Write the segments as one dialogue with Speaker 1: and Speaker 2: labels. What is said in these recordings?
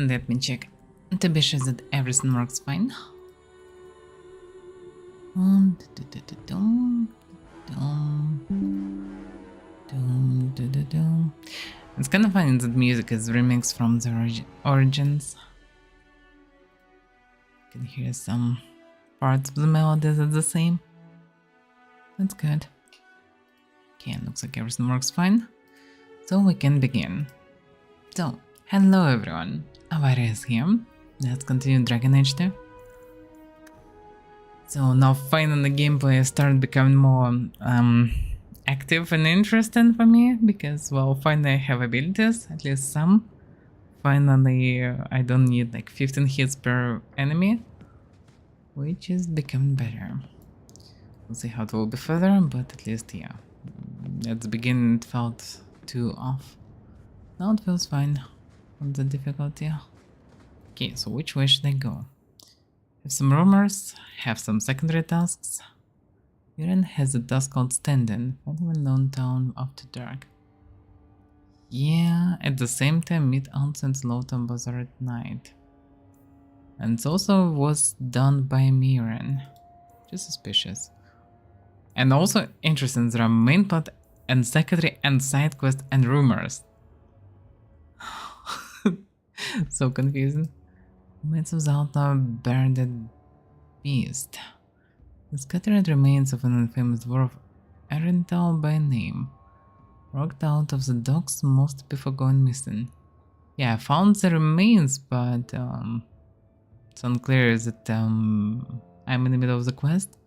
Speaker 1: Let me check to be sure that everything works fine. It's kind of funny that music is remixed from the origins. You can hear some parts of the melody that are the same. That's good. Okay, looks like everything works fine. So we can begin. So, hello everyone. Avaira is here. Let's continue Dragon Age 2. So now finally the gameplay started becoming more active and interesting for me, because, well, finally I have abilities, at least some. Finally I don't need like 15 hits per enemy, which is becoming better. We'll see how it will be further, but at least, yeah. At the beginning it felt too off. Now it feels fine on the difficulty. Okay, so which way should I go? Have some rumors, have some secondary tasks. Viren has a task called Stand-In, finding a lone town after dark. Yeah, at the same time meet Ansel and Slowtown Bazaar at night. And it also was done by Miran. Just suspicious. And also interesting, there are main plot and secondary and side quest and rumors. So confusing. Myths of the outlaw bearded beast. The scattered remains of an infamous dwarf Arental by name, rocked out of the docks most before going missing. Yeah, I found the remains, but it's unclear that I'm in the middle of the quest.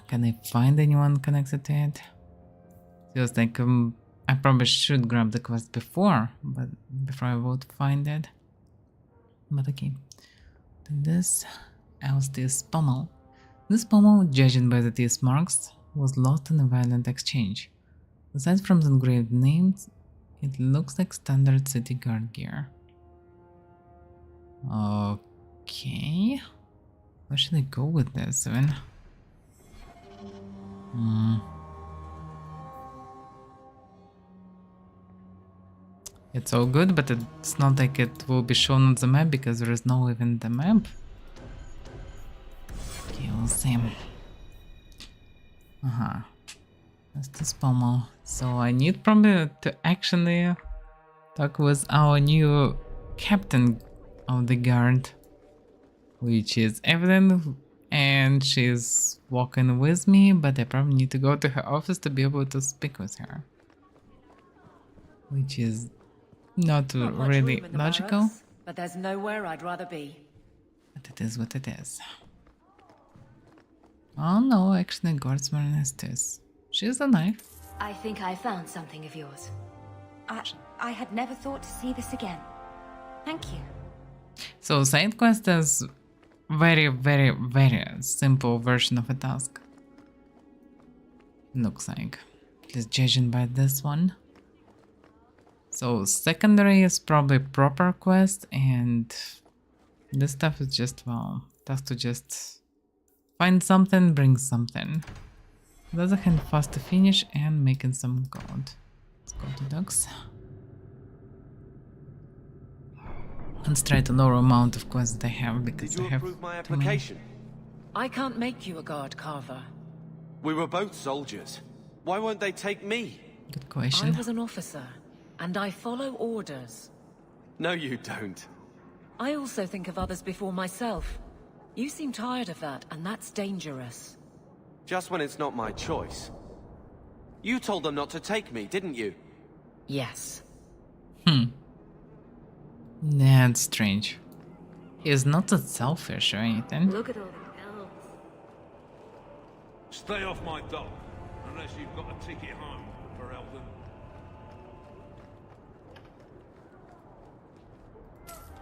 Speaker 1: Can I find anyone connected to it? Feels like I probably should grab the quest before I would find it. But okay. Then this else this pommel. This pommel, judging by the teeth marks, was lost in a violent exchange. Aside from the engraved names, it looks like standard city guard gear. Okay. Where should I go with this even? It's all good, but it's not like it will be shown on the map because there is no even the map. Okay, we'll see. That's this pommel. So I need probably to actually talk with our new captain of the guard, which is Evelyn, and she's walking with me, but I probably need to go to her office to be able to speak with her, which is not really logical.
Speaker 2: Barracks, but there's nowhere I'd rather be.
Speaker 1: But it is what it is. Oh no, actually Guardsman is this. She's a knife.
Speaker 3: I think I found something of yours. I had never thought to see this again. Thank you.
Speaker 1: So side quest is very, very, very simple version of a task. Looks like. Just judging by this one. So secondary is probably proper quest, and this stuff is just, well, task to just find something, bring something. On the other hand, fast to finish and making some gold. Let's go to dogs. Let's try to lower amount of quests that I have, because I have
Speaker 4: approve my
Speaker 1: too many.
Speaker 4: application?
Speaker 2: I can't make you a guard, Carver.
Speaker 4: We were both soldiers. Why won't they take me?
Speaker 1: Good
Speaker 2: I
Speaker 1: question.
Speaker 2: was an officer, and I follow orders.
Speaker 4: No, you don't.
Speaker 2: I also think of others before myself. You seem tired of that, and that's dangerous.
Speaker 4: Just when it's not my choice. You told them not to take me, didn't you?
Speaker 2: Yes.
Speaker 1: That's strange. He's not that selfish or anything.
Speaker 3: Look at all the elves.
Speaker 5: Stay off my dock, unless you've got a ticket home for Eldon.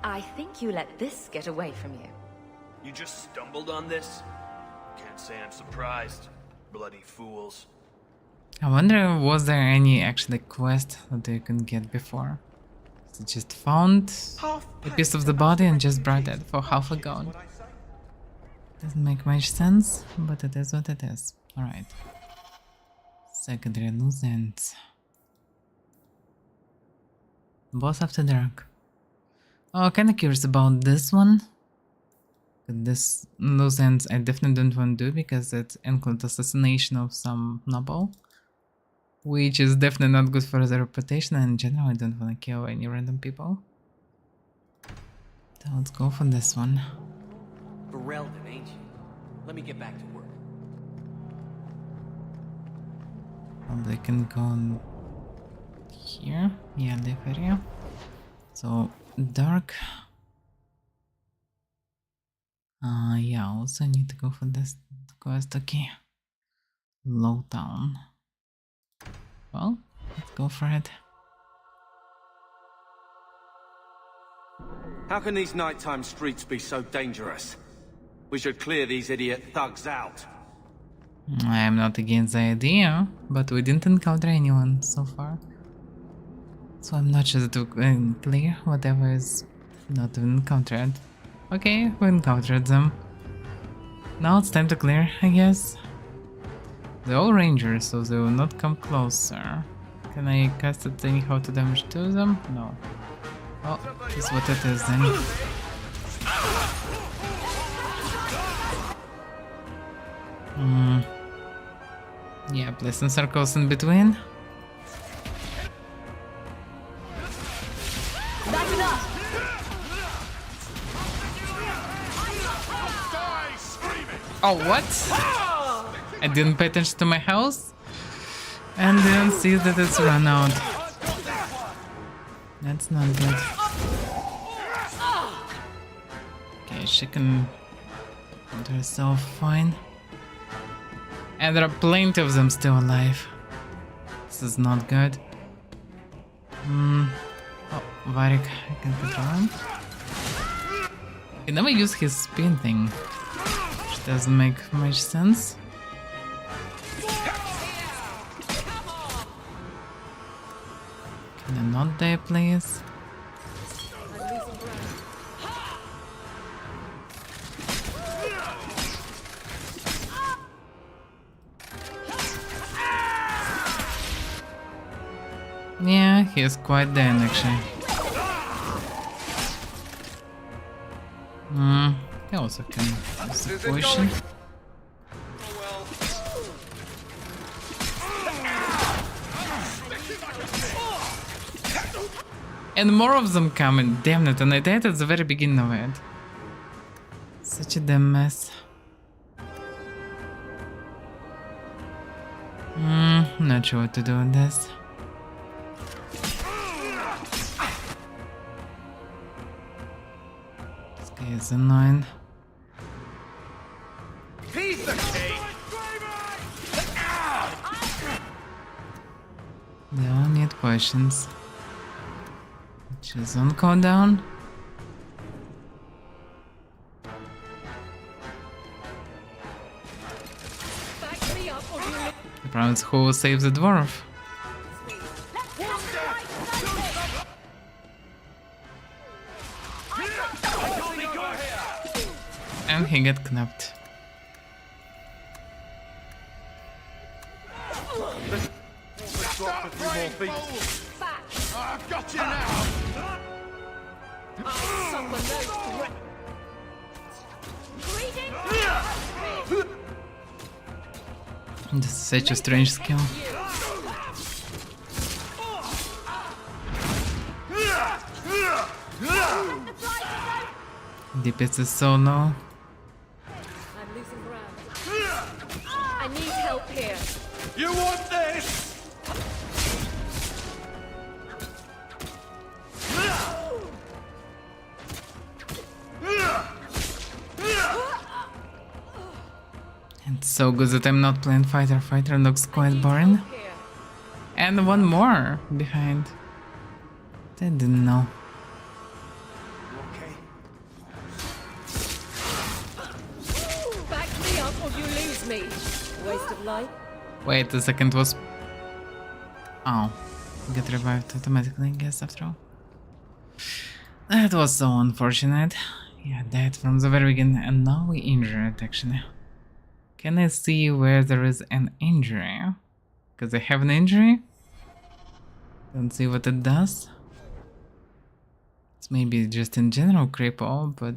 Speaker 3: I think you let this get away from you.
Speaker 6: You just stumbled on this? Can't say I'm surprised. Bloody fools.
Speaker 1: I wonder, was there any actually quest that you can get before? So just found a piece of the body and just brought it for half a gold. Doesn't make much sense, but it is what it is. Alright. Secondary loose ends. Boss after dark. Oh, kinda curious about this one. This those ends I definitely don't want to do because it includes assassination of some noble, which is definitely not good for the reputation, and in general I don't want to kill any random people. So let's go for this one.
Speaker 7: Berelden, ain't you? Let me get back to work.
Speaker 1: Probably can go on here. Yeah, the area. So dark. Yeah, also need to go for this quest. Okay. Low town. Well, let's go for it.
Speaker 4: How can these nighttime streets be so dangerous? We should clear these idiot thugs out.
Speaker 1: I am not against the idea, but we didn't encounter anyone so far. So I'm not sure to clear whatever is not encountered. Okay, we encountered them. Now it's time to clear, I guess. They're all rangers, so they will not come closer. Can I cast it anyhow to damage to them? No. Oh, that's what it is then. Yeah, place some circles in between. Oh, what? I didn't pay attention to my house and didn't see that it's run out. That's not good. Okay, she can hold herself fine. And there are plenty of them still alive. This is not good. Oh, Varric, I can control him. He never used his spin thing, which doesn't make much sense. Can I not die, please? Yeah, he is quite dead actually. He also can use the poison. And more of them coming, damn it, and I died at the very beginning of it. Such a damn mess. Not sure what to do with this. This guy is annoying.
Speaker 6: Piece of cake!
Speaker 1: They all need potions. Which is on countdown. The problem is who will save the dwarf. And he got knapped.
Speaker 6: I've got you now!
Speaker 1: This is such a strange skill. DPS is so low.
Speaker 2: I'm losing ground. I need help here.
Speaker 6: You want this?
Speaker 1: It's so good that I'm not playing fighter. Fighter looks quite boring. And one more behind. I didn't know.
Speaker 6: Okay.
Speaker 2: Back me up or you lose me. Waste of life.
Speaker 1: Wait, the second was... Oh. Get revived automatically, I guess, after all. That was so unfortunate. Yeah, died from the very beginning, and now we injured, actually. Can I see where there is an injury? Because I have an injury? Don't see what it does. It's maybe just in general cripple, but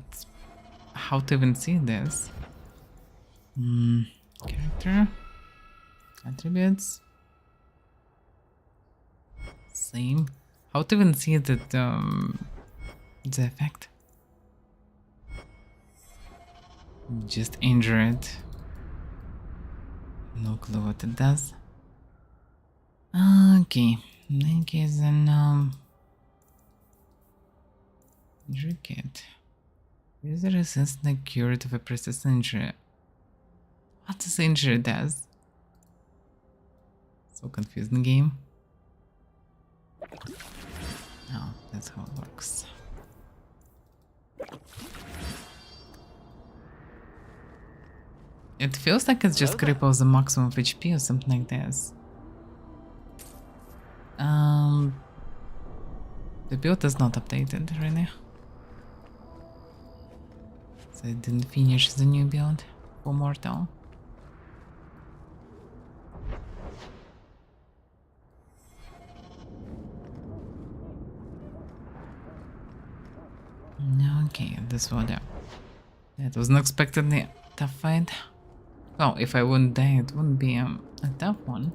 Speaker 1: how to even see this? Character, attributes, same. How to even see that the effect? Just injure it. No clue what it does. Okay, in any case, then injury kit. User resents the cure of a persistent injury. What does injury does? So confusing game. Oh, that's how it works. It feels like it's just cripples the maximum of HP or something like this. The build is not updated, really. So I didn't finish the new build for Mortal. Okay, this water. That was unexpectedly tough fight. Well, if I wouldn't die, it wouldn't be a tough one.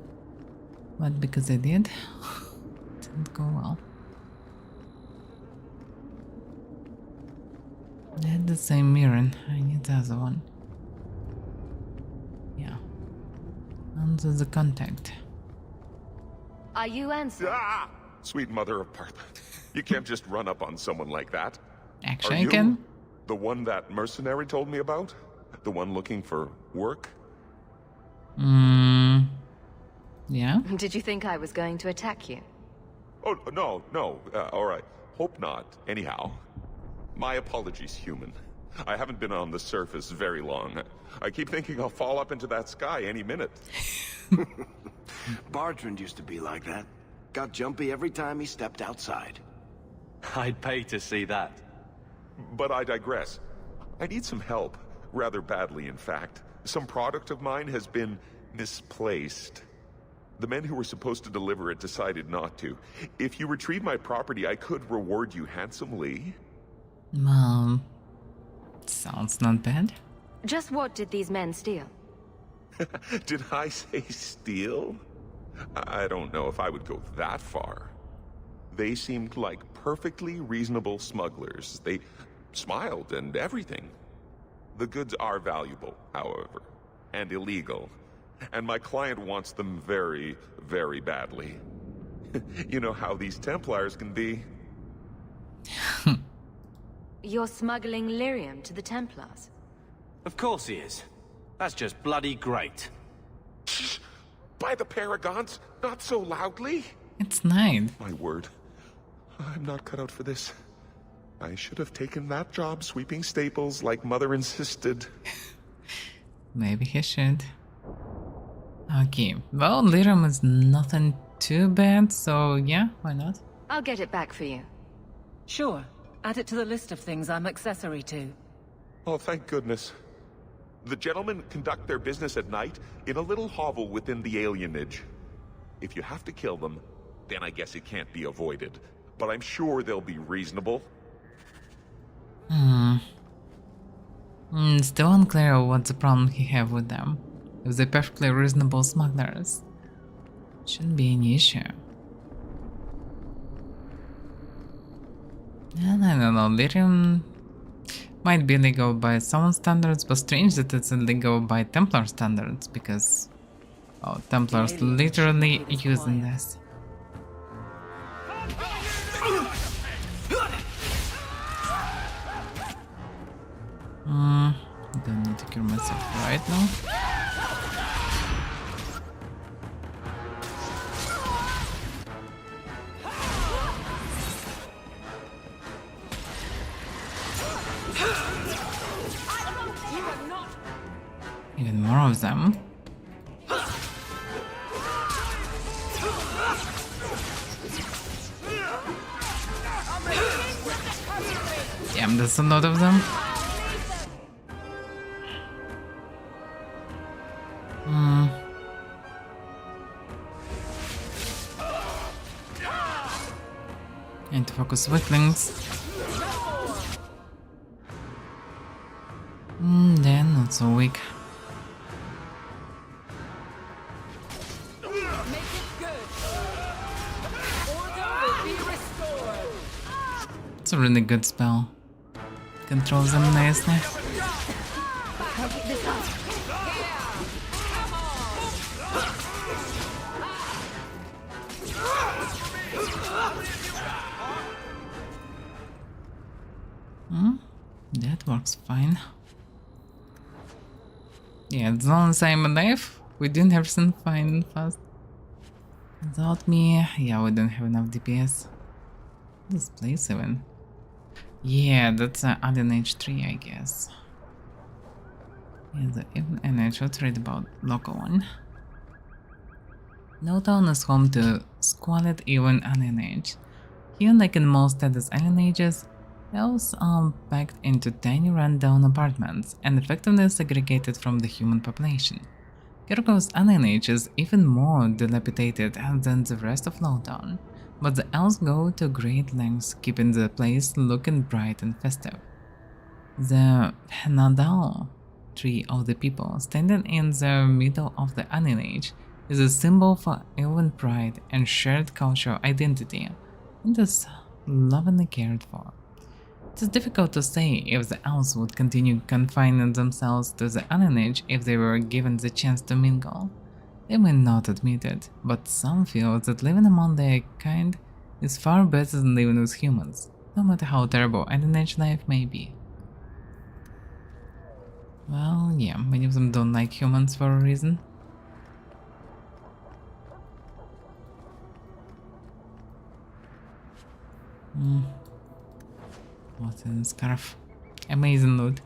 Speaker 1: But because I did, it didn't go well. I had the same mirror. I need the other one. Yeah. Under the contact.
Speaker 3: Are you Ansel?
Speaker 8: Ah! Sweet mother of Partha. You can't just run up on someone like that.
Speaker 1: Actually,
Speaker 8: Are
Speaker 1: I
Speaker 8: you
Speaker 1: can.
Speaker 8: the one that mercenary told me about? The one looking for work?
Speaker 1: Yeah.
Speaker 3: Did you think I was going to attack you?
Speaker 8: Oh, no. All right. Hope not. Anyhow, my apologies, human. I haven't been on the surface very long. I keep thinking I'll fall up into that sky any minute.
Speaker 9: Bartrand used to be like that. Got jumpy every time he stepped outside.
Speaker 4: I'd pay to see that.
Speaker 8: But I digress. I need some help. Rather badly, in fact. Some product of mine has been misplaced. The men who were supposed to deliver it decided not to. If you retrieve my property, I could reward you handsomely.
Speaker 1: Sounds not bad.
Speaker 3: Just what did these men steal?
Speaker 8: Did I say steal? I don't know if I would go that far. They seemed like perfectly reasonable smugglers. They smiled and everything. The goods are valuable, however, and illegal. And my client wants them very, very badly. You know how these Templars can be.
Speaker 3: You're smuggling lyrium to the Templars?
Speaker 4: Of course he is. That's just bloody great.
Speaker 8: Shh! By the Paragons, not so loudly!
Speaker 1: It's nice.
Speaker 8: My word. I'm not cut out for this. I should have taken that job sweeping staples like Mother insisted.
Speaker 1: Maybe he should. Okay, well, lyrium is nothing too bad, so yeah, why not?
Speaker 3: I'll get it back for you.
Speaker 2: Sure. Add it to the list of things I'm accessory to.
Speaker 8: Oh, thank goodness. The gentlemen conduct their business at night in a little hovel within the alienage. If you have to kill them, then I guess it can't be avoided. But I'm sure they'll be reasonable.
Speaker 1: Still unclear what's the problem he have with them. If they're perfectly reasonable smugglers, shouldn't be any issue. And I don't know, lyrium might be illegal by someone standards, but strange that it's illegal by Templar standards, because Templars literally using this. Don't need to cure myself right now. Even more of them. Damn, there's a lot of them. And to focus weaklings. not so weak. It's a really good spell. Controls them nicely. That works fine. Yeah, it's not the same with Nave. We didn't have some fine and fast. Without me, yeah, we don't have enough DPS. This place even. Yeah, that's Alien Age 3, I guess. Yeah, and I should read about local one. No town is home to squalid even Alien Age. Here, like in most status Alien Ages, elves are packed into tiny rundown apartments and effectively segregated from the human population. Kirko's Alien Age is even more dilapidated than the rest of Lowtown, but the elves go to great lengths keeping the place looking bright and festive. The Nadal tree of the people, standing in the middle of the Alien Age, is a symbol for elven pride and shared cultural identity, and is lovingly cared for. It is difficult to say if the elves would continue confining themselves to the Alien Age if they were given the chance to mingle. They may not admit it, but some feel that living among their kind is far better than living with humans, no matter how terrible Alien Age life may be. Well, yeah, many of them don't like humans for a reason. What's in the scarf? Amazing loot.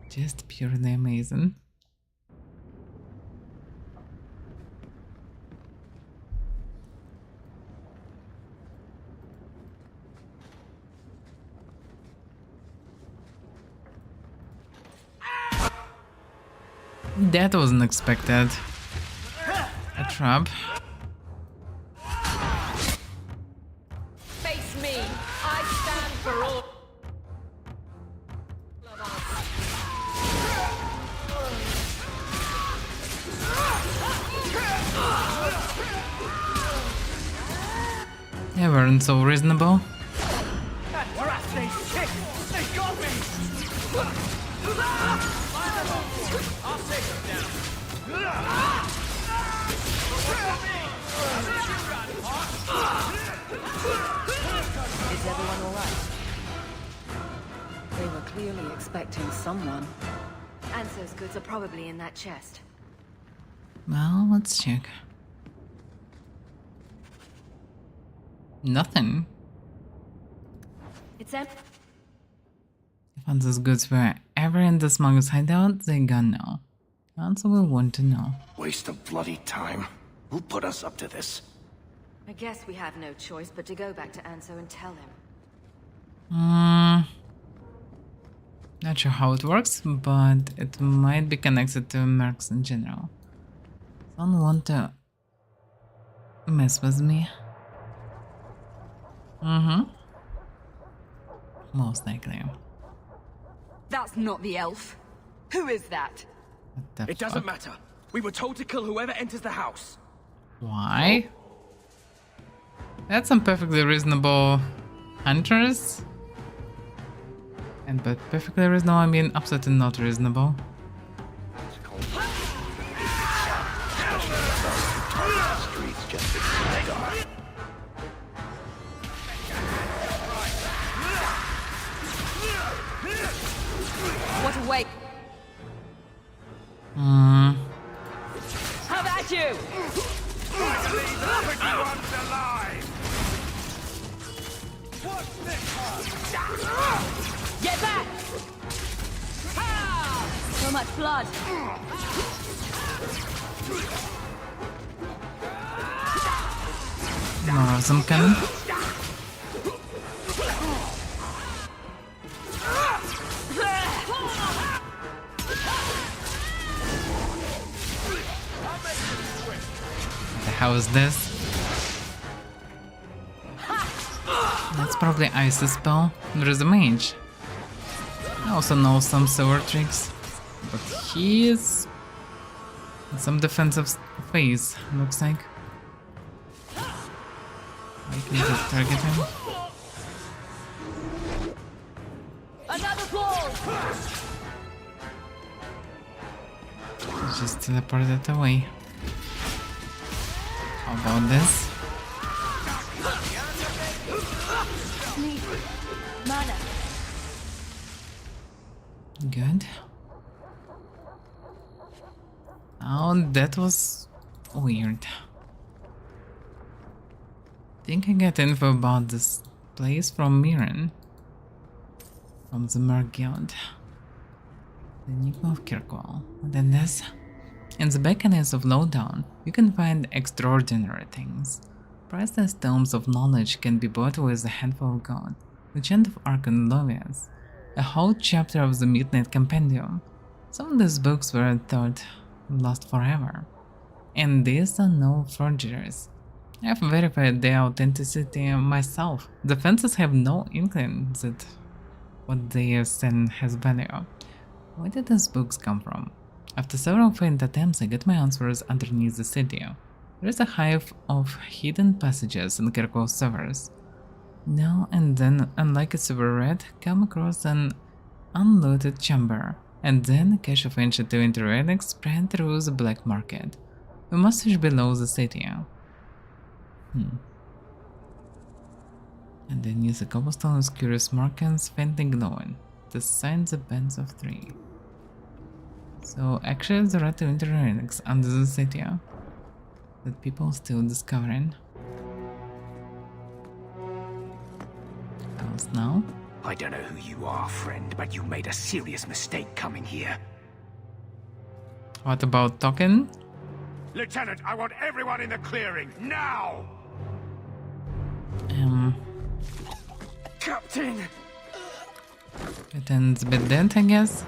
Speaker 1: Just purely amazing. That wasn't expected. A trap.
Speaker 2: Face me. I stand for all.
Speaker 1: They weren't so reasonable.
Speaker 2: Is everyone alright? They were clearly expecting someone.
Speaker 3: Anso's goods are probably in that chest.
Speaker 1: Well, let's check. Nothing.
Speaker 3: It's empty.
Speaker 1: If Anso's goods were ever in the smuggler's hideout, they're gone now. Anso will want to know.
Speaker 9: Waste of bloody time. Who put us up to this?
Speaker 3: I guess we have no choice but to go back to Anso and tell him.
Speaker 1: Not sure how it works, but it might be connected to mercs in general. Don't want to mess with me. Most likely.
Speaker 2: That's not the elf. Who is that?
Speaker 1: What the
Speaker 7: It doesn't matter. We were told to kill whoever enters the house.
Speaker 1: Why? That's some perfectly reasonable hunters. And by perfectly reasonable, I mean absolutely not reasonable.
Speaker 9: Streets just dark.
Speaker 2: What a wait. How about you? Get back! So much blood.
Speaker 1: More of them coming. What the hell is this? That's probably Ice's spell. There is a mage. I also know some silver tricks. But he is in some defensive phase, looks like. I can just target him. Just teleport it away. How about this? Good. Oh, that was weird. Think I get info about this place from Mirren. From the Merguild. The Nico of Kirkwall. And then this. In the beckonings of Lowdown, you can find extraordinary things. Priceless tomes of knowledge can be bought with a handful of gold. The Chant of Archon Lovias. A whole chapter of the Midnight Compendium. Some of these books were thought lost forever. And these are no forgeries. I have verified their authenticity myself. The fences have no inkling that what they send has value. Where did these books come from? After several failed attempts, I get my answers underneath the city. There is a hive of hidden passages in Kirkwall's sewers. Now and then, unlike a sewer rat, come across an unlooted chamber, and then a cache of ancient winter relics spread through the black market. We must fish below the city. And then use a cobblestone with curious markings faintly glowing. The signs of bands of three. So actually there are two winter relics under the city that people still discovering. Else now?
Speaker 10: I don't know who you are, friend, but you made a serious mistake coming here.
Speaker 1: What about Token?
Speaker 10: Lieutenant, I want everyone in the clearing, now! Captain!
Speaker 1: Lieutenant's a bit dead, I guess.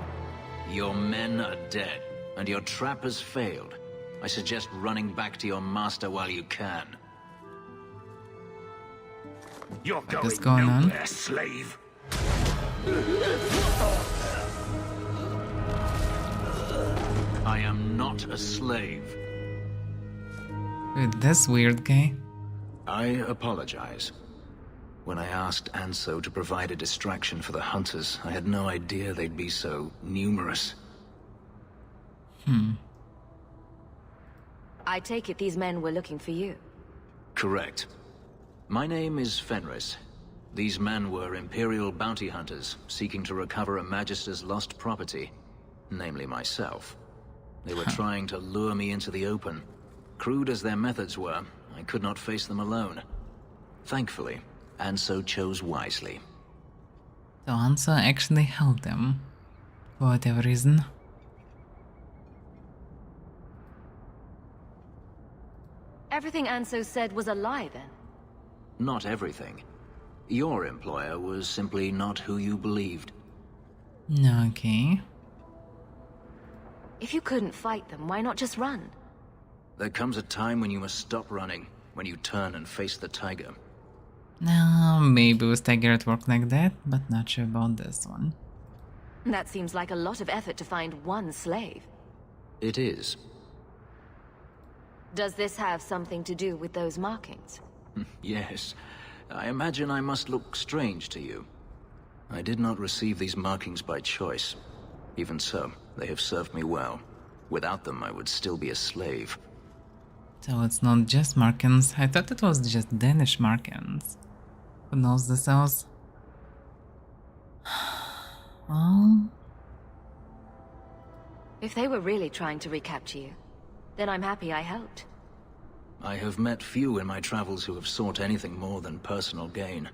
Speaker 11: Your men are dead, and your trap has failed. I suggest running back to your master while you can.
Speaker 10: You're
Speaker 1: What is
Speaker 10: going
Speaker 1: going
Speaker 10: nowhere,
Speaker 1: on?
Speaker 10: slave!
Speaker 11: I am not a slave.
Speaker 1: With this weird guy.
Speaker 11: I apologize. When I asked Anso to provide a distraction for the hunters, I had no idea they'd be so numerous.
Speaker 3: I take it these men were looking for you.
Speaker 11: Correct. My name is Fenris. These men were Imperial bounty hunters, seeking to recover a Magister's lost property, namely myself. They were trying to lure me into the open. Crude as their methods were, I could not face them alone. Thankfully, Anso chose wisely.
Speaker 1: So Anso actually helped them. For whatever reason.
Speaker 3: Everything Anso said was a lie, then?
Speaker 11: Not everything. Your employer was simply not who you believed.
Speaker 1: Okay.
Speaker 3: If you couldn't fight them, why not just run?
Speaker 11: There comes a time when you must stop running, when you turn and face the tiger.
Speaker 1: No, maybe with Tiger at work like that, but not sure about this one.
Speaker 3: That seems like a lot of effort to find one slave.
Speaker 11: It is.
Speaker 3: Does this have something to do with those markings?
Speaker 11: Yes. I imagine I must look strange to you. I did not receive these markings by choice. Even so, they have served me well. Without them, I would still be a slave.
Speaker 1: So it's not just markings. I thought it was just Danish markings. Who knows this else? Oh.
Speaker 3: If they were really trying to recapture you, then I'm happy I helped.
Speaker 11: I have met few in my travels who have sought anything more than personal gain.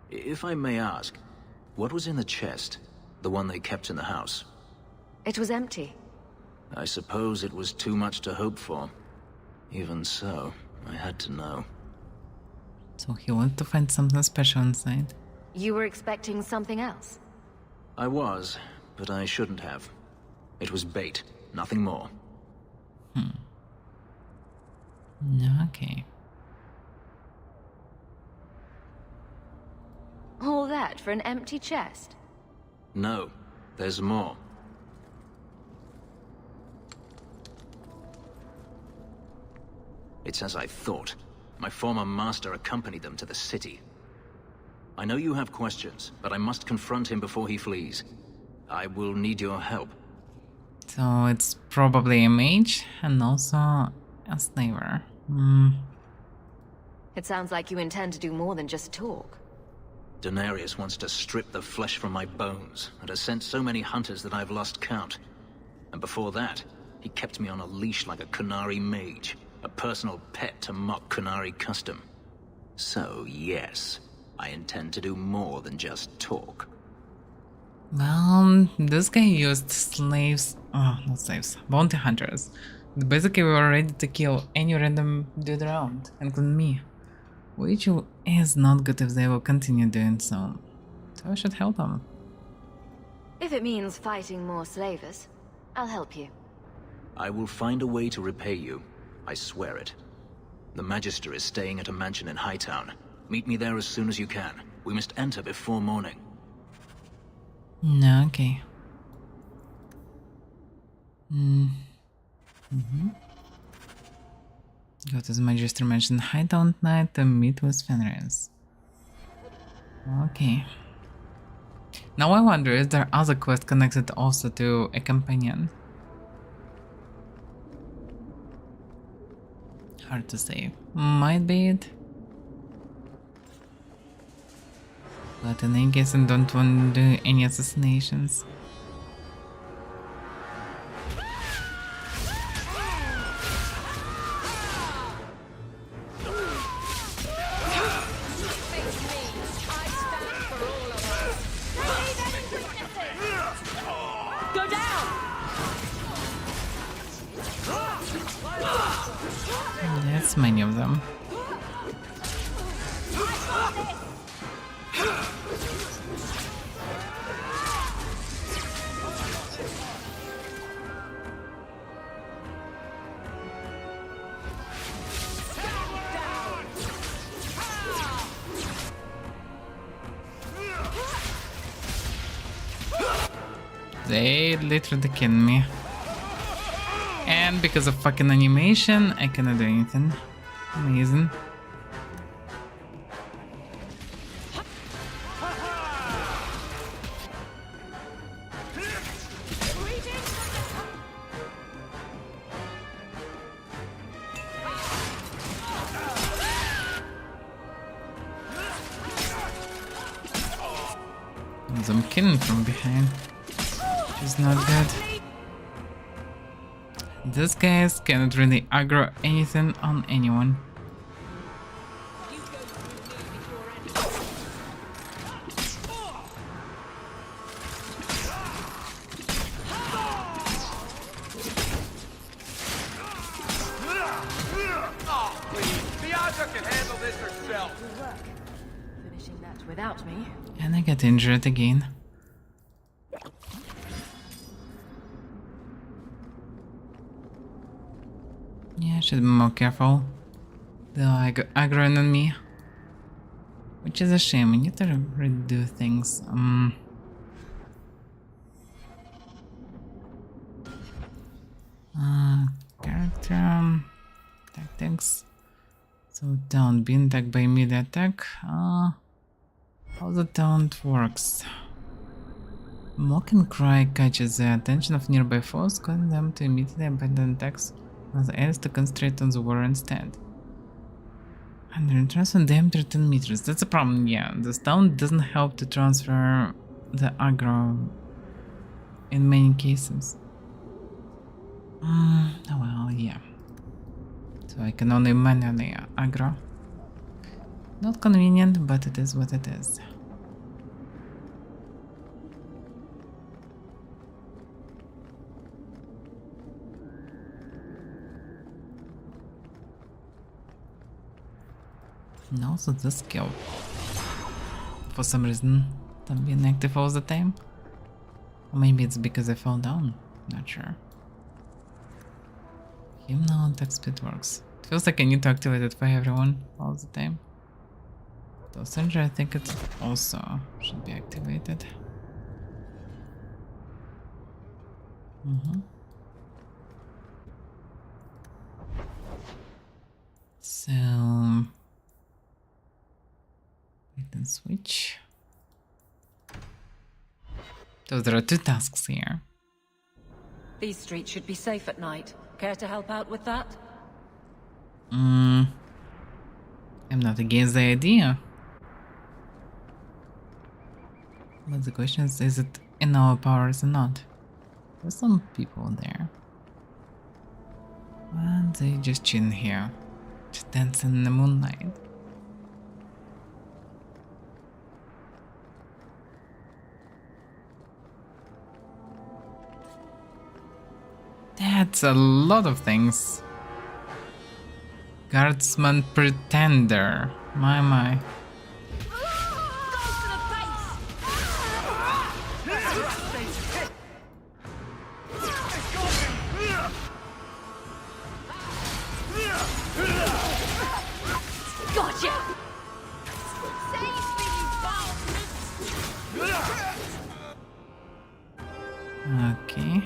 Speaker 11: If I may ask, what was in the chest? The one they kept in the house?
Speaker 3: It was empty.
Speaker 11: I suppose it was too much to hope for. Even so, I had to know.
Speaker 1: So he wanted to find something special inside.
Speaker 3: You were expecting something else?
Speaker 11: I was, but I shouldn't have. It was bait, nothing more.
Speaker 1: Okay.
Speaker 3: All that for an empty chest?
Speaker 11: No, there's more. It's as I thought. My former master accompanied them to the city. I know you have questions, but I must confront him before he flees. I will need your help.
Speaker 1: So it's probably a mage and also a slaver.
Speaker 3: It sounds like you intend to do more than just talk.
Speaker 11: Daenerys wants to strip the flesh from my bones, and has sent so many hunters that I've lost count. And before that, he kept me on a leash like a Qunari mage, a personal pet to mock Qunari custom. So yes, I intend to do more than just talk.
Speaker 1: Well, this guy used slaves, not slaves, bounty hunters. Basically, we were ready to kill any random dude around, including me. Which is not good if they will continue doing so. So I should help them.
Speaker 3: If it means fighting more slavers, I'll help you.
Speaker 11: I will find a way to repay you. I swear it. The Magister is staying at a mansion in Hightown. Meet me there as soon as you can. We must enter before morning.
Speaker 1: No, okay. Go to the Magister Mansion Hideout Night to meet with Fenris. Okay. Now I wonder, is there other quest connected also to a companion? Hard to say. Might be it. But in any case, I don't want to do any assassinations. That's many of them. They literally killed me. And because of fucking animation, I cannot do anything. Amazing. I'm killing from behind. It's not good. These guys cannot really aggro anything on anyone.
Speaker 6: Bianca can handle this herself.
Speaker 2: Finishing that without me.
Speaker 1: And I get injured again. Yeah, I should be more careful. They're aggroing on me. Which is a shame, I need to redo things. Character... tactics. So down, being attacked by melee attack. How the taunt works. Mock and cry catches the attention of nearby foes, causing them to immediately abandon attacks on the enemies to concentrate on the war instead. And transfer diameter 10 meters. That's a problem, yeah. The stone doesn't help to transfer the aggro in many cases. Oh well, yeah. So I can only manually aggro. Not convenient, but it is what it is. And also the skill. For some reason, not being active all the time. Or maybe it's because I fell down. Not sure. Him now attack speed works. It feels like I need to activate it for everyone all the time. So Sandra, I think it also should be activated. Switch. So there are two tasks here.
Speaker 2: These streets should be safe at night. Care to help out with that?
Speaker 1: I'm not against the idea. But the question is it in our powers or not? There's some people there. And they just chill here, just dance in the moonlight. That's a lot of things. Guardsman Pretender. My.
Speaker 2: Gotcha!
Speaker 1: Okay.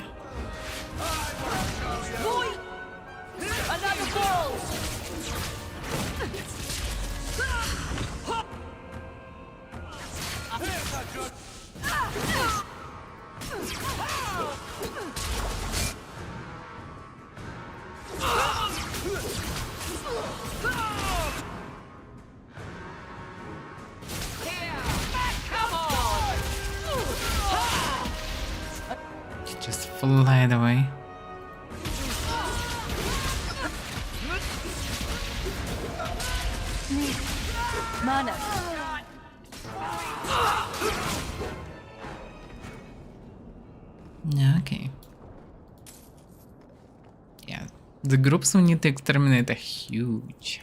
Speaker 2: Another ball!
Speaker 1: Just fly away.
Speaker 2: Mana.
Speaker 1: Okay. Yeah, the groups we need to exterminate are huge.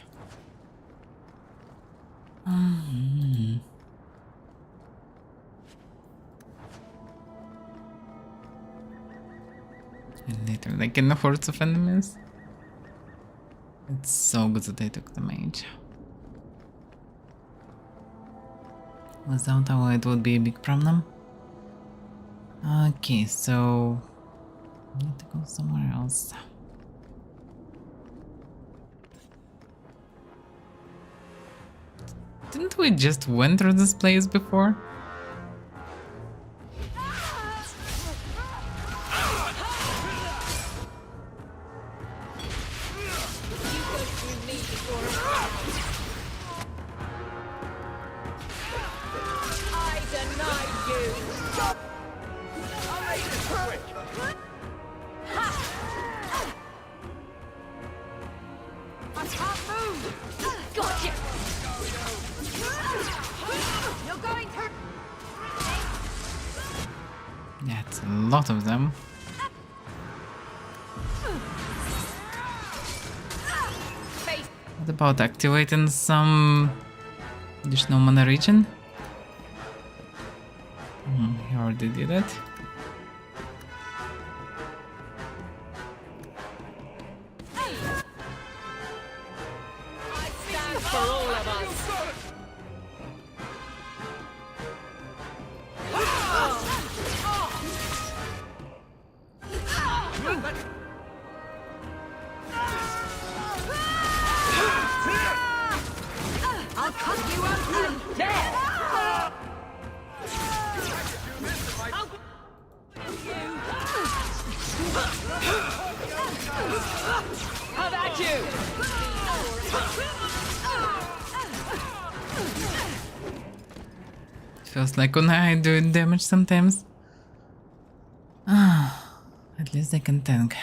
Speaker 1: And later, like in the hordes of enemies. It's so good that I took the mage. Without our it would be a big problem. Okay, so I need to go somewhere else. Didn't we just went through this place before? That's a lot of them. What about activating some additional mana region? He already did it. Feels like when I do damage sometimes. At least I can tank.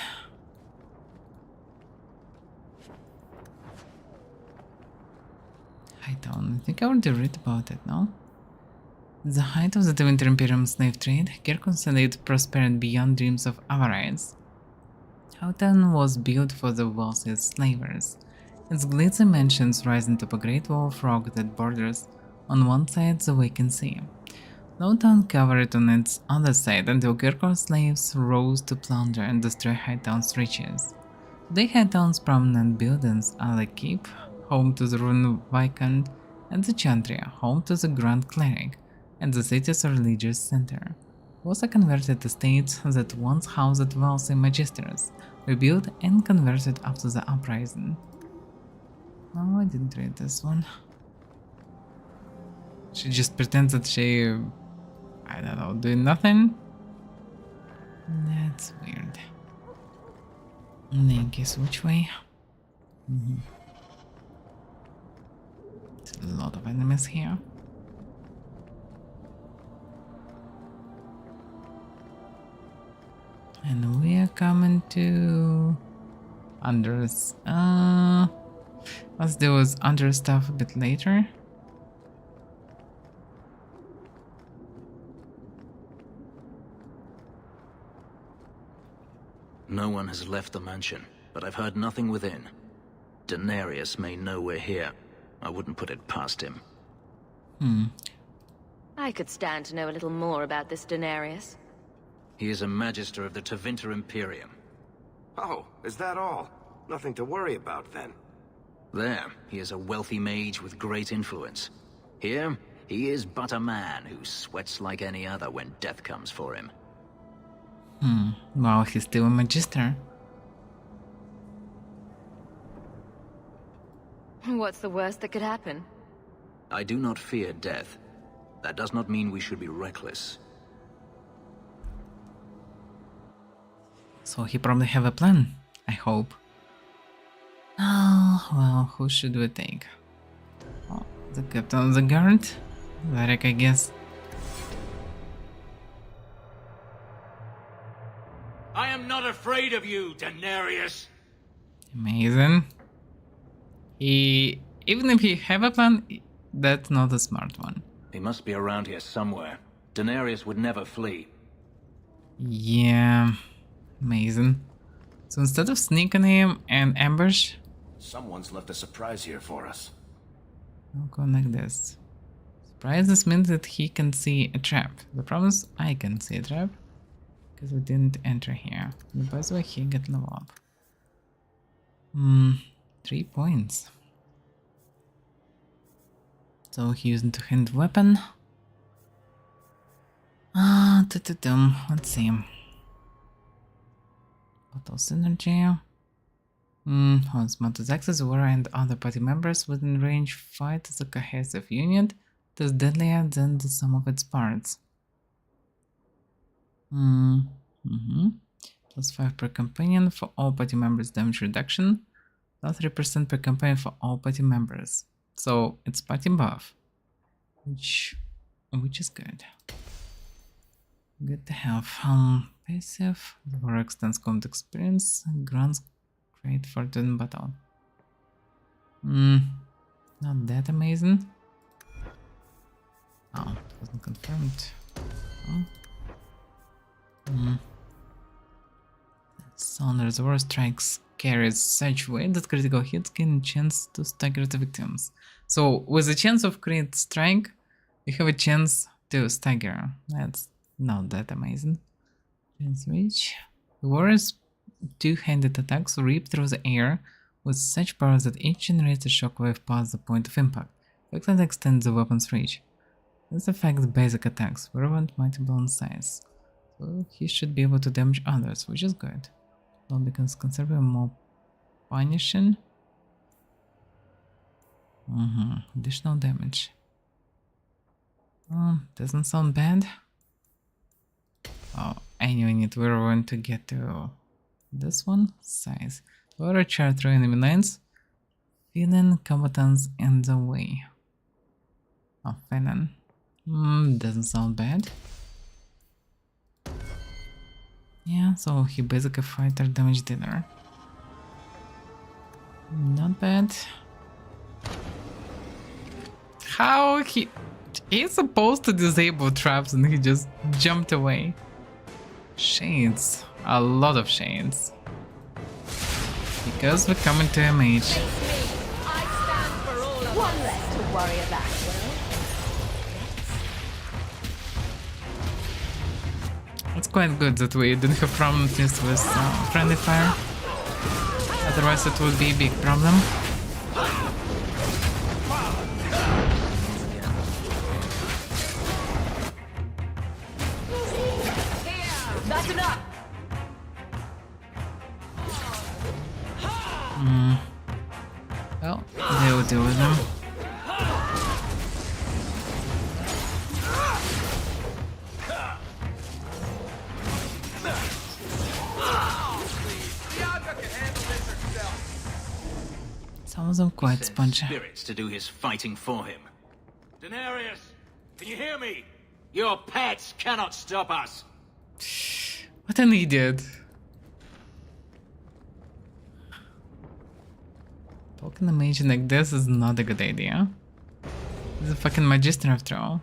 Speaker 1: Hightown, I think I already read about it, no? The height of the Winter Imperium slave trade, here consolidated prospered beyond dreams of Avarites. Hightown was built for the wealthiest slavers. Its glitzy mansions rise atop a great wall of rock that borders on one side the vacant sea. Lowtown covered on its other side until Kirkor slaves rose to plunder and destroy Hightown's riches. Today Hightown's prominent buildings are the Keep, home to the Rune Viscount, and the Chantry, home to the Grand Cleric, and the city's religious center. Both are converted estates that once housed wealthy magisters, rebuilt and converted after the uprising. Oh, I didn't read this one. She just pretends that she, I don't know, doing nothing. That's weird. In any case, which way? There's a lot of enemies here. And we are coming to Under's. Let's do with Under stuff a bit later.
Speaker 11: No one has left the mansion, but I've heard nothing within. Daenerys may know we're here. I wouldn't put it past him.
Speaker 12: I could stand to know a little more about this Daenerys.
Speaker 11: He is a Magister of the Tevinter Imperium.
Speaker 9: Oh, is that all? Nothing to worry about then.
Speaker 11: There, he is a wealthy mage with great influence. Here, he is but a man who sweats like any other when death comes for him.
Speaker 1: Wow, he's still a Magister.
Speaker 12: What's the worst that could happen?
Speaker 11: I do not fear death. That does not mean we should be reckless.
Speaker 1: So he probably have a plan, I hope. Oh, well, who should we take? Oh, the captain of the guard? Varric, I guess.
Speaker 10: I am not afraid of you, Daenerys.
Speaker 1: Amazing. Even if he have a plan, that's not a smart one.
Speaker 11: He must be around here somewhere. Daenerys would never flee.
Speaker 1: Yeah, amazing. So instead of sneaking him and ambush,
Speaker 9: Someone's left a surprise here for us.
Speaker 1: I'll go like this. Surprises means that he can see a trap. The problem is I can see a trap because we didn't enter here. And by the way, he got level up. 3 points. So he used a two-handed weapon. Let's see. Battle synergy. Once Montes access Avaira and other party members within range fight as a cohesive unit that is deadlier than the sum of its parts. Plus 5 per companion for all party members damage reduction. Plus 3% per companion for all party members. So it's party buff, which is good. Good to have. Passive. The war extends combat experience. Grants great fortune in battle. Not that amazing. Oh, it wasn't confirmed. Sounders war strikes carries such weight that critical hits gain a chance to stagger the victims. So with a chance of crit strike, you have a chance to stagger. That's not that amazing. Chance reach. The warrior's two-handed attacks rip through the air with such power that each generates a shockwave past the point of impact. That extends the weapon's reach. This affects basic attacks, relevant multiple in size. So he should be able to damage others, which is good. Well, because considerably more punishing. Additional damage. Doesn't sound bad. Oh, anyway, need whirlwind to get to this one. Size. Water chart through enemy lines. Feeling combatants in the way. Oh, feeling. Doesn't sound bad. Yeah, so he basically fighter damage dealer. Not bad. How he's supposed to disable traps and he just jumped away. Shades. A lot of shades. Because we're coming to a mage.
Speaker 12: One less to worry about.
Speaker 1: It's quite good that we didn't have problems with friendly fire. Otherwise it would be a big problem.
Speaker 12: That's enough.
Speaker 1: Well, they will deal with them. Also quite
Speaker 11: Sends
Speaker 1: spongy.
Speaker 11: spirits to do his fighting for him.
Speaker 5: Denarius, can you hear me?
Speaker 6: Your pets cannot stop us.
Speaker 1: What an idiot. Talking to mage like this is not a good idea. He's a fucking magister after all.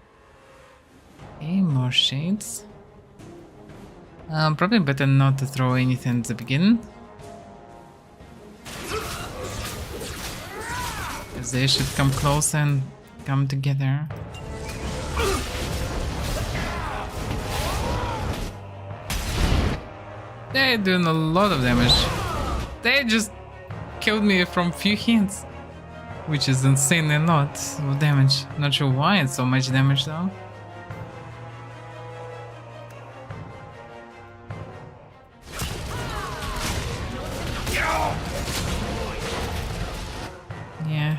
Speaker 1: Okay, more shades. Probably better not to throw anything at the beginning. As they should come closer and come together. They're doing a lot of damage. They just killed me from few hits, which is insanely a lot of damage. Not sure why it's so much damage though. Yeah.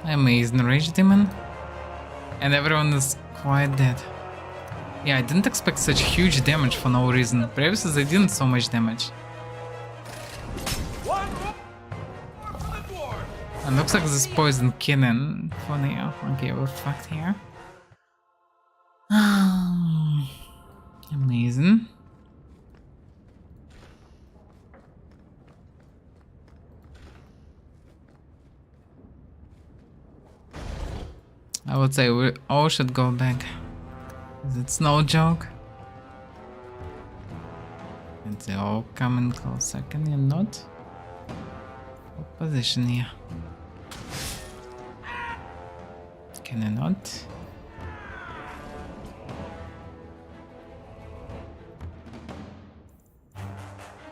Speaker 1: Amazing rage demon, and everyone is quite dead. Yeah, I didn't expect such huge damage for no reason. Previously they didn't so much damage. And looks like this poison killing for now. Okay, we're fucked here. Amazing. I would say we all should go back. It's no joke. And they all coming closer. Can you not? What position here? Can I not?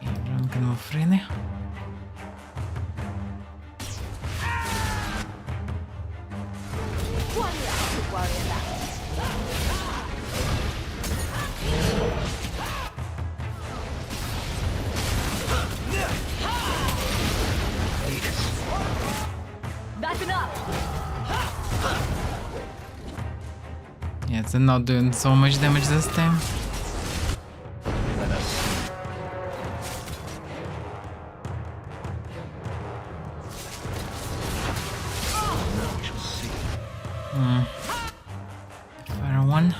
Speaker 1: Everyone can move freely.
Speaker 12: That's enough.
Speaker 1: Yeah, they're not doing so much damage this time. Fire one.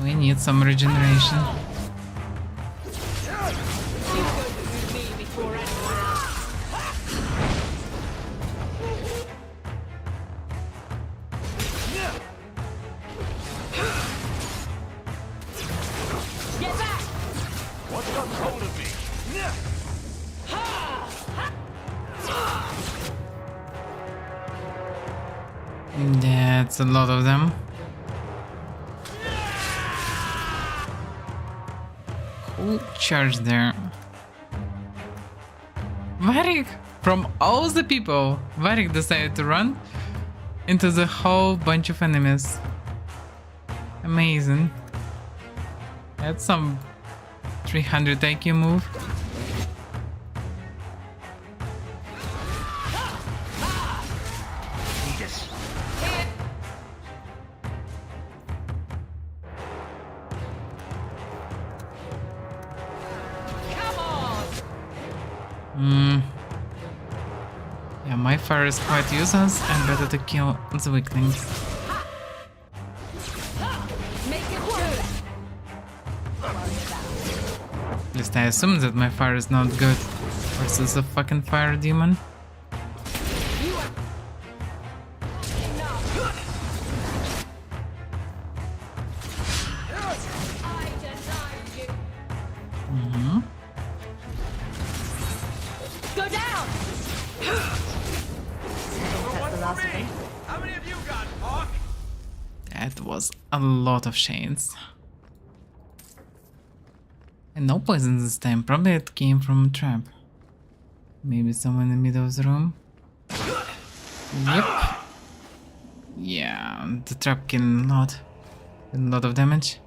Speaker 1: We need some regeneration. That's a lot of them. Who charged there? Varric! From all the people, Varric decided to run into the whole bunch of enemies. Amazing. That's some 300 IQ move. Yeah, my fire is quite useless and better to kill the weaklings. At least I assume that my fire is not good versus a fucking fire demon.
Speaker 12: Go down.
Speaker 6: How many of you got, Hawk?
Speaker 1: That was a lot of chains. And no poison this time, probably it came from a trap. Maybe someone in the middle of the room. Yep. Yeah, the trap killed a lot of damage.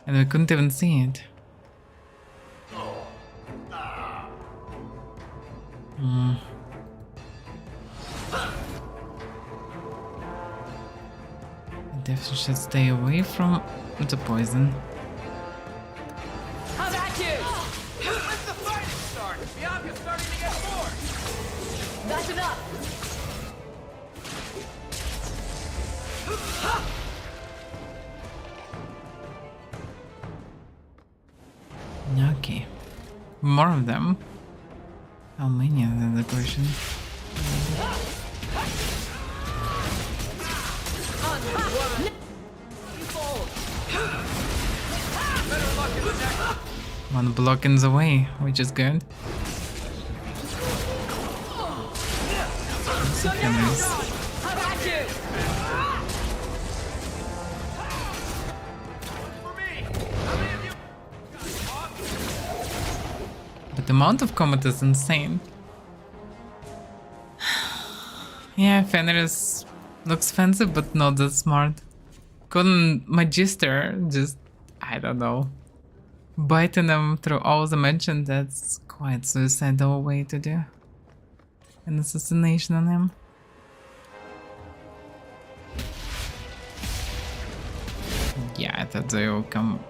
Speaker 1: And we couldn't even see it. You should stay away from the poison.
Speaker 12: How about you?
Speaker 6: Let the fighting start! Bianca's starting to get bored!
Speaker 12: That's enough!
Speaker 1: Okay. More of them. How many of them, the question? One block in the way, which is good.
Speaker 12: How about you?
Speaker 1: But the amount of combat is insane. Yeah, Fenris looks fancy, but not that smart. Couldn't Magister just, I don't know, biting him through all the mention? That's quite suicidal way to do an assassination on him. Yeah, I thought they will come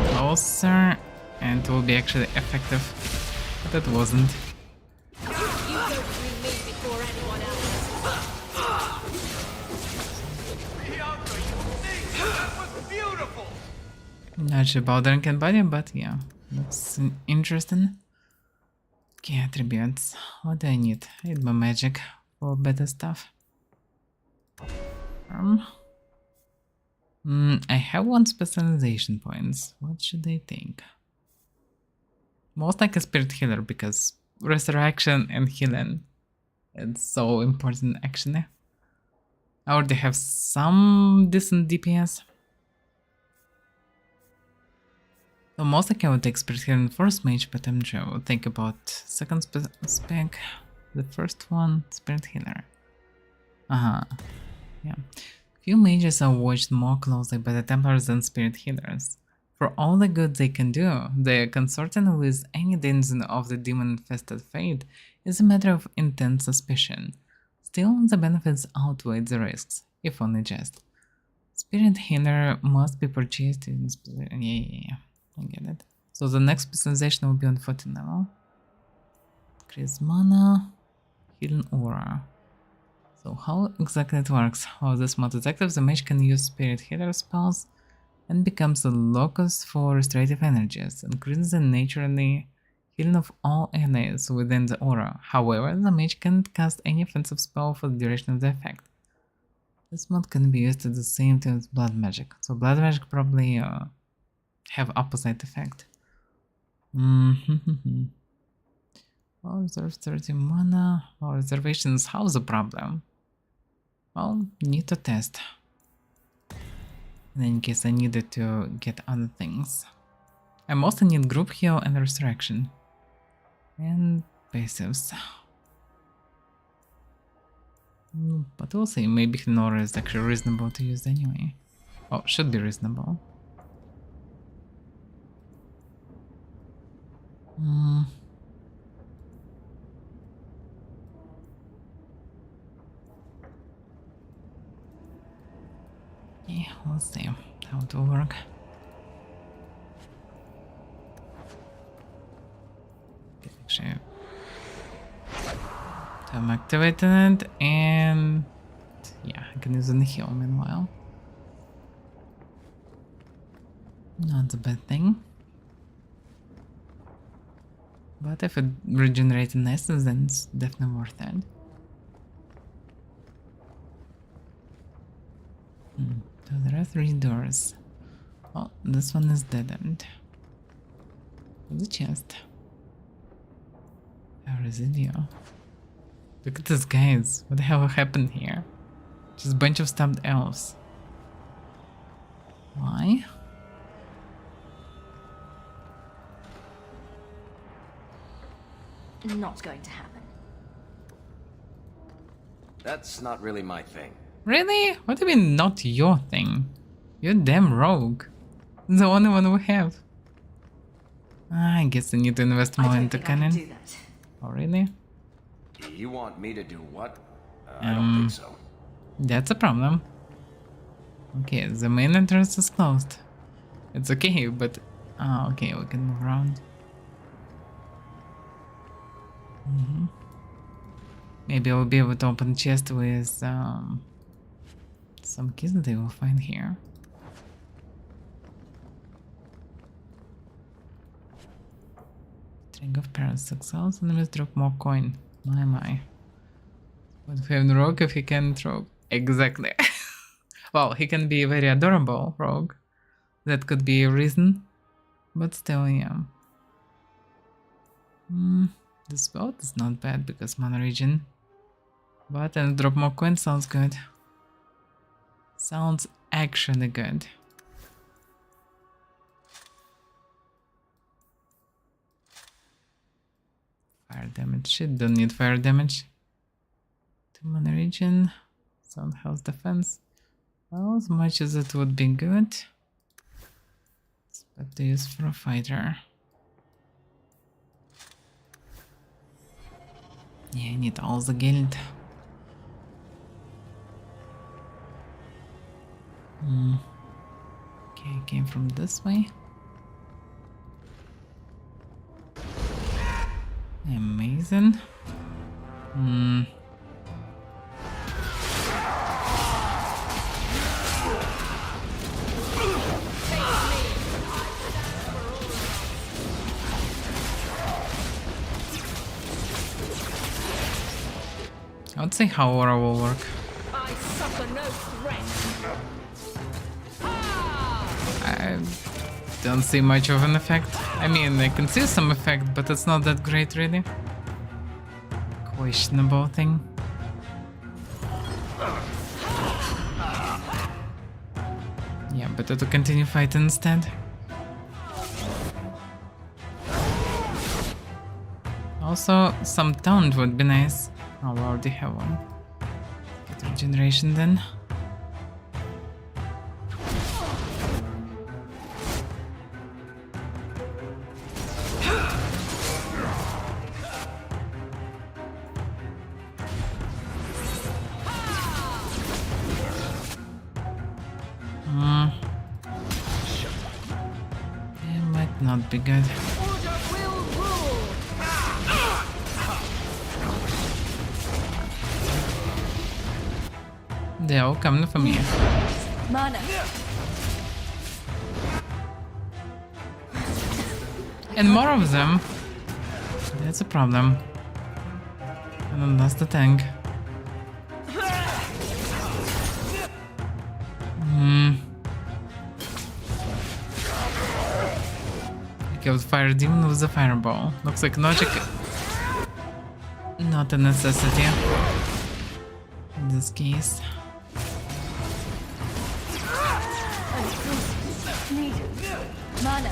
Speaker 1: closer and it will be actually effective, but it wasn't. Not sure about the Uncanny Body, but yeah, looks interesting. Okay, attributes. What do I need? I need my magic for better stuff. I have 1 specialization points. What should I think? Most like a spirit healer because resurrection and healing. It's so important actually. I already have some decent DPS. So most likely I would take Spirit Healer and Force Mage, but I'm sure I will think about second spec. The first one, Spirit Healer. Yeah. Few mages are watched more closely by the Templars than Spirit Healers. For all the good they can do, their consorting with any denizen of the demon-infested fate is a matter of intense suspicion. Still, the benefits outweigh the risks, if only just. Spirit Healer must be purchased in... Yeah. I get it. So the next specialization will be on 14th level. Increase mana, healing aura. So how exactly it works? While this mod is active, the mage can use spirit healer spells and becomes a locus for restorative energies, increasing the naturally healing of all allies within the aura. However, the mage can't cast any offensive spell for the duration of the effect. This mod can be used at the same time as blood magic. So blood magic probably have opposite effect. Well, reserve 30 mana. Well, reservations, how's the problem? Well, need to test. In case I needed to get other things. I mostly need group heal and resurrection. And passives. But we'll see, maybe Nora is actually reasonable to use anyway. Oh, should be reasonable. Yeah, we'll see how it will work. Actually, I'm activating it, and yeah, I can use an heal meanwhile. Not a bad thing. But if it regenerates in essence, then it's definitely worth it. So there are 3 doors. Oh, this one is dead end. The chest. A residue. Look at this, guys. What the hell happened here? Just a bunch of stabbed elves. Why?
Speaker 3: Not going to happen.
Speaker 7: That's not really my thing.
Speaker 1: Really? What do you mean not your thing? You're damn rogue. The only one we have. I guess I need to invest more into cannon. Oh, really?
Speaker 7: You want me to do what? I don't think so.
Speaker 1: That's a problem. Okay, the main entrance is closed. It's okay, but... okay, we can move around. Maybe I'll be able to open chest with some keys that I will find here. String of parents, 6,000 enemies drop more coin. My. What if I'm rogue if he can't rogue? Exactly. Well, he can be a very adorable rogue. That could be a reason. But still, yeah. This boat is not bad because mana region. But and drop more coin sounds good. Sounds actually good. Fire damage. Shit, don't need fire damage. 2 mana region. Sound health defense. Well, as much as it would be good. It's better to use for a fighter. Yeah, I need all the guild. Okay, I came from this way. Amazing. I would say how Aura will work.
Speaker 12: I suffer no threat.
Speaker 1: I don't see much of an effect. I mean, I can see some effect, but it's not that great, really. Questionable thing. Yeah, better to continue fighting instead. Also, some taunt would be nice. Oh, we already have one. Get regeneration then. It might not be good.
Speaker 12: Order will rule.
Speaker 1: They're all coming for me.
Speaker 12: Mana.
Speaker 1: And more of them. That's a problem. And then that's the tank. I killed Fire Demon with the Fireball. Looks like logic. Not a necessity. In this case.
Speaker 12: Need mana.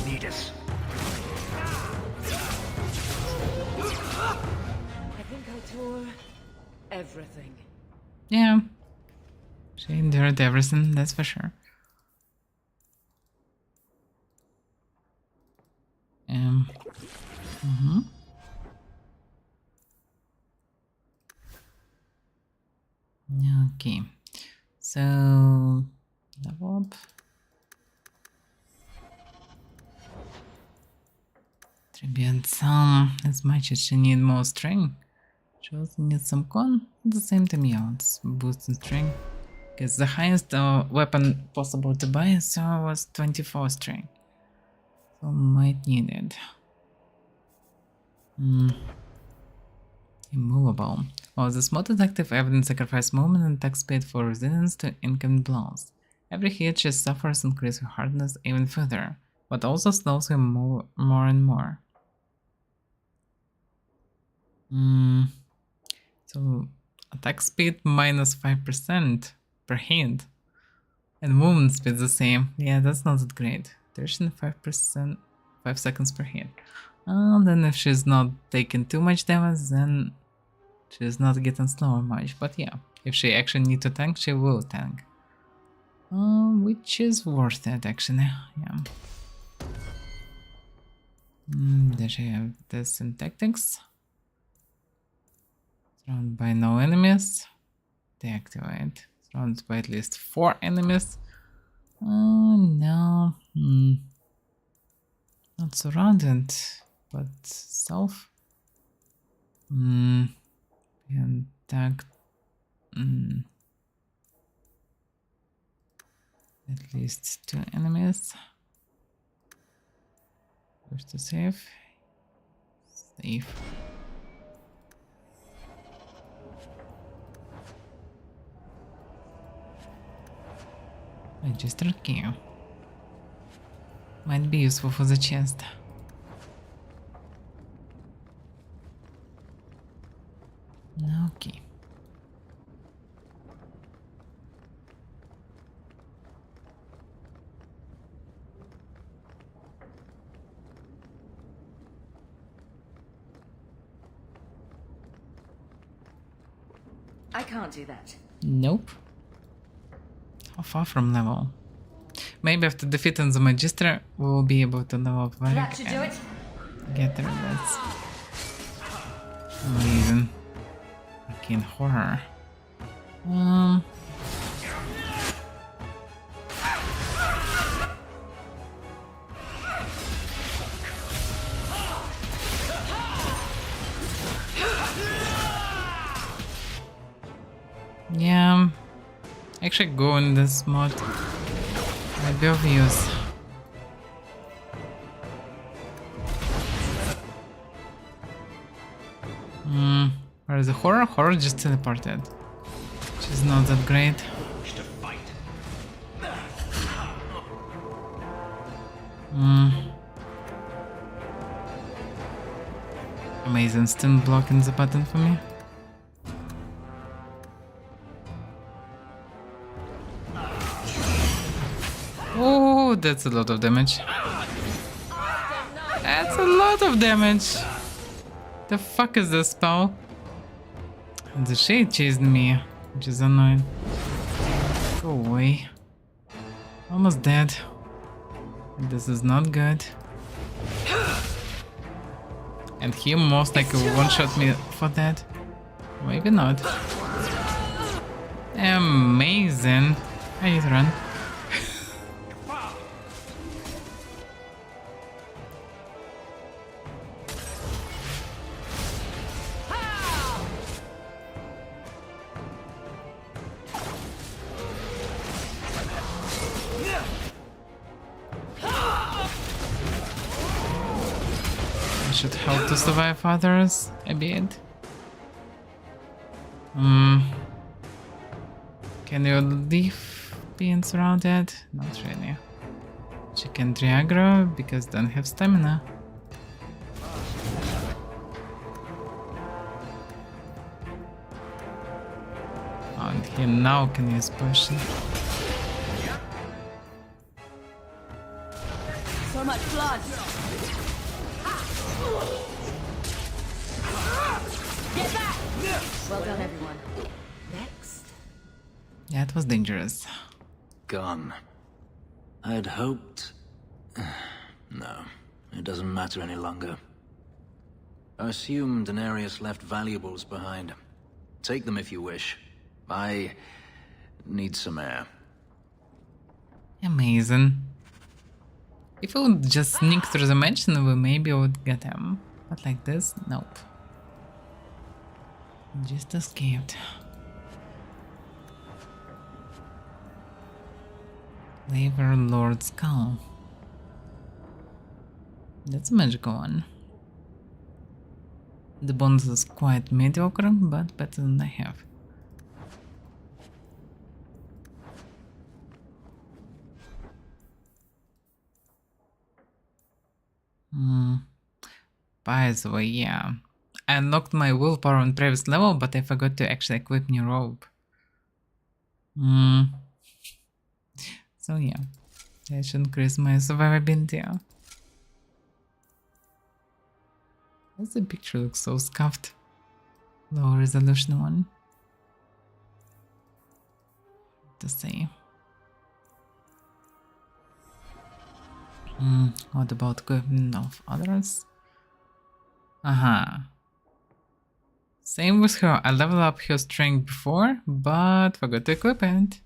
Speaker 10: Need us.
Speaker 2: I think I tore everything.
Speaker 1: Yeah. She endured everything, that's for sure. Okay. So level up. Tribute some as much as she need more strength. She also needs some con. At the same time, yeah, it's boosting strength. Because the highest weapon possible to buy was 24 strength. So might need it. Immovable. Oh, this mod detective evidence sacrifice movement and attack speed for resistance to incoming blows. Every hit she suffers increases her hardness even further, but also slows her more and more. So attack speed minus 5% per hit, and movement speed the same. Yeah, that's not that great. 5%, 5 seconds per hit. Then if she's not taking too much damage, then she's not getting slower much. But yeah, if she actually needs to tank, she will tank. Which is worth it, actually. Yeah. Does she have this in tactics? Surrounded by no enemies. Deactivate. Surrounded by at least 4 enemies. No. Not surrounded, but self. Intact. At least 2 enemies. Push to save. Save. Register key. Might be useful for the chest. Okay.
Speaker 2: I can't do that.
Speaker 1: Nope. How far from level? Maybe after defeating the Magister, we'll be able to level up Varric
Speaker 3: That should do it.
Speaker 1: get the rewards. Amazing. Arcane horror. Yeah, actually go in this mod. Might be of use. Where is the horror? Horror just teleported. Which is not that great. Amazing, still blocking the button for me. Oh, that's a lot of damage. That's a lot of damage. The fuck is this spell? And the shade chased me, which is annoying. Go away. Almost dead. This is not good. And he most likely one-shot me for that. Maybe not. Amazing. I need to run. Should help to survive others a bit. Can you leave being surrounded? Not really. She can aggro because don't have stamina. And he now can use potion.
Speaker 12: So much blood. Get back!
Speaker 2: Well done, everyone. Next.
Speaker 1: Yeah, it was dangerous.
Speaker 11: Gone. I'd hoped... No, it doesn't matter any longer. I assume Daenerys left valuables behind. Take them if you wish. I need some air.
Speaker 1: Amazing. If we would just sneak through the mansion, we maybe would get him. But like this, nope. Just escaped. Flavor Lord Skull. That's a magical one. The bonus is quite mediocre, but better than I have. By the way, yeah. I unlocked my willpower on previous level, but I forgot to actually equip new robe. So yeah, I should increase my survivability. Why does the picture look so scuffed? Low resolution one. To say. What about equipment of others? Same with her. I leveled up her strength before, but forgot to equip it.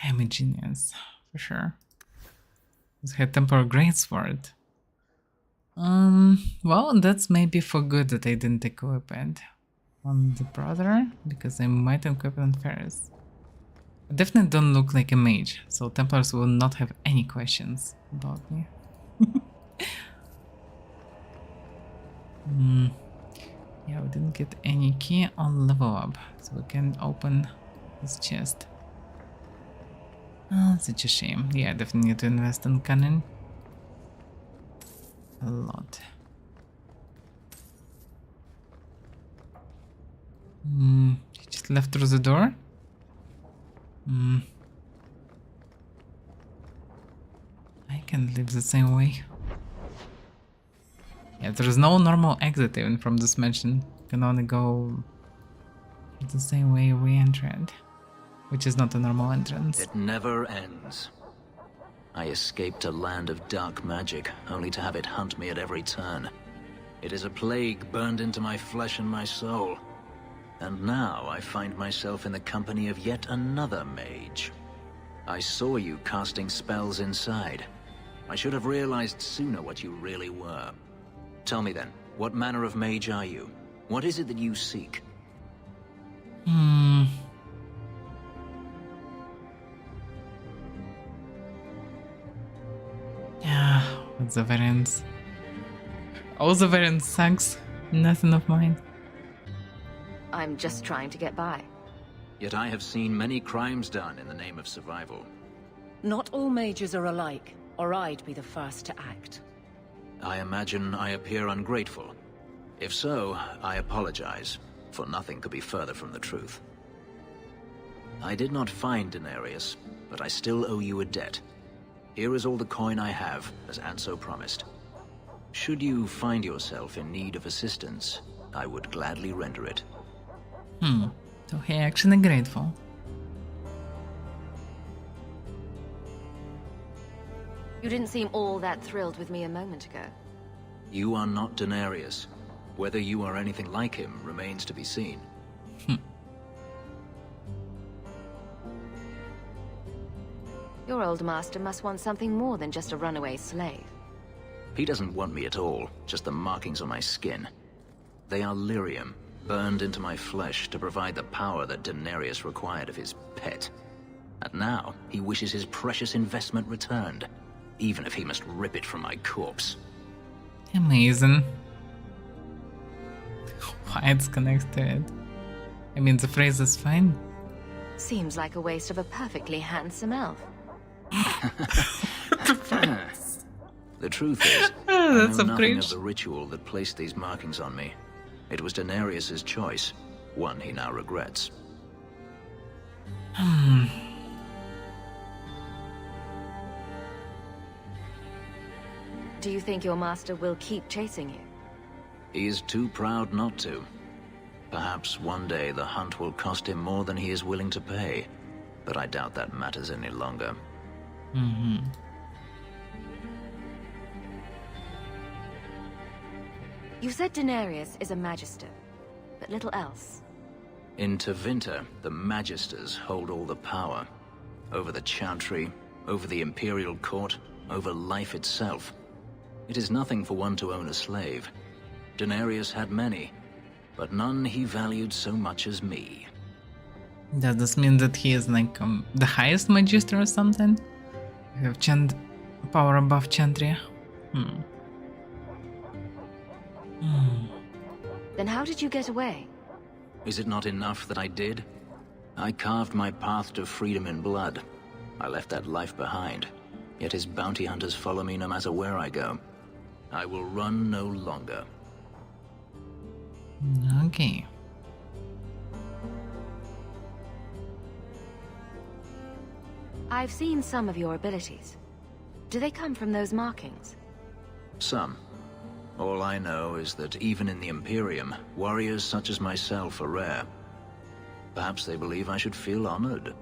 Speaker 1: I'm a genius, for sure. Let's have temporal greatsword. Well, that's maybe for good that I didn't equip it on the brother, because I might equip it on Ferris. I definitely don't look like a mage, so Templars will not have any questions about me. Yeah, we didn't get any key on level up, so we can open this chest. Oh, such a shame. Yeah, I definitely need to invest in cannon. A lot. You just left through the door? I can live the same way. Yeah, there's no normal exit even from this mansion. You can only go the same way we entered, which is not a normal entrance.
Speaker 11: It never ends. I escaped a land of dark magic, only to have it hunt me at every turn. It is a plague burned into my flesh and my soul. And now I find myself in the company of yet another mage. I saw you casting spells inside. I should have realized sooner what you really were. Tell me then, what manner of mage are you? What is it that you seek?
Speaker 1: Yeah, what's the variance? All the variance sucks. Nothing of mine.
Speaker 2: I'm just trying to get by.
Speaker 11: Yet I have seen many crimes done in the name of survival.
Speaker 2: Not all mages are alike, or I'd be the first to act.
Speaker 11: I imagine I appear ungrateful. If so, I apologize, for nothing could be further from the truth. I did not find Denarius, but I still owe you a debt. Here is all the coin I have, as Anso promised. Should you find yourself in need of assistance, I would gladly render it.
Speaker 1: So he actually grateful.
Speaker 3: You didn't seem all that thrilled with me a moment ago.
Speaker 11: You are not Denarius. Whether you are anything like him remains to be seen.
Speaker 3: Your old master must want something more than just a runaway slave.
Speaker 11: He doesn't want me at all, just the markings on my skin. They are lyrium, burned into my flesh to provide the power that Denarius required of his pet. And now, he wishes his precious investment returned, even if he must rip it from my corpse.
Speaker 1: Amazing. Why it's connected to it? I mean, the phrase is fine.
Speaker 3: Seems like a waste of a perfectly handsome elf.
Speaker 11: The truth is,
Speaker 1: that's
Speaker 11: I
Speaker 1: a
Speaker 11: know nothing
Speaker 1: preach.
Speaker 11: of the ritual that placed these markings on me. It was Denarius's choice, one he now regrets.
Speaker 3: Do you think your master will keep chasing you?
Speaker 11: He is too proud not to. Perhaps one day the hunt will cost him more than he is willing to pay, but I doubt that matters any longer.
Speaker 3: You said Denarius is a magister, but little else.
Speaker 11: In Tevinter, the Magisters hold all the power. Over the Chantry, over the Imperial Court, over life itself. It is nothing for one to own a slave. Denarius had many, but none he valued so much as me.
Speaker 1: Does this mean that he is like the highest magister or something? You have power above Chantry?
Speaker 3: Then how did you get away?
Speaker 11: Is it not enough that I did? I carved my path to freedom in blood. I left that life behind, yet his bounty hunters follow me no matter where I go. I will run no longer.
Speaker 1: Okay.
Speaker 3: I've seen some of your abilities. Do they come from those markings?
Speaker 11: Some. All I know is that even in the Imperium, warriors such as myself are rare. Perhaps they believe I should feel honored.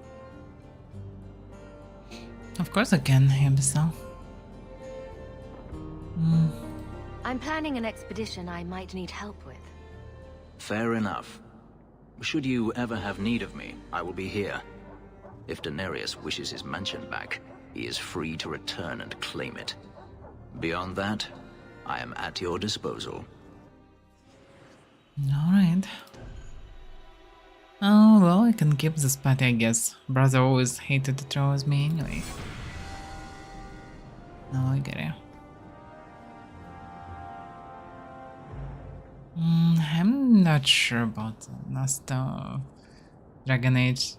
Speaker 1: Of course I can, Abyssal.
Speaker 3: I'm planning an expedition I might need help with.
Speaker 11: Fair enough. Should you ever have need of me, I will be here. If Daenerys wishes his mansion back, he is free to return and claim it. Beyond that, I am at your disposal.
Speaker 1: Alright. Oh, well, I can keep this party, I guess. Brother always hated to throw with me anyway. Now I get it. I'm not sure about last Dragon Age.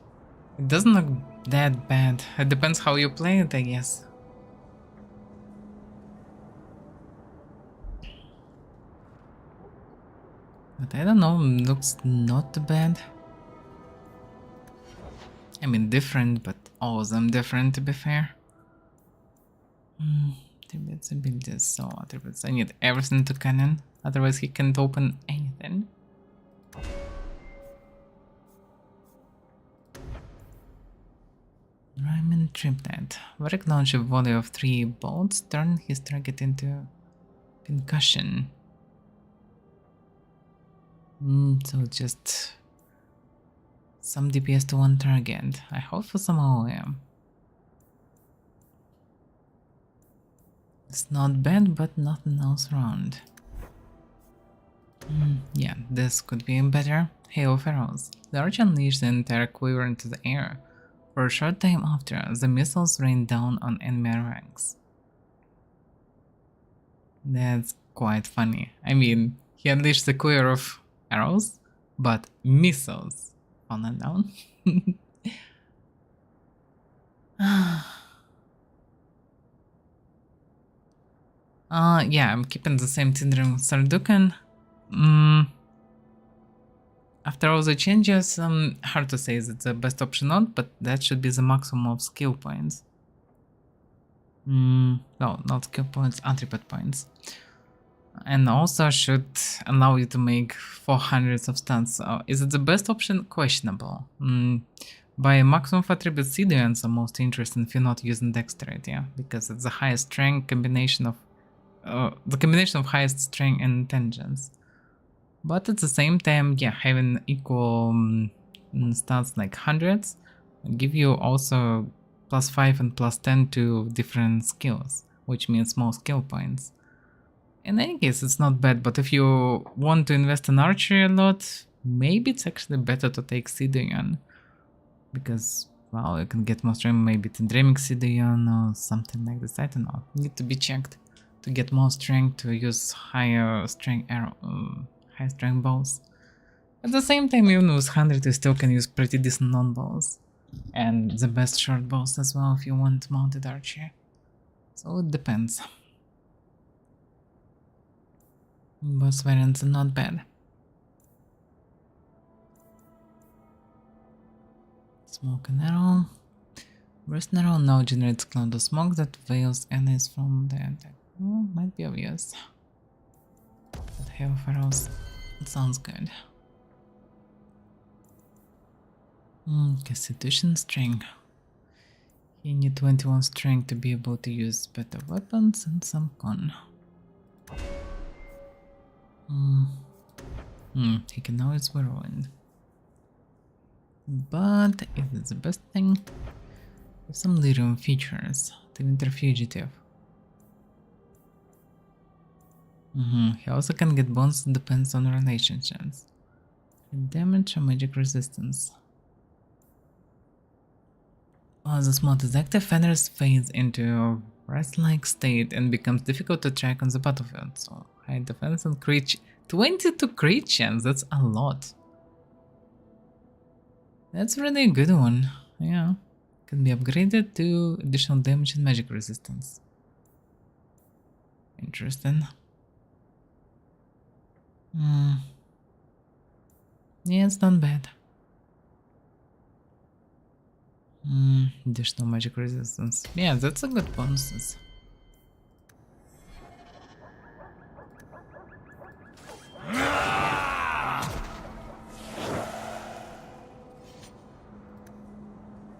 Speaker 1: It doesn't look that bad. It depends how you play it, I guess. But I don't know, looks not bad. I mean, different, but all of them different, to be fair. Attributes, abilities, so attributes. I need everything to canon, otherwise he can't open anything. Ryman Triplet. Varric launch a volley of 3 bolts, turn his target into concussion. So just some DPS to one target. I hope for some OM. It's not bad, but nothing else around. Yeah, this could be better. Hail of arrows. The arch unleashed the entire quiver into the air. For a short time after, the missiles rained down on enemy ranks. That's quite funny. I mean, he unleashed the quiver of arrows, but missiles falling down. Yeah, I'm keeping the same Tindrim Sardukan. After all the changes, hard to say is it the best option or not, but that should be the maximum of skill points. No, not skill points, attribute points. And also should allow you to make 400 of stunts. Is it the best option? Questionable. By maximum of attribute, Sidians are most interesting if you're not using dexterity, because it's the highest strength combination of the combination of highest strength and intelligence. But at the same time, yeah, having equal stats like hundreds give you also +5 and +10 to different skills, which means more skill points. In any case, it's not bad, but if you want to invest in archery a lot, maybe it's actually better to take Sidian. Because, well, you can get more strength, maybe to Dreaming Sidian or something like this, I don't know. Need to be checked to get more strength to use higher strength arrow, high strength bows. At the same time, even with 100 you still can use pretty decent non-bows. And the best short bows as well if you want mounted archer. So it depends. Boss variants are not bad. Smoke and arrow. Burst arrow now generates cloud of smoke that veils enemies from the attack. Oh, might be obvious. But hail of arrows, it sounds good. Constitution strength. You need 21 strength to be able to use better weapons and some con. He can always whirlwind. But it is the best thing with some lyrium features. The Winter Fugitive. He also can get bonuses, depends on relationships. Damage or magic resistance. While this mod is active, Fenris fades into a rest-like state and becomes difficult to track on the battlefield. So high defense and crit 22 crit chance, that's a lot. That's really a good one, yeah. Can be upgraded to additional damage and magic resistance. Interesting. Yeah, it's not bad. Additional magic resistance. Yeah, that's a good bonus.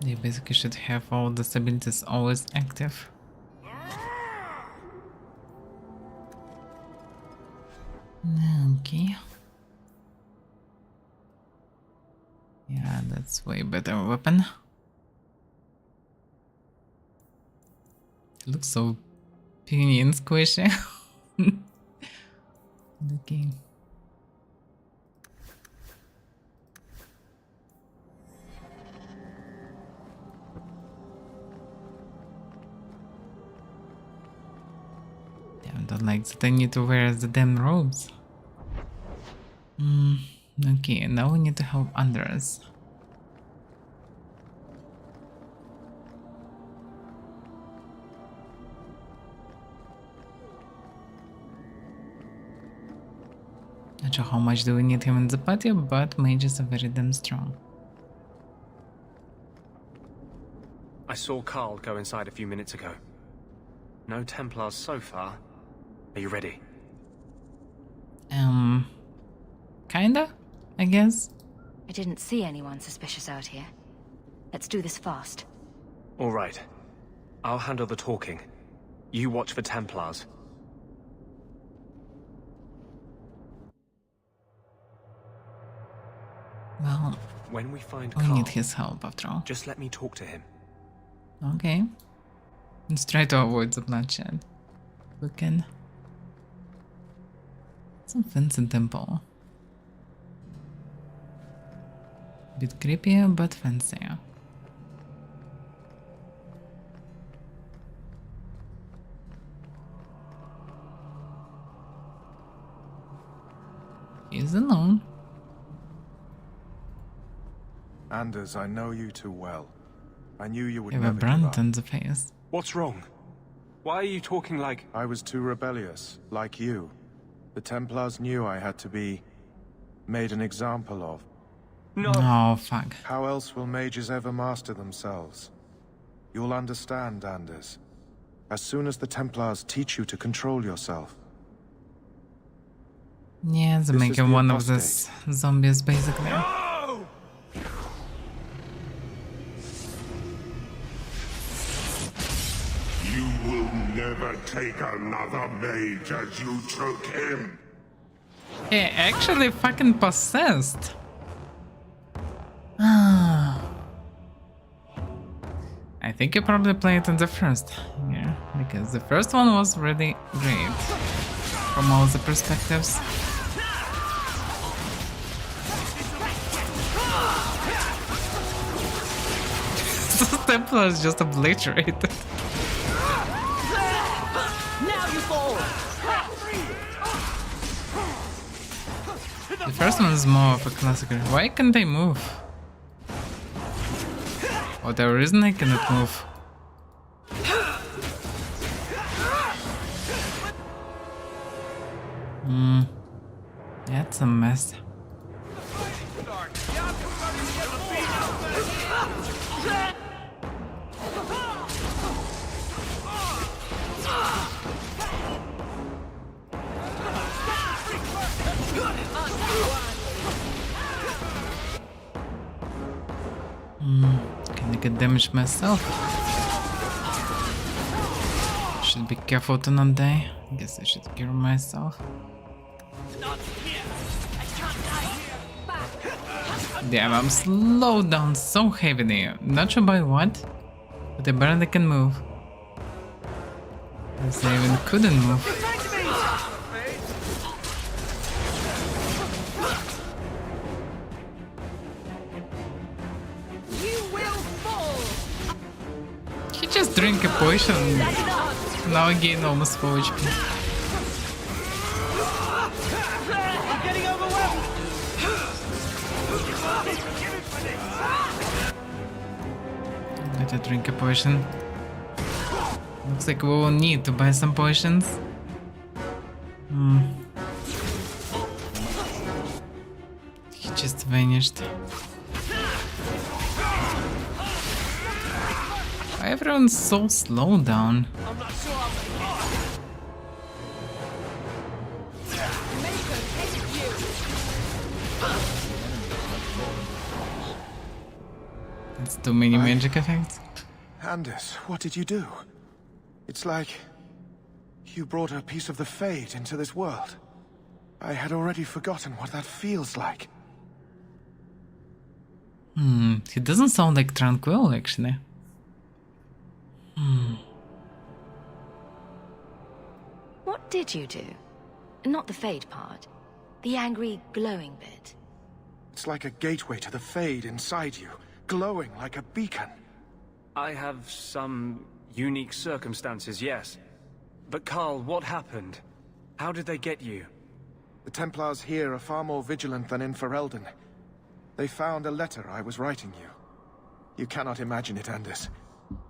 Speaker 1: You basically should have all the abilities always active. Yeah, that's way better weapon. It looks so puny and squishy. Okay. Damn, don't like that I need to wear the damn robes. Okay, now we need to help Anders. Not sure how much do we need him in the party, but mages are very damn strong.
Speaker 13: I saw Carl go inside a few minutes ago. No Templars so far. Are you ready?
Speaker 1: Kinda, I guess.
Speaker 3: I didn't see anyone suspicious out here. Let's do this fast.
Speaker 13: All right. I'll handle the talking. You watch for Templars.
Speaker 1: Well,
Speaker 13: when we find
Speaker 1: we
Speaker 13: Carl,
Speaker 1: need his help after all.
Speaker 13: just let me talk to him.
Speaker 1: Okay. Let's try to avoid the bloodshed. We can. Some fancy temple. Bit creepy, but fancy. He's alone.
Speaker 14: Anders, I know you too well. I knew you would
Speaker 1: You have a
Speaker 14: never give
Speaker 1: brand
Speaker 14: up.
Speaker 1: on the face.
Speaker 13: What's wrong? Why are you talking like...
Speaker 14: I was too rebellious, like you. The Templars knew I had to be made an example of.
Speaker 13: No.
Speaker 1: Oh, fuck.
Speaker 14: How else will mages ever master themselves? You'll understand, Anders. As soon as the Templars teach you to control yourself.
Speaker 1: Yeah, they're
Speaker 14: This is
Speaker 1: making
Speaker 14: the
Speaker 1: one of
Speaker 14: apostate.
Speaker 1: these zombies, basically.
Speaker 5: No!
Speaker 15: You will never take another mage as you took him.
Speaker 1: He actually fucking possessed. I think you probably played in the first, yeah, because the first one was really great from all the perspectives. The Templar is just obliterated.
Speaker 12: Now you fall.
Speaker 1: The first one is more of a classical. Why can't they move? Whatever reason I cannot move. That's a mess. Can I get damaged myself? Should be careful to not die. Guess I should cure myself. Damn, I'm slowed down so heavily. Not sure by what, but I barely can move. Guess I even couldn't move. He just drank a potion. Now I gain almost 4 HP. Better drink a potion. Looks like we will need to buy some potions. He just vanished. Why everyone's so slow down? That's too many magic effects.
Speaker 14: Anders, what did you do? It's like you brought a piece of the Fate into this world. I had already forgotten what that feels like.
Speaker 1: He doesn't sound like tranquil, actually.
Speaker 3: What did you do? Not the Fade part. The angry, glowing bit.
Speaker 14: It's like a gateway to the Fade inside you, glowing like a beacon.
Speaker 13: I have some unique circumstances, yes. But Carl, what happened? How did they get you?
Speaker 14: The Templars here are far more vigilant than in Ferelden. They found a letter I was writing you. You cannot imagine it, Anders.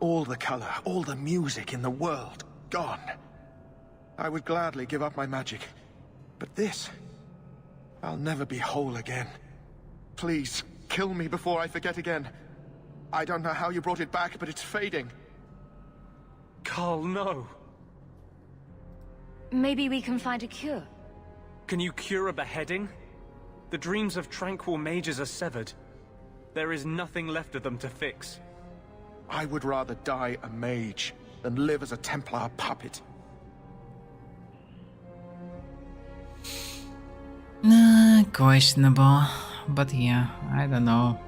Speaker 14: All the color, all the music in the world, gone. I would gladly give up my magic. But this... I'll never be whole again. Please, kill me before I forget again. I don't know how you brought it back, but it's fading.
Speaker 13: Carl, no.
Speaker 3: Maybe we can find a cure.
Speaker 13: Can you cure a beheading? The dreams of tranquil mages are severed. There is nothing left of them to fix.
Speaker 14: I would rather die a mage than live as a Templar puppet.
Speaker 1: Questionable. But yeah, I don't know.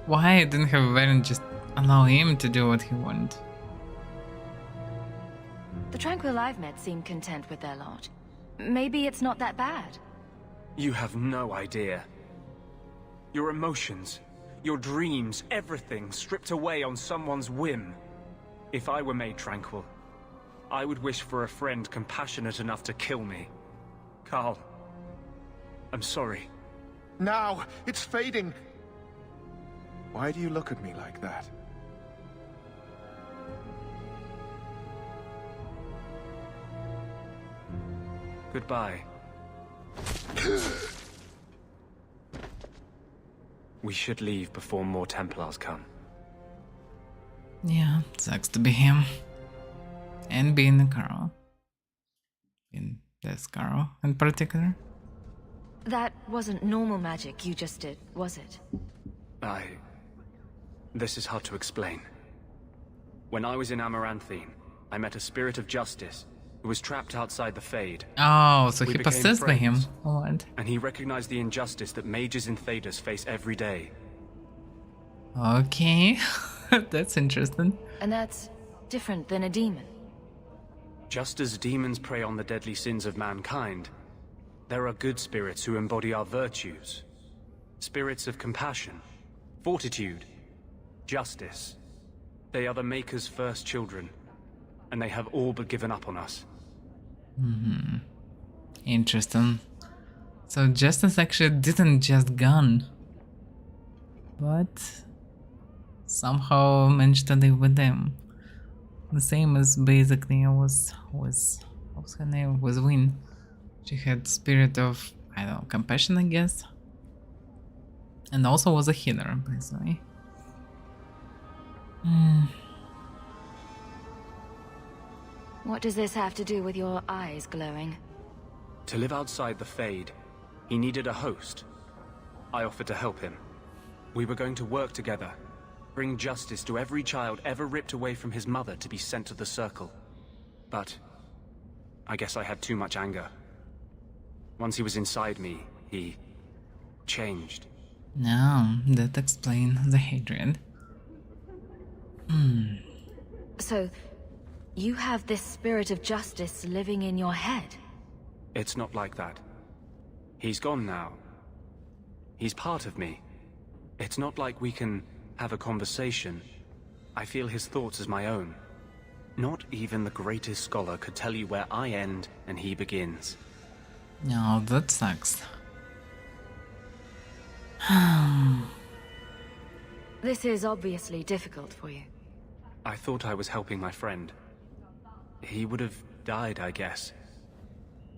Speaker 1: Why didn't have Varen just allow him to do what he wanted?
Speaker 3: The Tranquil I've met seem content with their lot. Maybe it's not that bad.
Speaker 13: You have no idea. Your emotions, your dreams, everything stripped away on someone's whim. If I were made tranquil, I would wish for a friend compassionate enough to kill me. Carl, I'm sorry.
Speaker 14: Now! It's fading! Why do you look at me like that?
Speaker 13: Goodbye. We should leave before more Templars come.
Speaker 1: Yeah, sucks to be him. And being a Carl. In this Carl in particular.
Speaker 3: That wasn't normal magic you just did, was it?
Speaker 13: This is hard to explain. When I was in Amaranthine, I met a spirit of justice who was trapped outside the Fade.
Speaker 1: Oh, so
Speaker 13: We
Speaker 1: he
Speaker 13: became
Speaker 1: possessed by him.
Speaker 13: friends,
Speaker 1: What?
Speaker 13: And he recognized the injustice that mages in Thedas face every day.
Speaker 1: Okay, that's interesting.
Speaker 3: And that's different than a demon.
Speaker 13: Just as demons prey on the deadly sins of mankind, there are good spirits who embody our virtues. Spirits of compassion, fortitude, justice. They are the Maker's first children, and they have all but given up on us.
Speaker 1: Interesting. So justice actually didn't just gone, but somehow managed to live with them. The same as basically was what's her name? Was Win. She had spirit of, I don't know, compassion, I guess. And also was a healer, by the way.
Speaker 3: What does this have to do with your eyes glowing?
Speaker 13: To live outside the Fade, he needed a host. I offered to help him. We were going to work together, bring justice to every child ever ripped away from his mother to be sent to the Circle. But I guess I had too much anger. Once he was inside me, he changed.
Speaker 1: No, that explains the hatred.
Speaker 3: So, you have this spirit of justice living in your head?
Speaker 13: It's not like that. He's gone now. He's part of me. It's not like we can have a conversation. I feel his thoughts as my own. Not even the greatest scholar could tell you where I end and he begins.
Speaker 1: No, that sucks.
Speaker 3: This is obviously difficult for you.
Speaker 13: I thought I was helping my friend. He would have died, I guess.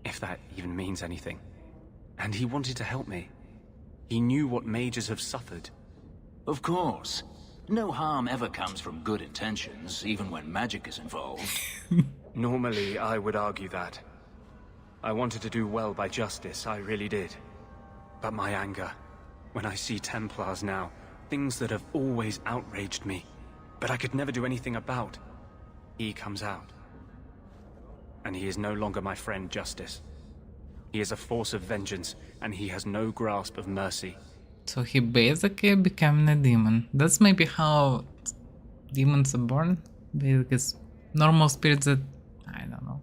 Speaker 13: If that even means anything. And he wanted to help me. He knew what mages have suffered.
Speaker 11: Of course. No harm ever comes from good intentions, even when magic is involved.
Speaker 13: Normally, I would argue that. I wanted to do well by justice, I really did. But my anger, when I see Templars now, things that have always outraged me, but I could never do anything about, he comes out. And he is no longer my friend, Justice. He is a force of vengeance, and he has no grasp of mercy.
Speaker 1: So he basically became a demon. That's maybe how demons are born. Because normal spirits that, I don't know,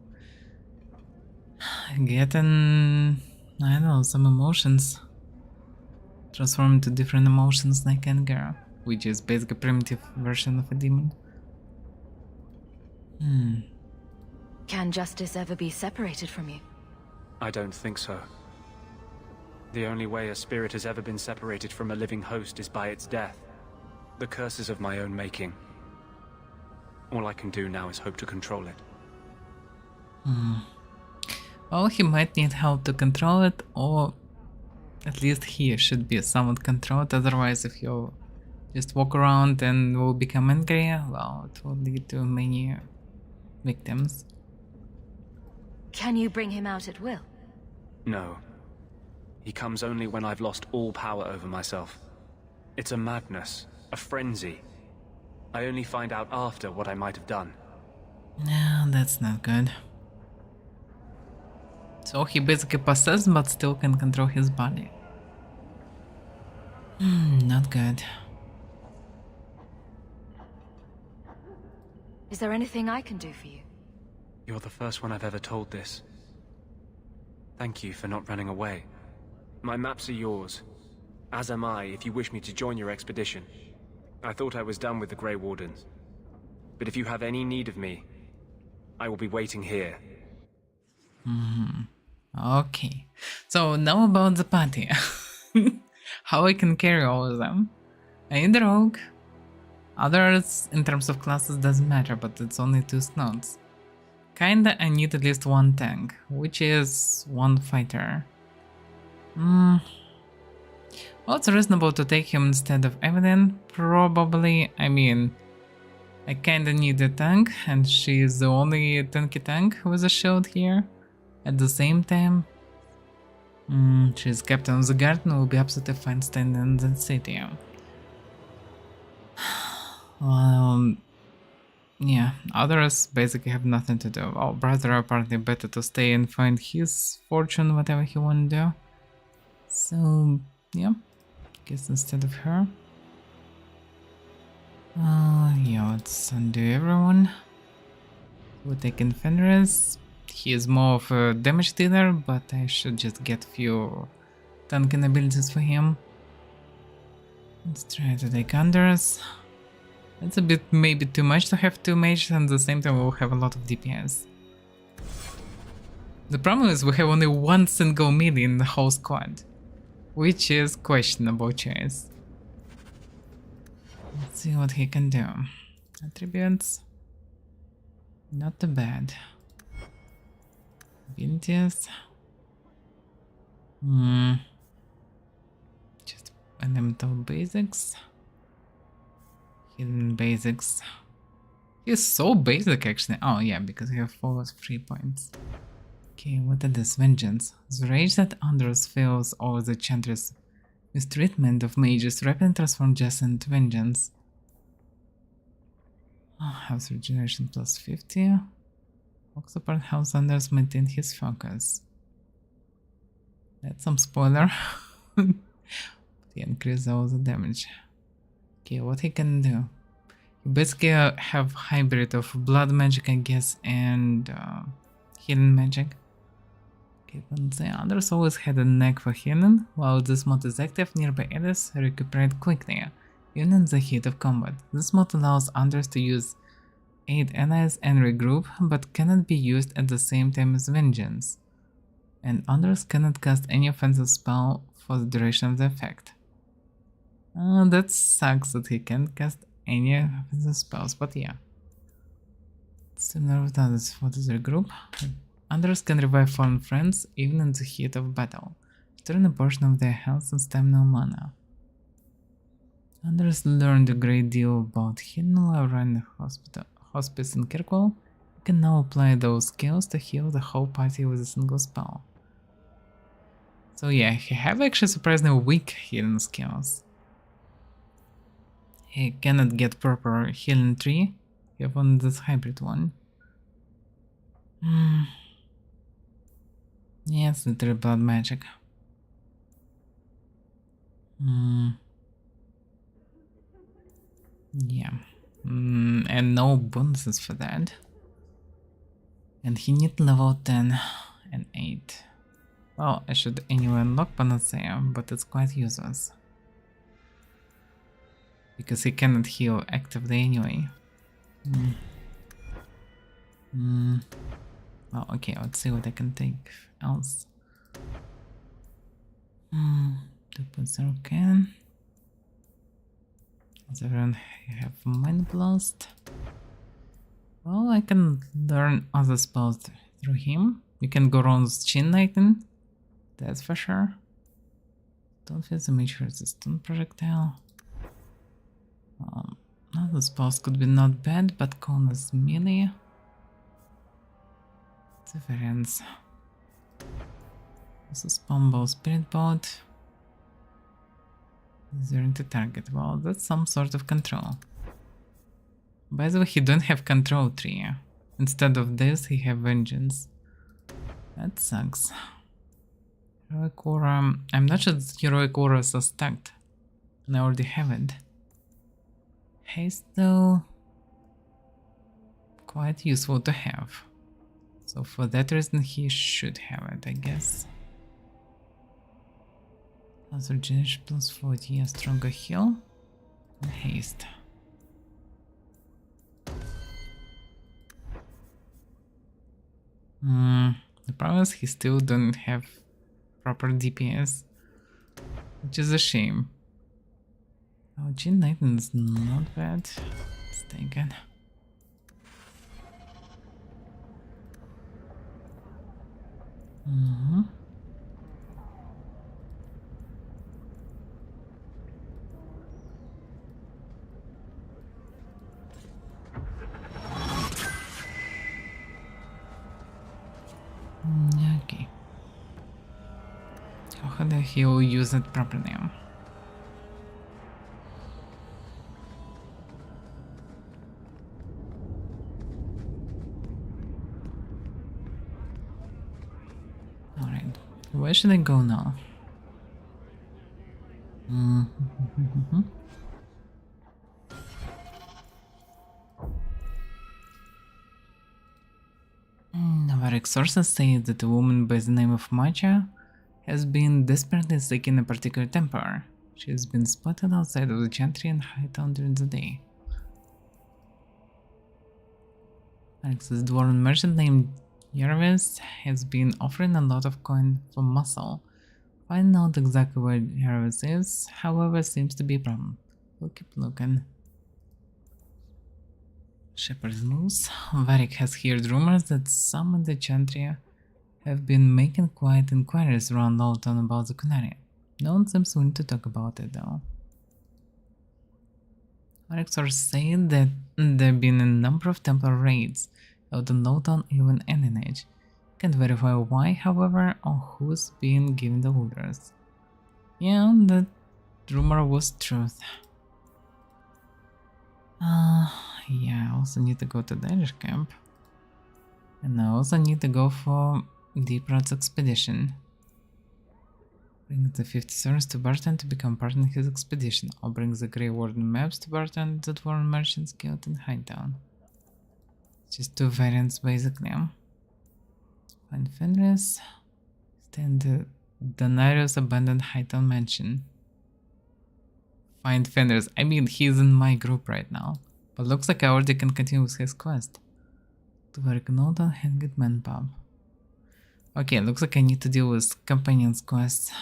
Speaker 1: get an, I don't know, some emotions. Transform into different emotions like anger, which is basically a primitive version of a demon.
Speaker 2: Can justice ever be separated from you?
Speaker 13: I don't think so. The only way a spirit has ever been separated from a living host is by its death. The curse is of my own making. All I can do now is hope to control it.
Speaker 1: Well, he might need help to control it, or at least he should be somewhat controlled. Otherwise, if you just walk around and will become angry, well, it will lead to many victims.
Speaker 2: Can you bring him out at will?
Speaker 13: No. He comes only when I've lost all power over myself. It's a madness, a frenzy. I only find out after what I might have done.
Speaker 1: No, that's not good. So he basically possessed but still can control his body. Not good.
Speaker 2: Is there anything I can do for you?
Speaker 13: You're the first one I've ever told this. Thank you for not running away. My maps are yours, as am I if you wish me to join your expedition. I thought I was done with the Grey Wardens. But if you have any need of me, I will be waiting here.
Speaker 1: Okay. So now about the party. How I can carry all of them. I need a rogue. Others, in terms of classes, doesn't matter, but it's only 2 slots. Kinda I need at least 1 tank, which is 1 fighter. Well, it's reasonable to take him instead of Evelyn, probably. I mean, I kinda need a tank, and she is the only tanky tank with a shield here. At the same time, she's captain of the guard and will be absolutely fine standing in the city. Well, yeah, others basically have nothing to do. Oh, brother apparently better to stay and find his fortune, whatever he want to do. So, yeah, guess instead of her. Yeah, let's undo everyone. We're taking Fenris. He is more of a damage dealer, but I should just get few tanking abilities for him. Let's try to take Anders. It's a bit maybe too much to have 2 mages, and at the same time we'll have a lot of DPS. The problem is we have only 1 single melee in the whole squad, which is questionable choice. Let's see what he can do. Attributes. Not too bad. Abilities. Just elemental basics. Hidden basics. He's so basic actually. Oh yeah, because he has 4 free points. Okay, what are this? Vengeance. The rage that Anders feels over the Chantress mistreatment of mages rapidly transforms just into vengeance. House regeneration plus 50. Support helps Anders maintain his focus. That's some spoiler. He increases all the damage. Okay, what he can do? You basically have hybrid of blood magic, I guess, and healing magic. Okay, but the others always had a knack for healing. While this mod is active, nearby areas recuperate quickly, even in the heat of combat. This mod allows others to use aid allies and regroup, but cannot be used at the same time as vengeance. And others cannot cast any offensive spell for the duration of the effect. That sucks that he can't cast any offensive spells, but yeah. Similar with others for the regroup. Others can revive fallen friends even in the heat of battle, return a portion of their health and stamina mana. Others learned a great deal about healing while running the hospice in Kirkwall. You can now apply those skills to heal the whole party with a single spell. So yeah, he have actually surprisingly weak healing skills. He cannot get proper healing tree, even this hybrid one. Yeah, it's literally blood magic. Yeah. And no bonuses for that. And he need level 10 and 8. Well, I should anyway unlock Panacea, but it's quite useless. Because he cannot heal actively anyway. Well, okay, let's see what I can take else. 2.0 can. Does everyone have Mind Blast? Well, I can learn other spells through him. We can go around Chin Knighting, that's for sure. Don't feel the mage resistant projectile. Other spells could be not bad, but Cone is melee. The variants. Also Spamble, Spirit Bolt. Zeroing to target. Well, that's some sort of control. By the way, he don't have control tree. Instead of this, he have vengeance. That sucks. Heroic Aura. I'm not sure that Heroic Aura is so stacked. And I already have it. Haste though, quite useful to have. So for that reason he should have it, I guess. Plus regeneration plus 40, a stronger heal and haste. The problem is he still don't have proper DPS, which is a shame. Oh, Jin Knighton is not bad. Let's take it. Okay. Hopefully he'll use it properly. Alright, where should I go now? Navaric sources say that a woman by the name of Macha has been desperately seeking a particular temper. She has been spotted outside of the Chantry in Hightown during the day. Alex's dwarven merchant named Jarvis has been offering a lot of coin for muscle. Finding out exactly where Jarvis is, however, seems to be a problem. We'll keep looking. Shepherd's Moose. Varric has heard rumors that some in the Chantry have been making quiet inquiries around Lawton about the Canary. No one seems willing to talk about it though. Varric sources say that there have been a number of Templar raids out in Lawton even any age. Can't verify why, however, or who's being given the orders. Yeah, that rumor was truth. Yeah, I also need to go to the Irish camp. And I also need to go for Deep Road's expedition. Bring the 50 souls to Barton to become part in his expedition. I'll bring the Grey Warden maps to Barton, the Dwarven Merchants Guild in Hightown. Just two variants basically. Find Fenris. Stay in the Danarius abandoned Hightown mansion. Find Fenris. I mean, he's in my group right now. But looks like I already can continue with his quest. To work Noldan Hanged Man Pub. Okay, looks like I need to deal with Companion's quest.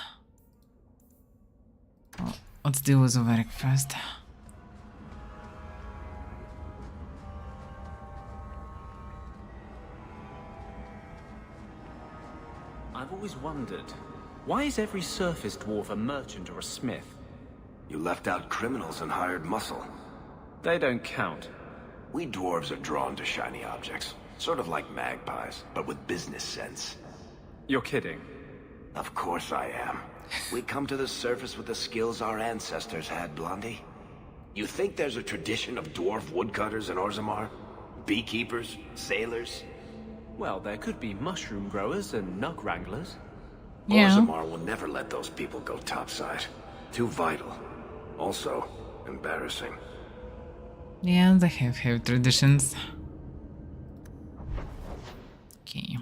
Speaker 1: Well, let's deal with Overic first.
Speaker 6: I've always wondered, why is every surface dwarf a merchant or a smith?
Speaker 9: You left out criminals and hired muscle.
Speaker 6: They don't count.
Speaker 9: We dwarves are drawn to shiny objects. Sort of like magpies, but with business sense.
Speaker 6: You're kidding.
Speaker 9: Of course I am. We come to the surface with the skills our ancestors had, Blondie. You think there's a tradition of dwarf woodcutters in Orzammar? Beekeepers? Sailors?
Speaker 6: Well, there could be mushroom growers and nug wranglers.
Speaker 9: Yeah. Orzammar will never let those people go topside. Too vital. Also, embarrassing.
Speaker 1: Yeah, they have traditions. Okay.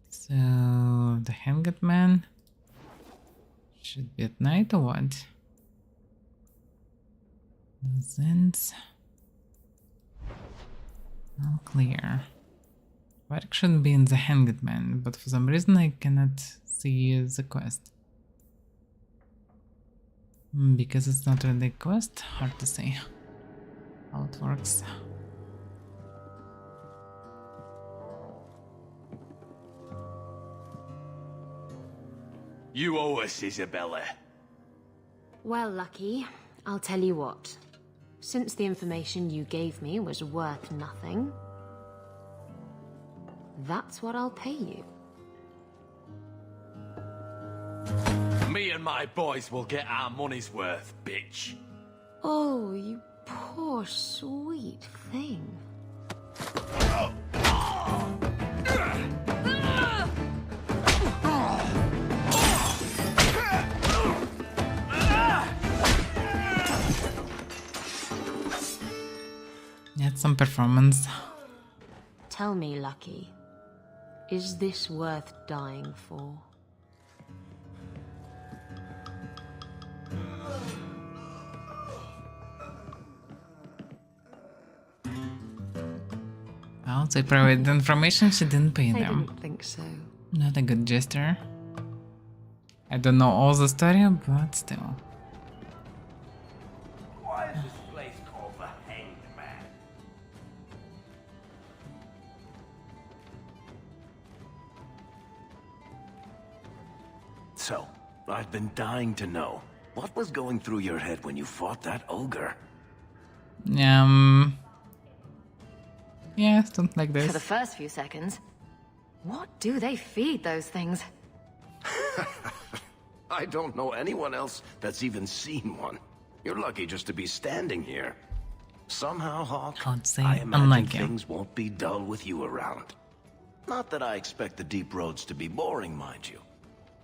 Speaker 1: So, the Hanged Man should be at night or what? Those ends. All clear. Varric should be in the Hanged Man, but for some reason I cannot see the quest. Because it's not really a quest? Hard to say how it works.
Speaker 6: You owe us, Isabella.
Speaker 3: Well, Lucky, I'll tell you what. Since the information you gave me was worth nothing, that's what I'll pay you.
Speaker 6: Me and my boys will get our money's worth, bitch.
Speaker 3: Oh, you poor sweet thing.
Speaker 1: That's some performance.
Speaker 3: Tell me, Lucky, is this worth dying for?
Speaker 1: Well, they provided information, she didn't pay
Speaker 3: I
Speaker 1: them.
Speaker 3: didn't think so.
Speaker 1: Not a good gesture. I don't know all the story, but still.
Speaker 9: Why is this place called the Hanged Man? So, I've been dying to know. What was going through your head when you fought that ogre?
Speaker 1: Yeah, something like this.
Speaker 2: For the first few seconds. What do they feed those things?
Speaker 9: I don't know anyone else that's even seen one. You're lucky just to be standing here. Somehow, Hawk, I imagine
Speaker 1: unlike
Speaker 9: things won't be dull with you around. Not that I expect the deep roads to be boring, mind you.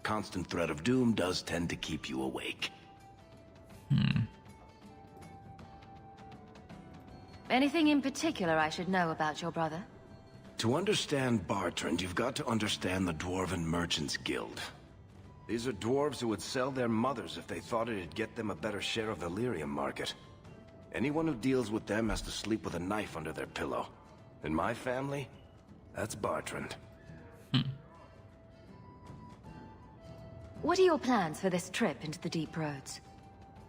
Speaker 9: Constant threat of doom does tend to keep you awake.
Speaker 2: Anything in particular I should know about your brother?
Speaker 9: To understand Bartrand, you've got to understand the Dwarven Merchants Guild. These are dwarves who would sell their mothers if they thought it'd get them a better share of the lyrium market. Anyone who deals with them has to sleep with a knife under their pillow. In my family, that's Bartrand.
Speaker 2: What are your plans for this trip into the deep roads?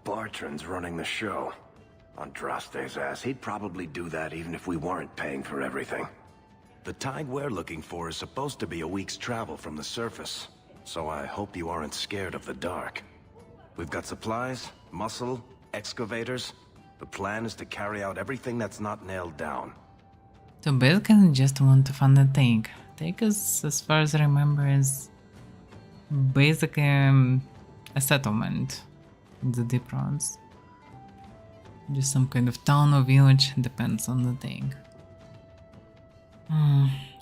Speaker 9: Bartrand's running the show. Andraste's ass, he'd probably do that even if we weren't paying for everything. The tide we're looking for is supposed to be a week's travel from the surface, so I hope you aren't scared of the dark. We've got supplies, muscle, excavators. The plan is to carry out everything that's not nailed down.
Speaker 1: So basically just want to find a take. Take is, as far as I remember, is basically a settlement in the deep roads. Just some kind of town or village, depends on the thing.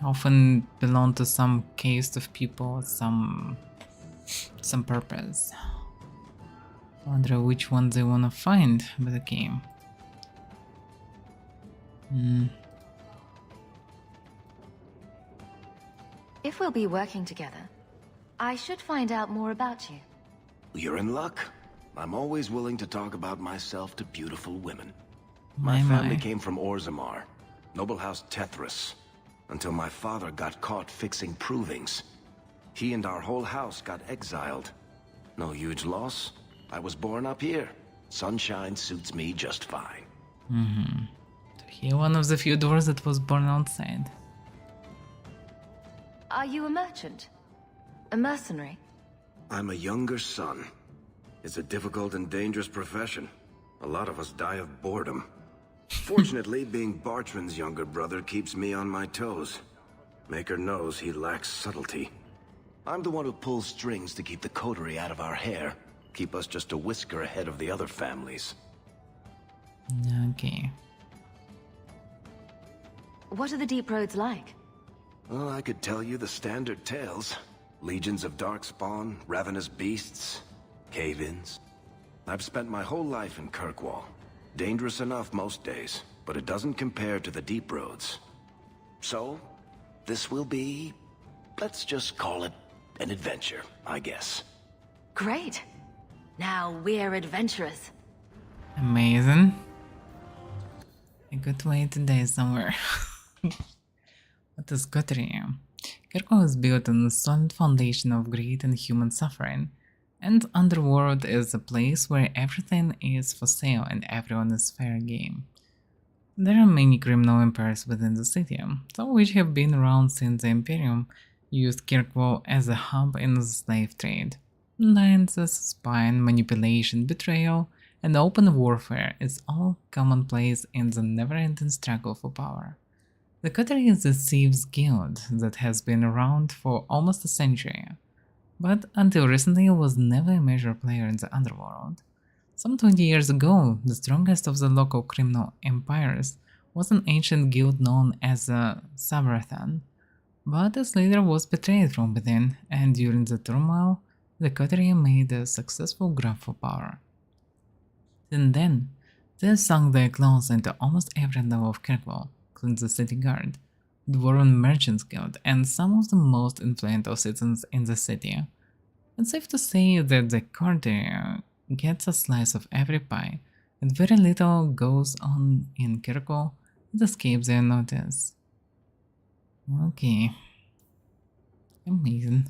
Speaker 1: Often belong to some caste of people, some purpose. Wonder which one they wanna find with the game.
Speaker 2: If we'll be working together, I should find out more about you.
Speaker 9: You're in luck. I'm always willing to talk about myself to beautiful women.
Speaker 1: My
Speaker 9: family came from Orzammar, noble house Tethras, until my father got caught fixing provings. He and our whole house got exiled. No huge loss. I was born up here. Sunshine suits me just fine.
Speaker 1: So he one of the few dwarves that was born outside.
Speaker 2: Are you a merchant? A mercenary?
Speaker 9: I'm a younger son. It's a difficult and dangerous profession. A lot of us die of boredom. Fortunately, being Bartrand's younger brother keeps me on my toes. Maker knows he lacks subtlety. I'm the one who pulls strings to keep the coterie out of our hair. Keep us just a whisker ahead of the other families.
Speaker 1: Okay.
Speaker 2: What are the deep roads like?
Speaker 9: Well, I could tell you the standard tales. Legions of darkspawn, ravenous beasts, cave-ins. I've spent my whole life in Kirkwall. Dangerous enough most days, but it doesn't compare to the deep roads. So, this will be... let's just call it an adventure, I guess.
Speaker 2: Great. Now we're adventurous.
Speaker 1: Amazing. A good way to die somewhere. What is Guthrie? Kirkwall is built on a solid foundation of greed and human suffering, and Underworld is a place where everything is for sale and everyone is fair game. There are many criminal empires within the city, some of which have been around since the Imperium used Kirkwall as a hub in the slave trade. Alliances, spying, manipulation, betrayal, and open warfare is all commonplace in the never-ending struggle for power. The Coterie is a thieves' guild that has been around for almost a century, but until recently was never a major player in the underworld. Some 20 years ago, the strongest of the local criminal empires was an ancient guild known as the Sabrathan, but its leader was betrayed from within, and during the turmoil, the Coterie made a successful grab for power. Since then, they have sunk their claws into almost every level of Kirkwall, including the City Guard, the Dwarven Merchants Guild, and some of the most influential citizens in the city. It's safe to say that the Coterie gets a slice of every pie, and very little goes on in Kirkwall that escapes their notice. Okay. Amazing.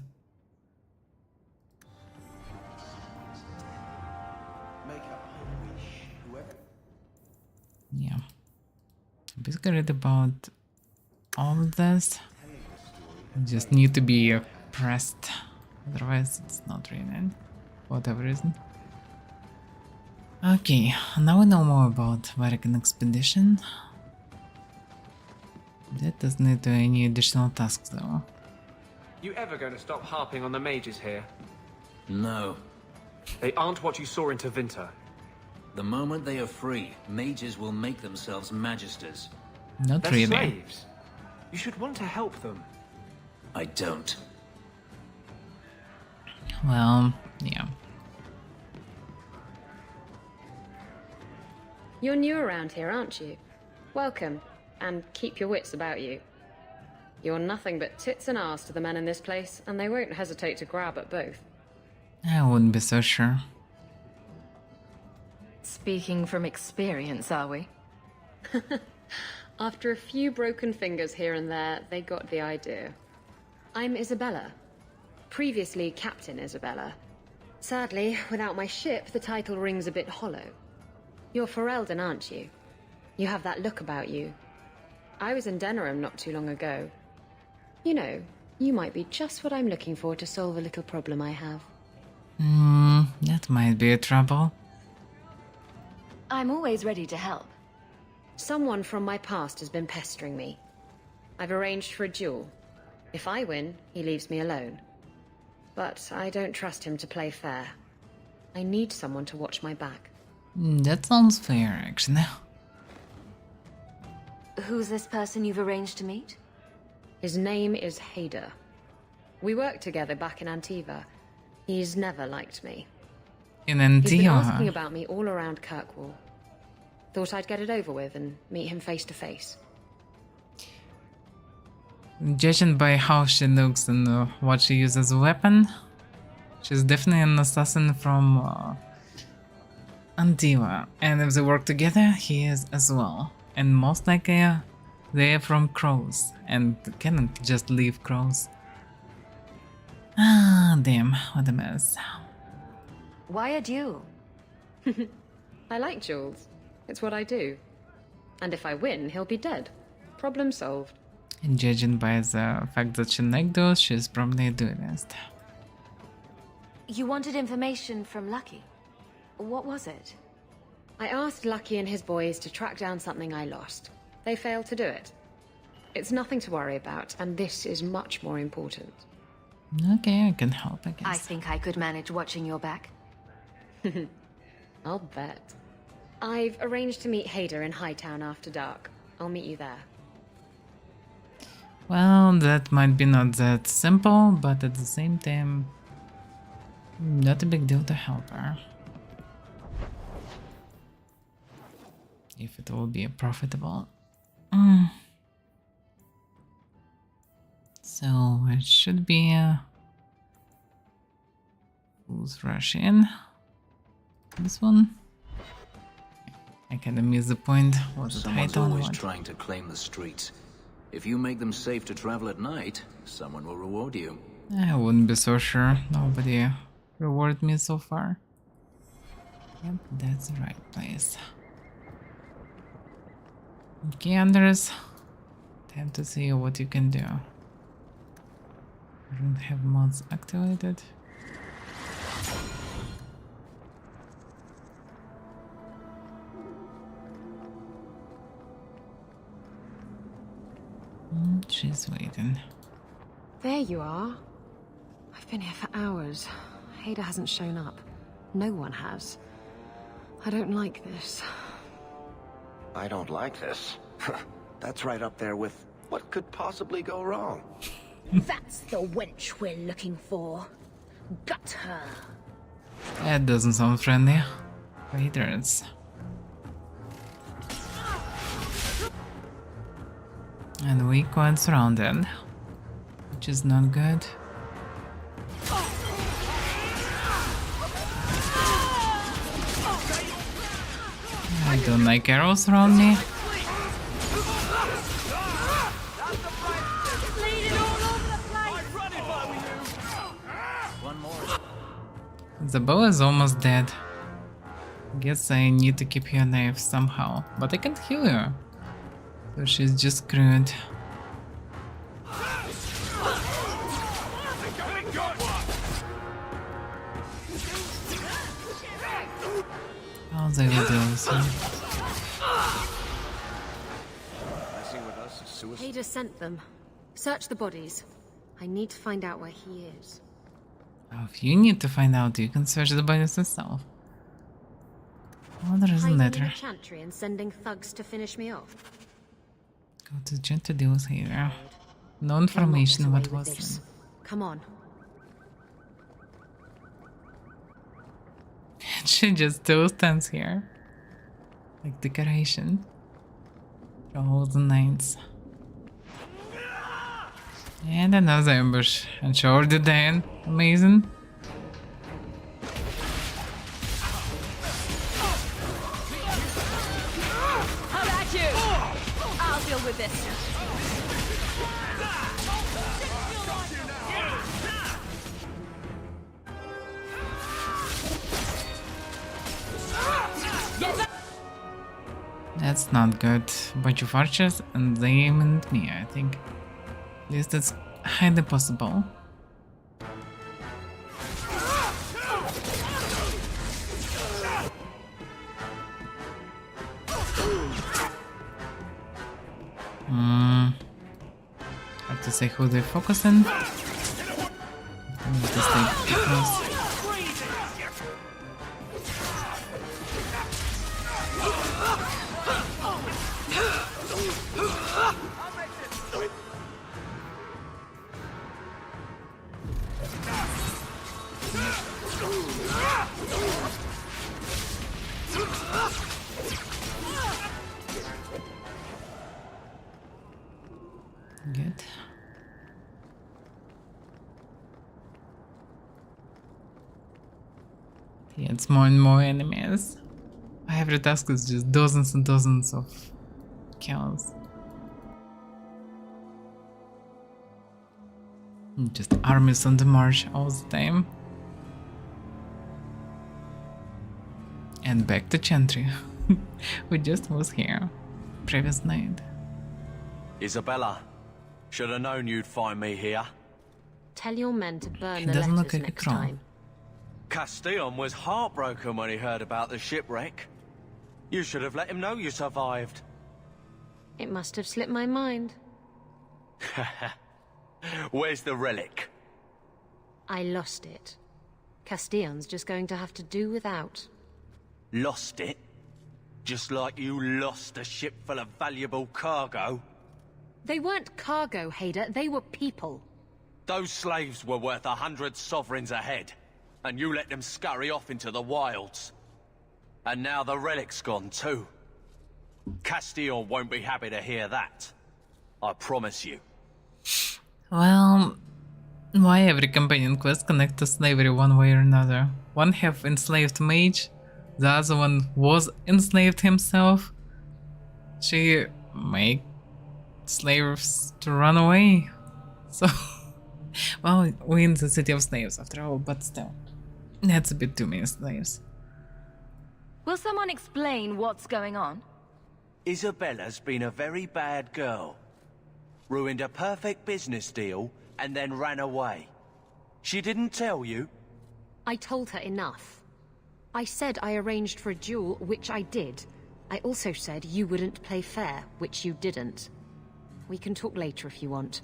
Speaker 1: Yeah. Basically read about all of this. Just need to be pressed, otherwise it's not reading, for whatever reason. Okay, now we know more about Varrican expedition. That doesn't lead to any additional tasks though.
Speaker 13: You ever going to stop harping on the mages here?
Speaker 11: No.
Speaker 13: They aren't what you saw in Tevinter.
Speaker 11: The moment they are free, mages will make themselves magisters.
Speaker 1: Not
Speaker 13: They're
Speaker 1: really.
Speaker 13: slaves. You should want to help them.
Speaker 11: I don't.
Speaker 1: Well, yeah.
Speaker 3: You're new around here, aren't you? Welcome, and keep your wits about you. You're nothing but tits and arse to the men in this place, and they won't hesitate to grab at both.
Speaker 1: I wouldn't be so sure.
Speaker 2: Speaking from experience, are we?
Speaker 3: After a few broken fingers here and there, they got the idea. I'm Isabella. Previously Captain Isabella. Sadly, without my ship, the title rings a bit hollow. You're Ferelden, aren't you? You have that look about you. I was in Denerim not too long ago. You know, you might be just what I'm looking for to solve a little problem I have.
Speaker 1: That might be a trouble.
Speaker 2: I'm always ready to help.
Speaker 3: Someone from my past has been pestering me. I've arranged for a duel. If I win, he leaves me alone. But I don't trust him to play fair. I need someone to watch my back.
Speaker 1: That sounds fair, actually.
Speaker 2: Who's this person you've arranged to meet?
Speaker 3: His name is Hader. We worked together back in Antiva. He's never liked me.
Speaker 1: In
Speaker 3: He's been
Speaker 1: Antiva?
Speaker 3: asking about me all around Kirkwall. Thought I'd get it over with and meet him face to face.
Speaker 1: Judging by how she looks and what she uses as a weapon, she's definitely an assassin from Antiva. And if they work together, he is as well. And most likely, they're from crows and cannot just leave crows. Ah, damn, what a mess.
Speaker 2: Why a duel?
Speaker 3: I like duels. It's what I do. And if I win, he'll be dead. Problem solved.
Speaker 1: And judging by the fact that she liked those, she's probably a duelist.
Speaker 2: You wanted information from Lucky. What was it?
Speaker 3: I asked Lucky and his boys to track down something I lost. They failed to do it. It's nothing to worry about, and this is much more important.
Speaker 1: Okay, I can help, I guess.
Speaker 2: I think I could manage watching your back.
Speaker 3: I'll bet. I've arranged to meet Hader in Hightown after dark. I'll meet you there.
Speaker 1: Well, that might be not that simple, but at the same time, not a big deal to help her. If it will be profitable. So it should be who's rushing? This one? I kinda missed the point. Was it
Speaker 11: Someone's
Speaker 1: height on
Speaker 11: always
Speaker 1: what?
Speaker 11: trying to claim the streets. If you make them safe to travel at night, someone will reward you.
Speaker 1: I wouldn't be so sure. Nobody rewarded me so far. Yep, that's the right place. Okay, Anders. Time to see what you can do. I don't have mods activated. She's waiting.
Speaker 3: There you are. I've been here for hours. Ada hasn't shown up. No one has. I don't like this.
Speaker 9: I don't like this. That's right up there with what could possibly go wrong.
Speaker 16: That's the wench we're looking for. Gut her.
Speaker 1: That doesn't sound friendly. Waiters. And we quite surrounded, which is not good. I don't like arrows around me. The bow is almost dead. Guess I need to keep your knife somehow, but I can't heal her. So she's just screwed. How's they will do this one?
Speaker 3: Ada sent them. Search the bodies. I need to find out where he is.
Speaker 1: Oh, if you need to find out, you can search the bodies yourself. Well, there is a
Speaker 3: Hiding in
Speaker 1: letter.
Speaker 3: the chantry and sending thugs to finish me off.
Speaker 1: Go to gentle deals here. No information what was
Speaker 3: this. Come on.
Speaker 1: She just still stands here. Like decoration. For all the nights. And another ambush. And she already dead. Amazing.
Speaker 12: How about you? I'll deal with this.
Speaker 1: That's not good. Bunch of archers and they aim at me, I think. At least that's highly possible. Hard to say who they're focusing. I need to stay too close. Good. Yeah, it's more and more enemies. Every task is just dozens and dozens of kills. Just armies on the march all the time. And back to Chantry. We just was here. Previous night.
Speaker 4: Isabella, should have known you'd find me here.
Speaker 3: Tell your men to burn
Speaker 1: He
Speaker 3: the
Speaker 1: doesn't
Speaker 3: letters
Speaker 1: look like a
Speaker 3: next
Speaker 1: troll.
Speaker 3: time.
Speaker 4: Castillon was heartbroken when he heard about the shipwreck. You should have let him know you survived.
Speaker 3: It must have slipped my mind.
Speaker 4: Where's the relic?
Speaker 3: I lost it. Castillon's just going to have to do without.
Speaker 4: Lost it? Just like you lost a ship full of valuable cargo?
Speaker 3: They weren't cargo, Hader. They were people.
Speaker 4: Those slaves were worth 100 sovereigns a head, and you let them scurry off into the wilds. And now the relic's gone too. Castillon won't be happy to hear that. I promise you.
Speaker 1: Well, why every companion quest connect to slavery one way or another? One have enslaved mage, the other one was enslaved himself. She make slaves to run away. So, well, we're in the city of slaves after all, but still, that's a bit too many slaves.
Speaker 12: Will someone explain what's going on?
Speaker 4: Isabella's been a very bad girl. Ruined a perfect business deal and then ran away. She didn't tell you?
Speaker 3: I told her enough. I said I arranged for a duel, which I did. I also said you wouldn't play fair, which you didn't. We can talk later if you want.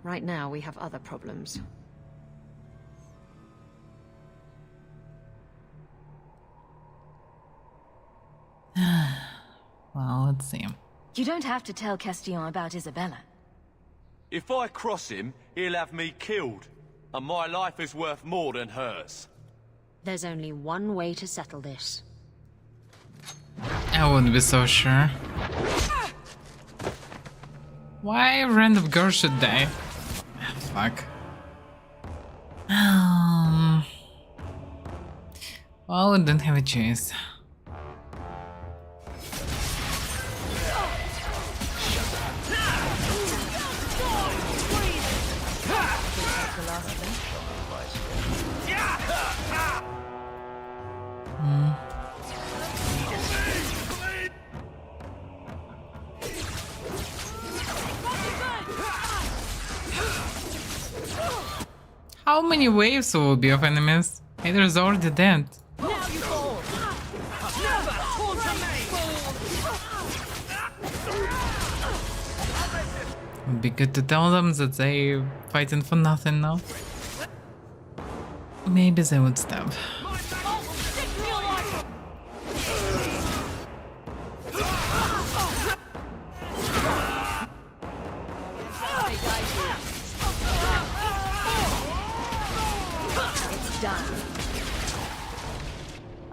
Speaker 3: Right now, we have other problems.
Speaker 1: Well, let's see.
Speaker 12: You don't have to tell Castillon about Isabella.
Speaker 4: If I cross him, he'll have me killed. And my life is worth more than hers.
Speaker 3: There's only one way to settle this.
Speaker 1: I wouldn't be so sure. Why a random girl should die? Ah, fuck. Well, we don't have a choice. How many waves will be of enemies? Hader's already dead. Would be good to tell them that they fighting for nothing now. Maybe they would stop.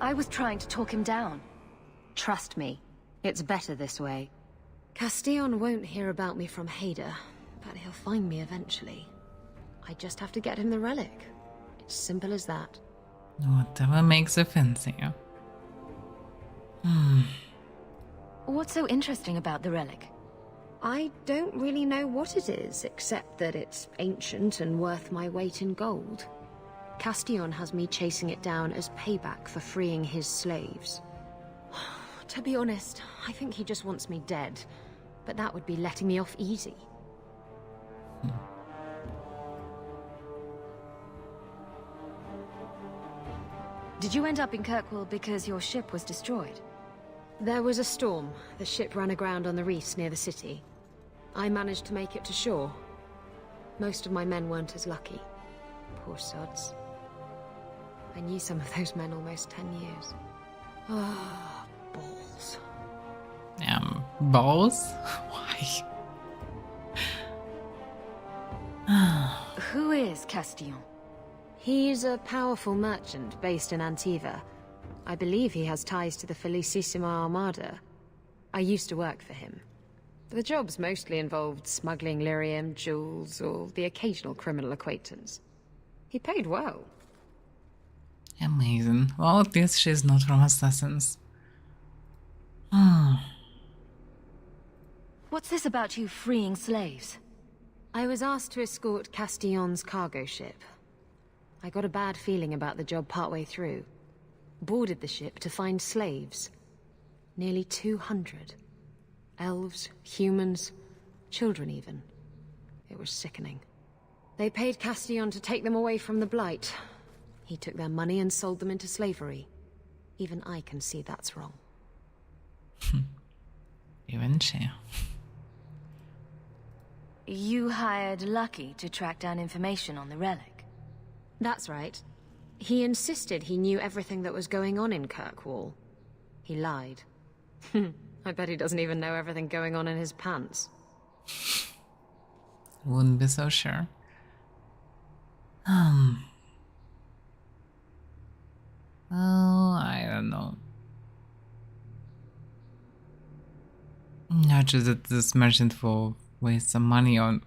Speaker 12: I was trying to talk him down.
Speaker 3: Trust me, it's better this way. Castillon won't hear about me from Hader, but he'll find me eventually. I just have to get him the relic. It's simple as that.
Speaker 1: Whatever makes you fancy.
Speaker 12: What's so interesting about the relic?
Speaker 3: I don't really know what it is, except that it's ancient and worth my weight in gold. Castillon has me chasing it down as payback for freeing his slaves. To be honest, I think he just wants me dead, but that would be letting me off easy.
Speaker 12: Did you end up in Kirkwall because your ship was destroyed?
Speaker 3: There was a storm. The ship ran aground on the reefs near the city. I managed to make it to shore. Most of my men weren't as lucky. Poor sods. I knew some of those men almost 10 years. Ah, balls.
Speaker 1: Balls? Why?
Speaker 12: Who is Castillon?
Speaker 3: He's a powerful merchant based in Antiva. I believe he has ties to the Felicissima Armada. I used to work for him. The jobs mostly involved smuggling lyrium, jewels, or the occasional criminal acquaintance. He paid well.
Speaker 1: Amazing. Well, at least she's not from Assassins.
Speaker 12: What's this about you freeing slaves?
Speaker 3: I was asked to escort Castillon's cargo ship. I got a bad feeling about the job partway through. Boarded the ship to find slaves. Nearly 200. Elves, humans, children even. It was sickening. They paid Castillon to take them away from the Blight. He took their money and sold them into slavery. Even I can see that's wrong.
Speaker 1: Even she.
Speaker 12: You hired Lucky to track down information on the relic.
Speaker 3: That's right. He insisted he knew everything that was going on in Kirkwall. He lied. I bet he doesn't even know everything going on in his pants.
Speaker 1: Wouldn't be so sure. Well, I don't know. Not just that this merchant will waste some money on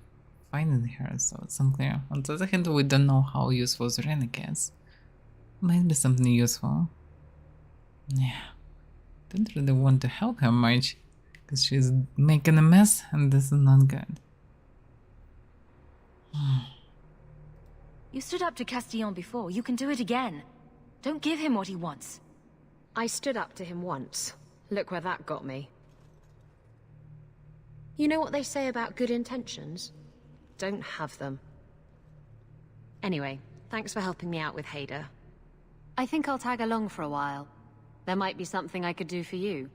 Speaker 1: finding her, so it's unclear. On the other hand, we don't know how useful Zorena is. Might be something useful. Yeah. Don't really want to help her much, because she's making a mess, and this is not good.
Speaker 2: You stood up to Castillon before. You can do it again. Don't give him what he wants.
Speaker 3: I stood up to him once. Look where that got me. You know what they say about good intentions? Don't have them. Anyway, thanks for helping me out with Hader.
Speaker 2: I think I'll tag along for a while. There might be something I could do for you.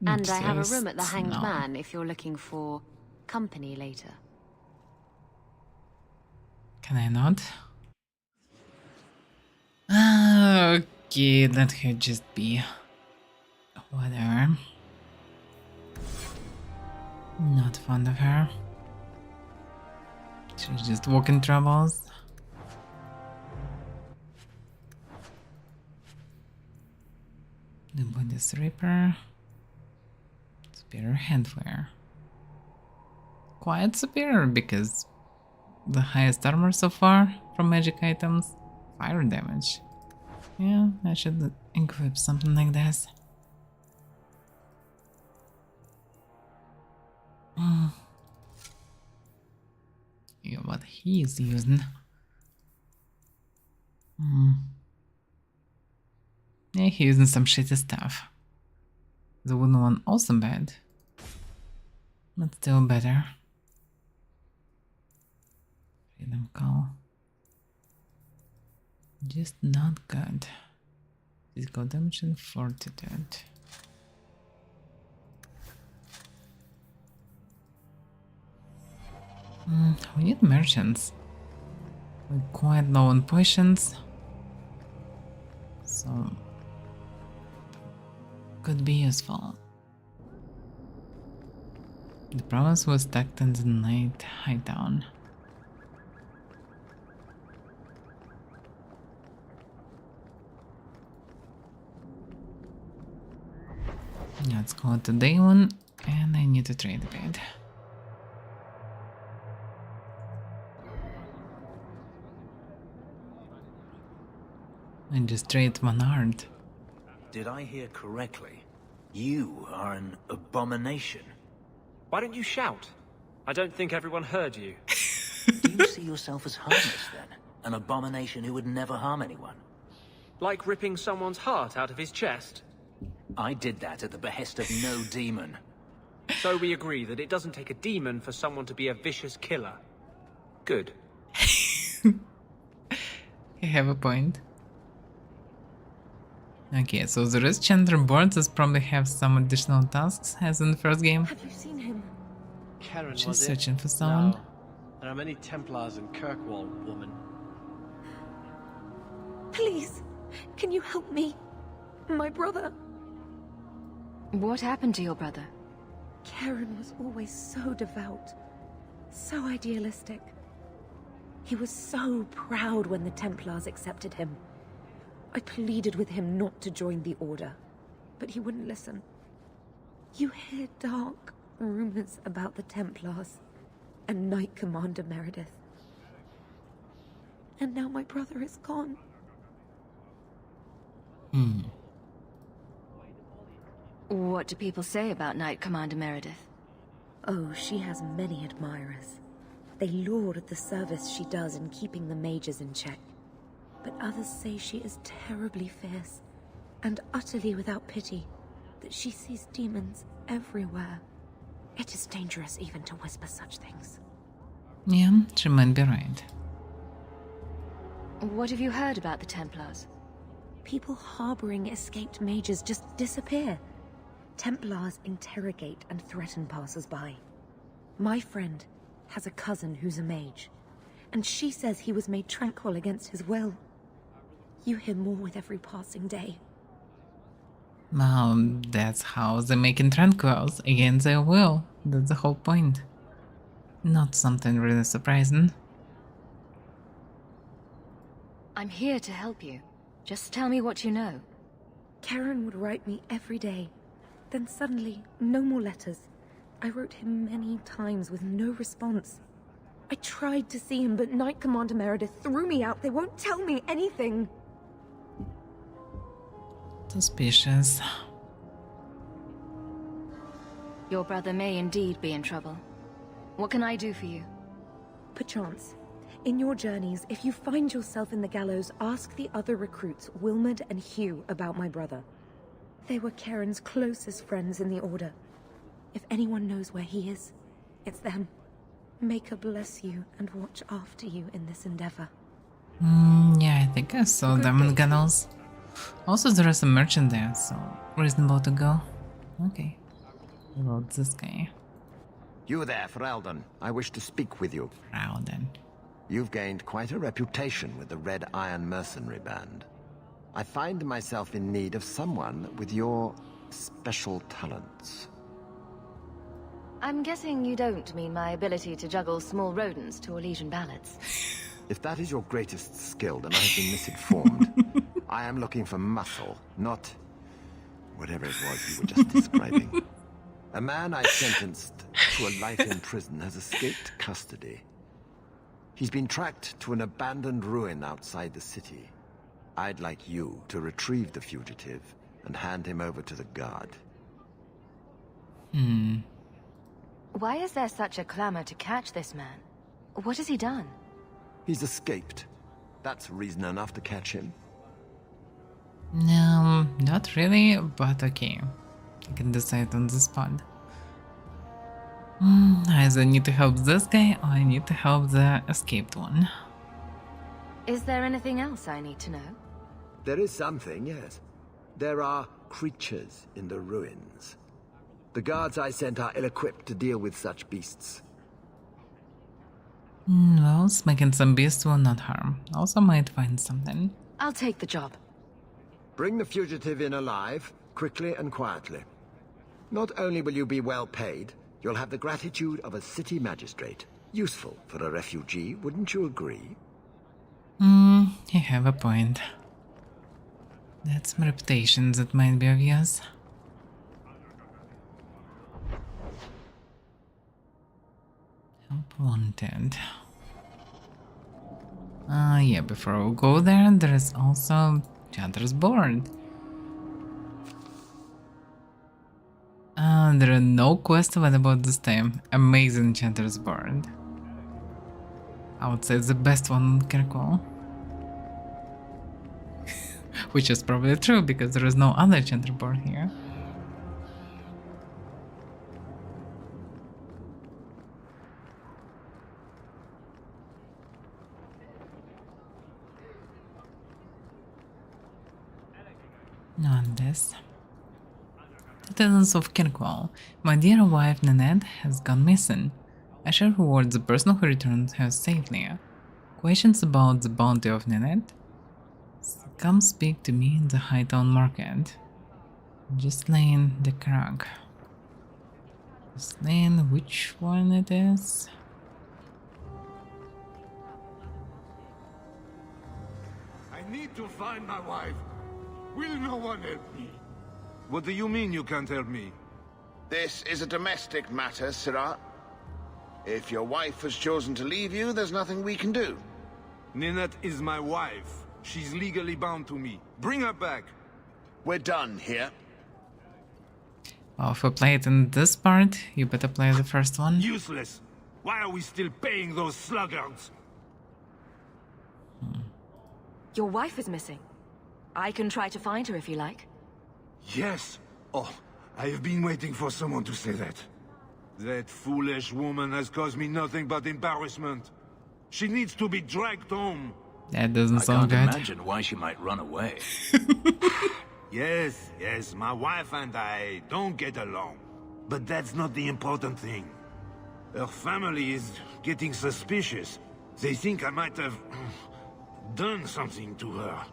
Speaker 2: And I have a room at the Hanged Man if you're looking for company later.
Speaker 1: Can I not? Okay, let her just be. Whatever. Not fond of her. She's just walking troubles. The Body Reaper. Superior Handflare. Quite superior because the highest armor so far from magic items. Fire damage. Yeah, I should equip something like this. Yeah, what he's using. Yeah, he's using some shitty stuff. The wooden one also bad. But still better. Freedom Call. Just not good. Physical damage and fortitude. We need merchants. We're quite low on potions. So could be useful. The province was tucked in the night hideown. Let's go to day one, and I need to trade a bit. I just trade one art.
Speaker 11: Did I hear correctly? You are an abomination.
Speaker 13: Why don't you shout? I don't think everyone heard you.
Speaker 11: Do you see yourself as harmless then? An abomination who would never harm anyone?
Speaker 13: Like ripping someone's heart out of his chest?
Speaker 11: I did that at the behest of no demon.
Speaker 13: So we agree that it doesn't take a demon for someone to be a vicious killer. Good.
Speaker 1: You have a point. Okay, so the rest Chandler boards does probably have some additional tasks as in the first game.
Speaker 16: Have you seen him?
Speaker 7: Karen,
Speaker 1: She's
Speaker 7: was
Speaker 1: searching
Speaker 7: it?
Speaker 1: for someone.
Speaker 7: No. There are many Templars in Kirkwall, woman.
Speaker 16: Please, can you help me? My brother.
Speaker 2: What happened to your brother?
Speaker 16: Karen was always so devout, so idealistic. He was so proud when the Templars accepted him. I pleaded with him not to join the Order, but he wouldn't listen. You hear dark rumors about the Templars and Knight Commander Meredith. And now my brother is gone.
Speaker 2: What do people say about Knight Commander Meredith?
Speaker 16: Oh, she has many admirers. They laud the service she does in keeping the mages in check. But others say she is terribly fierce and utterly without pity, that she sees demons everywhere. It is dangerous even to whisper such things.
Speaker 1: Yeah, she might be right.
Speaker 2: What have you heard about the Templars?
Speaker 16: People harboring escaped mages just disappear. Templars interrogate and threaten passers-by. My friend has a cousin who's a mage, and she says he was made tranquil against his will. You hear more with every passing day.
Speaker 1: That's how they make tranquils against their will. That's the whole point. Not something really surprising.
Speaker 2: I'm here to help you. Just tell me what you know.
Speaker 16: Karen would write me every day. Then suddenly, no more letters. I wrote him many times with no response. I tried to see him, but Knight Commander Meredith threw me out. They won't tell me anything.
Speaker 1: Suspicious.
Speaker 2: Your brother may indeed be in trouble. What can I do for you?
Speaker 16: Perchance. In your journeys, if you find yourself in the gallows, ask the other recruits, Wilmerd and Hugh, about my brother. They were Karen's closest friends in the Order. If anyone knows where he is, it's them. May God bless you and watch after you in this endeavor.
Speaker 1: Yeah, I think I saw them in Gunnels. Also, there is a merchant there, so reasonable to go. Okay. About this guy.
Speaker 17: You there, Ferelden. I wish to speak with you.
Speaker 1: Ferelden.
Speaker 17: You've gained quite a reputation with the Red Iron Mercenary Band. I find myself in need of someone with your special talents.
Speaker 2: I'm guessing you don't mean my ability to juggle small rodents to Elysian ballads.
Speaker 17: If that is your greatest skill, then I have been misinformed. I am looking for muscle, not whatever it was you were just describing. A man I sentenced to a life in prison has escaped custody. He's been tracked to an abandoned ruin outside the city. I'd like you to retrieve the fugitive and hand him over to the guard.
Speaker 2: Why is there such a clamor to catch this man? What has he done?
Speaker 17: He's escaped. That's reason enough to catch him.
Speaker 1: No, not really, but okay. I can decide on the spot. Either I need to help this guy or I need to help the escaped one.
Speaker 2: Is there anything else I need to know?
Speaker 17: There is something, yes. There are creatures in the ruins. The guards I sent are ill-equipped to deal with such beasts.
Speaker 1: Well, smacking some beasts will not harm. Also might find something.
Speaker 2: I'll take the job.
Speaker 17: Bring the fugitive in alive, quickly and quietly. Not only will you be well paid, you'll have the gratitude of a city magistrate. Useful for a refugee, wouldn't you agree?
Speaker 1: You have a point. That's my reputation that might be of use. Help wanted. Yeah, before we go there, there is also Chandler's board. There are no quests about this time. Amazing Chandler's board. I would say it's the best one on Kirkwall. Which is probably true because there is no other Chandler board here. On this. Citizens of Kirkwall, my dear wife Nanette has gone missing. I shall reward the person who returns her safely. Questions about the bounty of Nanette? Come speak to me in the Hightown Market. Ghislaine the Crag. Ghislaine, which one it is?
Speaker 5: I need to find my wife. Will no one help me? What do you mean you can't help me?
Speaker 18: This is a domestic matter, Sirrah. If your wife has chosen to leave you, there's nothing we can do.
Speaker 5: Ninette is my wife. She's legally bound to me. Bring her back.
Speaker 18: We're done here.
Speaker 1: Well, if we play it in this part, you better play the first one.
Speaker 5: Useless. Why are we still paying those sluggards?
Speaker 2: Your wife is missing. I can try to find her if you like.
Speaker 5: Yes. Oh, I have been waiting for someone to say that. That foolish woman has caused me nothing but embarrassment. She needs to be dragged home.
Speaker 1: That doesn't sound good.
Speaker 11: I can't imagine why she might run away.
Speaker 5: Yes, my wife and I don't get along. But that's not the important thing. Her family is getting suspicious. They think I might have done something to her.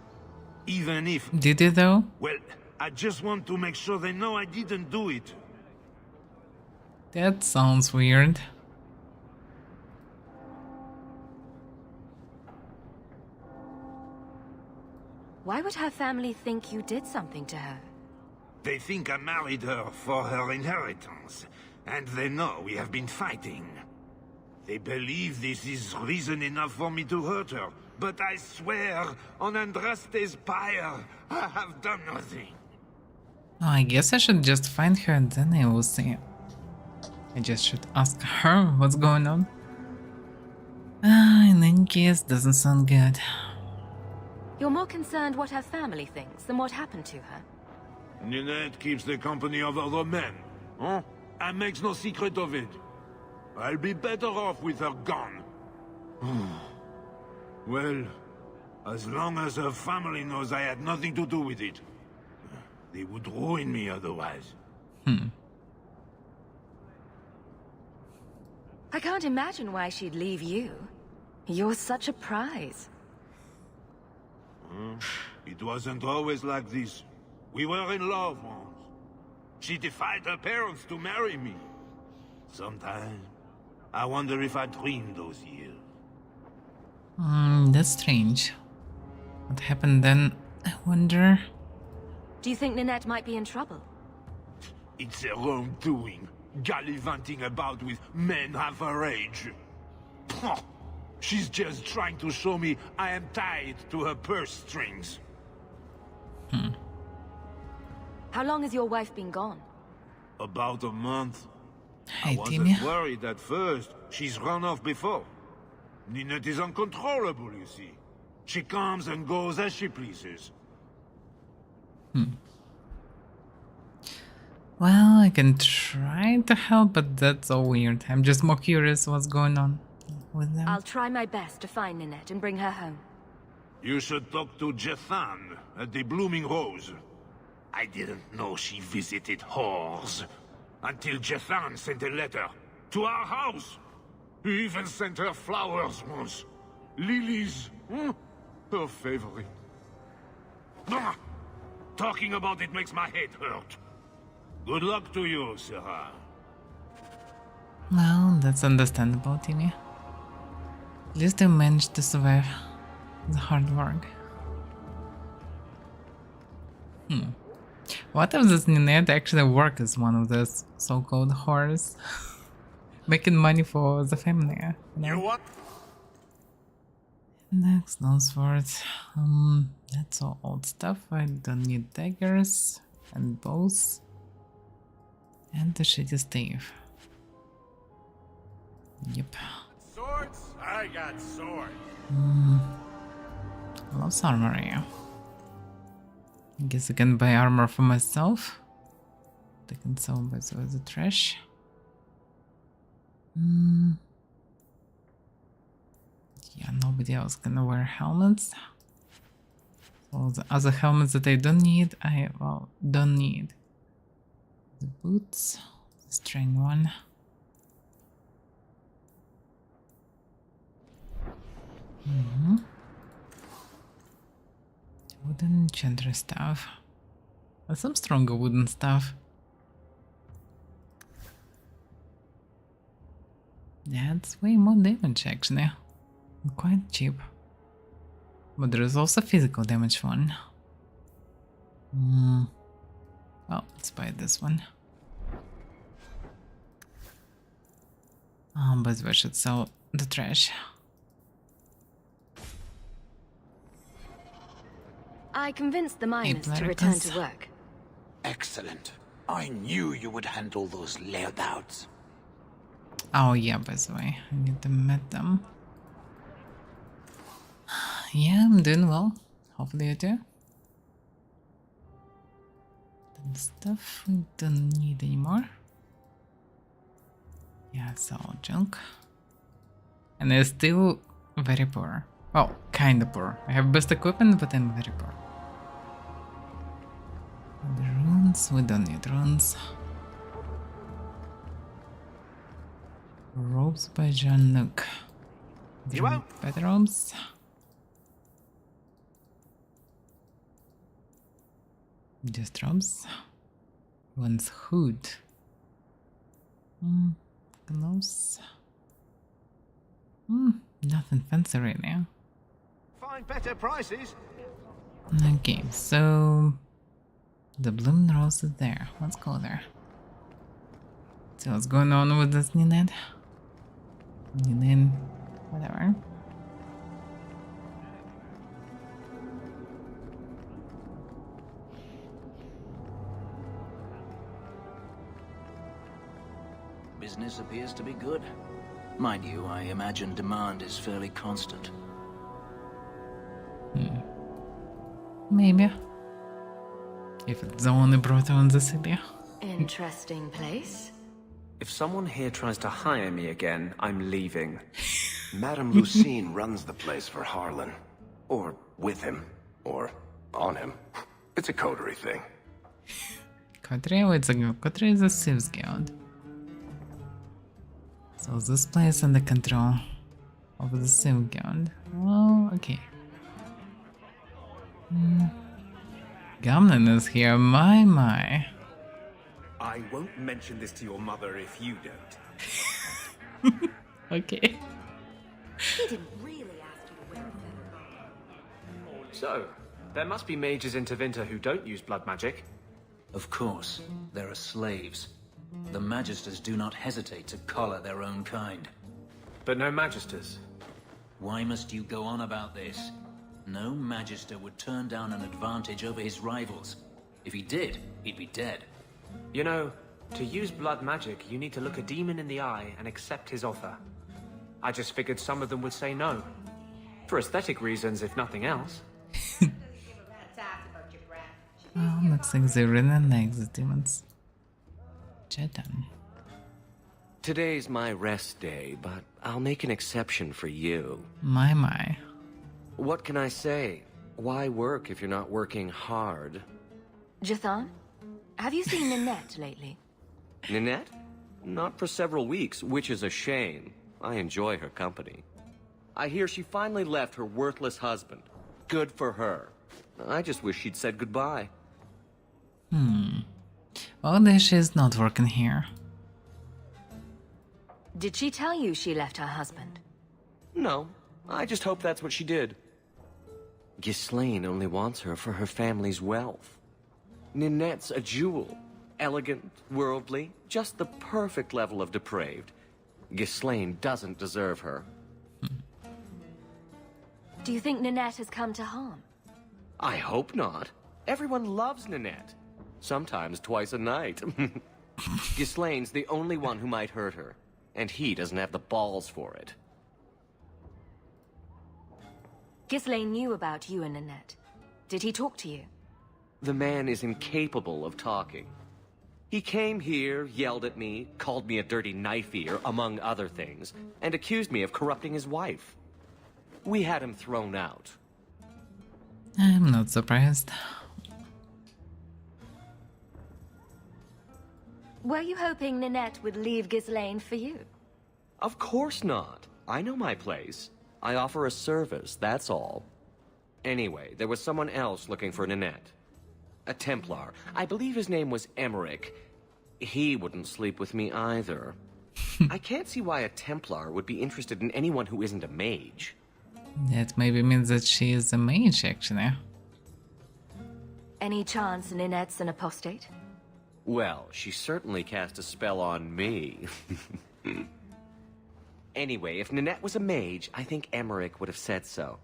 Speaker 5: Even if...
Speaker 1: Did you though?
Speaker 5: Well, I just want to make sure they know I didn't do it.
Speaker 1: That sounds weird.
Speaker 16: Why would her family think you did something to her?
Speaker 5: They think I married her for her inheritance, and they know we have been fighting. They believe this is reason enough for me to hurt her, but I swear, on Andraste's pyre, I have done nothing.
Speaker 1: Oh, I guess I should just find her and then I will see. I just should ask her what's going on. In any case, doesn't sound good.
Speaker 16: You're more concerned what her family thinks than what happened to her.
Speaker 5: Ninette keeps the company of other men, huh? And makes no secret of it. I'll be better off with her gone. Well, as long as her family knows I had nothing to do with it. They would ruin me otherwise.
Speaker 16: I can't imagine why she'd leave you. You're such a prize.
Speaker 5: It wasn't always like this. We were in love once. She defied her parents to marry me. Sometimes, I wonder if I dreamed those years.
Speaker 1: That's strange. What happened then, I wonder?
Speaker 16: Do you think Ninette might be in trouble?
Speaker 5: It's her own doing, gallivanting about with men half her age. She's just trying to show me I am tied to her purse strings.
Speaker 16: How long has your wife been gone?
Speaker 5: About a month.
Speaker 1: Hey,
Speaker 5: I wasn't worried at first. She's run off before. Ninette is uncontrollable, you see. She comes and goes as she pleases.
Speaker 1: Well, I can try to help, but that's so weird. I'm just more curious what's going on with them.
Speaker 16: I'll try my best to find Ninette and bring her home.
Speaker 5: You should talk to Jethan at the Blooming Rose. I didn't know she visited whores until Jethan sent a letter to our house. He even sent her flowers once. Lilies. Her favorite. Talking about it makes my head hurt. Good luck to you, Sarah.
Speaker 1: Well, that's understandable, Timmy. At least they managed to survive the hard work. What if this Ninette actually work as one of those so-called whores? Making money for the family, you know?
Speaker 18: You what?
Speaker 1: Next, no swords. That's all old stuff. I don't need daggers and bows. And the shitty stave. Yep.
Speaker 18: Swords? I got swords.
Speaker 1: Loves armory. I guess I can buy armor for myself. I can sell by the trash. Yeah, nobody else can wear helmets. So the other helmets that I don't need, don't need. The boots, the string one. Wooden enchanter staff. Some stronger wooden stuff. That's way more damage actually. Quite cheap. But there is also physical damage one. Well, let's buy this one. But we should sell the trash.
Speaker 16: I convinced the miners to return to work.
Speaker 10: Excellent. I knew you would handle those layabouts.
Speaker 1: Oh yeah, by the way, I need to meet them. Yeah, I'm doing well. Hopefully you too. And stuff we don't need anymore. Yeah, it's all junk. And I'm still very poor. Well, kinda poor. I have best equipment, but I'm very poor. The runes, we don't need runes. Robes by John Nook. Bedrooms. Just robes. One's hood. Gloves. Nothing fancy right now.
Speaker 10: Find better prices.
Speaker 1: Okay, so the blooming rose is there. Let's go there. See what's going on with this Ninette. Whatever.
Speaker 11: Business appears to be good. Mind you, I imagine demand is fairly constant.
Speaker 1: Maybe. If it's only brought on the city.
Speaker 2: Interesting place.
Speaker 13: If someone here tries to hire me again, I'm leaving.
Speaker 9: Madame Lucine runs the place for Harlan. Or with him. Or on him. It's a coterie thing.
Speaker 1: Coterie is a Civs Guild. So this place under control of the Civ Guild. Oh, okay. Gamlen is here, my.
Speaker 10: I won't mention this to your mother if you don't.
Speaker 1: Okay.
Speaker 16: He didn't really ask you to wear a feather.
Speaker 13: So, there must be mages in Tevinter who don't use blood magic.
Speaker 11: Of course, there are slaves. The Magisters do not hesitate to collar their own kind.
Speaker 13: But no Magisters.
Speaker 11: Why must you go on about this? No Magister would turn down an advantage over his rivals. If he did, he'd be dead.
Speaker 13: You know, to use blood magic, you need to look a demon in the eye and accept his offer. I just figured some of them would say no. For aesthetic reasons, if nothing else.
Speaker 1: Oh, looks like they really like the demons. Chetan.
Speaker 7: Today's my rest day, but I'll make an exception for you.
Speaker 1: My.
Speaker 7: What can I say? Why work if you're not working hard?
Speaker 2: Jathan, have you seen Ninette lately?
Speaker 7: Ninette? Not for several weeks, which is a shame. I enjoy her company. I hear she finally left her worthless husband. Good for her. I just wish she'd said goodbye.
Speaker 1: Well, then she's not working here.
Speaker 2: Did she tell you she left her husband?
Speaker 7: No, I just hope that's what she did. Ghislaine only wants her for her family's wealth. Ninette's a jewel. Elegant, worldly, just the perfect level of depraved. Ghislaine doesn't deserve her.
Speaker 2: Do you think Ninette has come to harm?
Speaker 7: I hope not. Everyone loves Ninette. Sometimes twice a night. Ghislaine's the only one who might hurt her, and he doesn't have the balls for it.
Speaker 2: Ghislaine knew about you and Ninette. Did he talk to you?
Speaker 7: The man is incapable of talking. He came here, yelled at me, called me a dirty knife-eater, among other things, and accused me of corrupting his wife. We had him thrown out.
Speaker 1: I'm not surprised.
Speaker 2: Were you hoping Ninette would leave Ghislaine for you?
Speaker 7: Of course not. I know my place. I offer a service, that's all. Anyway, there was someone else looking for Ninette. A Templar. I believe his name was Emmerich. He wouldn't sleep with me either. I can't see why a Templar would be interested in anyone who isn't a mage.
Speaker 1: That maybe means that she is a mage, actually.
Speaker 2: Any chance Ninette's an apostate?
Speaker 7: Well, she certainly cast a spell on me. Anyway, if Ninette was a mage, I think Emmerich would have said so.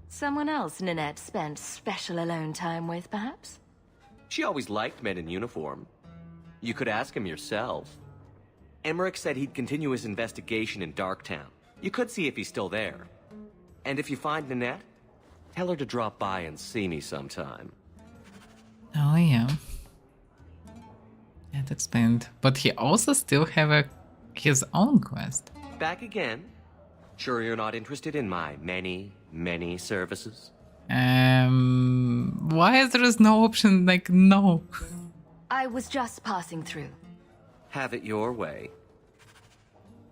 Speaker 2: Someone else Ninette spent special alone time with, perhaps?
Speaker 7: She always liked men in uniform. You could ask him yourself. Emmerich said he'd continue his investigation in Darktown. You could see if he's still there. And if you find Ninette, tell her to drop by and see me sometime.
Speaker 1: Oh yeah. That explained. But he also still have his own quest.
Speaker 7: Back again? Sure you're not interested in my many, many services?
Speaker 1: Why is there no option, like, no?
Speaker 2: I was just passing through.
Speaker 7: Have it your way.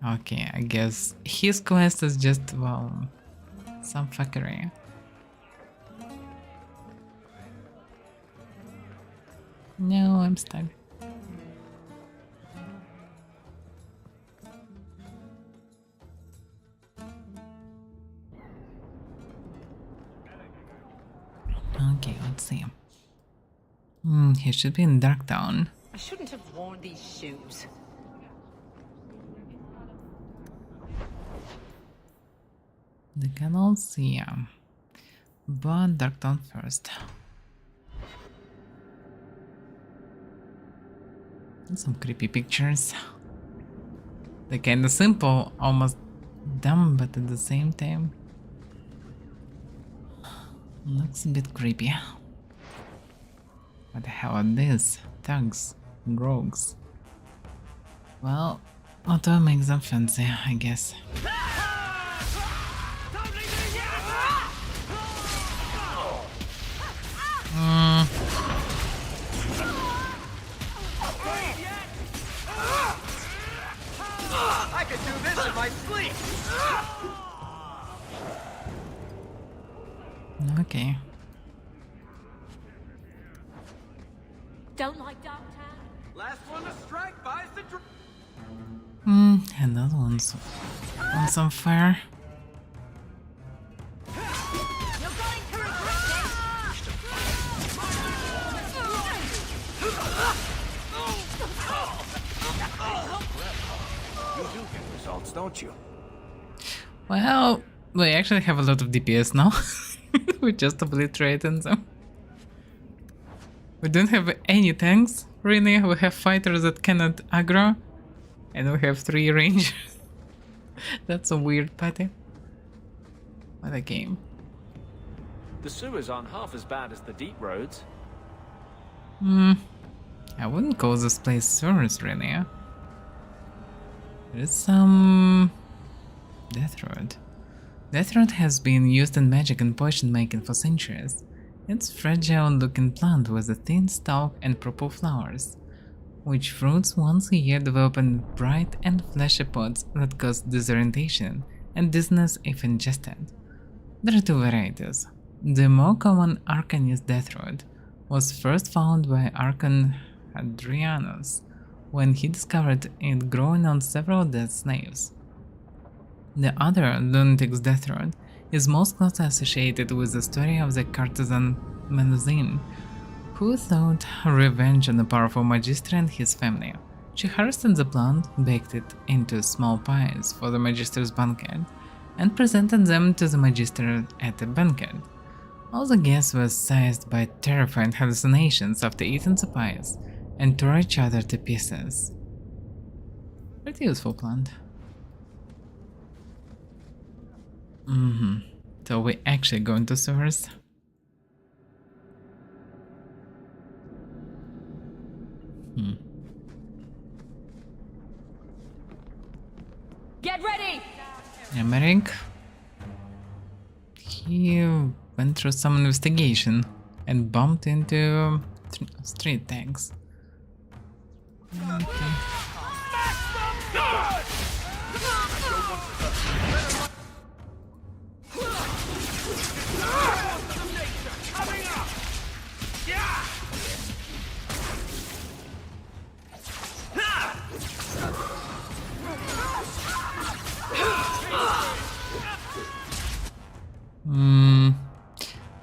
Speaker 1: Okay, I guess his quest is just, well, some fuckery. No, I'm stuck. Okay, let's see. He should be in Darktown.
Speaker 12: I shouldn't have worn these shoes.
Speaker 1: The canals, yeah. But Darktown first. Some creepy pictures. They're kinda simple, almost dumb, but at the same time looks a bit creepy. What the hell are these? Thugs and rogues. Well, auto makes them fancy, I guess.
Speaker 6: I could do this in my sleep!
Speaker 1: Okay.
Speaker 12: Don't like downtown?
Speaker 6: Last one to strike buys the drink.
Speaker 1: Another one's on fire.
Speaker 12: You're going to regret
Speaker 9: You do get results, don't you?
Speaker 1: Well, we actually have a lot of DPS now. We just obliterated them. We don't have any tanks, really. We have fighters that cannot aggro. And we have 3 rangers. That's a weird party. What a game.
Speaker 13: The sewers aren't half as bad as the deep roads.
Speaker 1: I wouldn't call this place sewers, really. There is some... Death Road. Death Road has been used in magic and potion making for centuries. It's a fragile looking plant with a thin stalk and purple flowers, which fruits once a year develop in bright and fleshy pods that cause disorientation and dizziness if ingested. There are 2 varieties. The more common Arcanist Death Road was first found by Archon Hadrianus when he discovered it growing on several dead slaves. The other, Lunatic's Death Road, is most closely associated with the story of the courtesan Melusine, who sought revenge on the powerful Magister and his family. She harvested the plant, baked it into small pies for the Magister's banquet, and presented them to the Magister at the banquet. All the guests were seized by terrifying hallucinations after eating the pies, and tore each other to pieces. Pretty useful plant. So we actually go into sewers.
Speaker 12: Get ready!
Speaker 1: Emmerich. He went through some investigation and bumped into street tanks. Okay.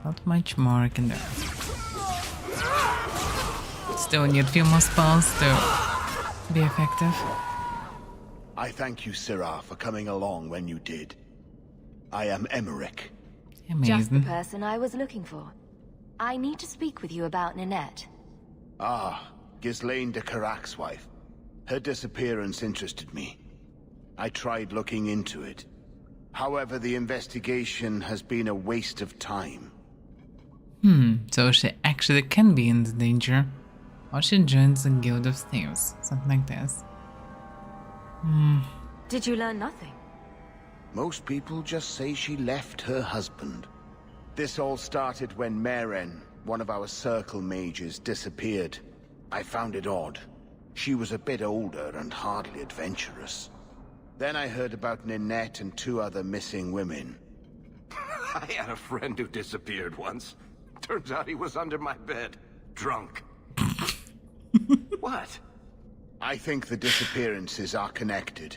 Speaker 1: Not much more I can do. Still need a few more spells to be effective.
Speaker 18: I thank you, Syrah, for coming along when you did. I am Emmerich.
Speaker 19: Just the person I was looking for. I need to speak with you about Ninette.
Speaker 18: Ah, Ghislaine de Carac's wife. Her disappearance interested me. I tried looking into it. However, the investigation has been a waste of time.
Speaker 1: So she actually can be in danger. Or she joins the Guild of Thieves, something like this.
Speaker 19: Did you learn nothing?
Speaker 18: Most people just say she left her husband. This all started when Meren, one of our circle mages, disappeared. I found it odd. She was a bit older and hardly adventurous. Then I heard about Ninette and 2 other missing women.
Speaker 5: I had a friend who disappeared once. Turns out he was under my bed, drunk.
Speaker 18: What? I think the disappearances are connected,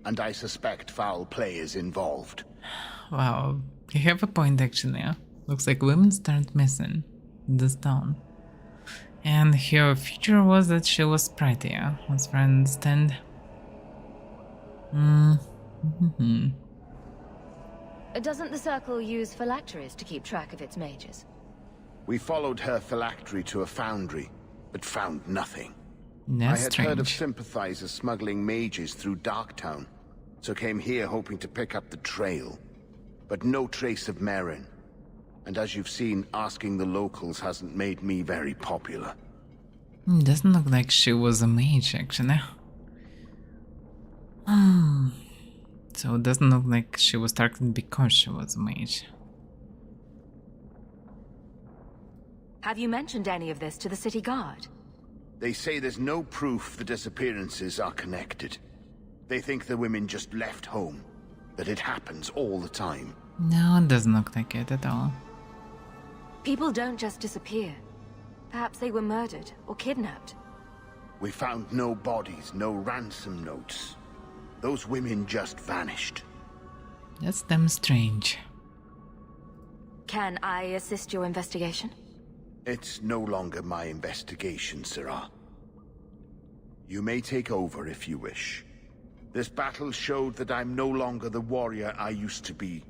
Speaker 18: and I suspect foul play is involved.
Speaker 1: Wow, you have a point actually. Looks like women started missing in this town. And her feature was that she was pretty, as far as I understand.
Speaker 19: Doesn't the Circle use phylacteries to keep track of its mages?
Speaker 18: We followed her phylactery to a foundry, but found nothing.
Speaker 1: That's
Speaker 18: I had heard of
Speaker 1: strange.
Speaker 18: sympathizers smuggling mages through Darktown, so came here hoping to pick up the trail. But no trace of Merrin. And as you've seen, asking the locals hasn't made me very popular.
Speaker 1: Doesn't look like she was a mage, actually. So it doesn't look like she was targeted because she was a mage.
Speaker 19: Have you mentioned any of this to the city guard?
Speaker 18: They say there's no proof the disappearances are connected. They think the women just left home, that it happens all the time.
Speaker 1: No, it doesn't look like it at all.
Speaker 19: People don't just disappear. Perhaps they were murdered or kidnapped.
Speaker 18: We found no bodies, no ransom notes. Those women just vanished.
Speaker 1: That's damn strange.
Speaker 19: Can I assist your investigation?
Speaker 18: It's no longer my investigation, Sirrah. You may take over if you wish. This battle showed that I'm no longer the warrior I used to be.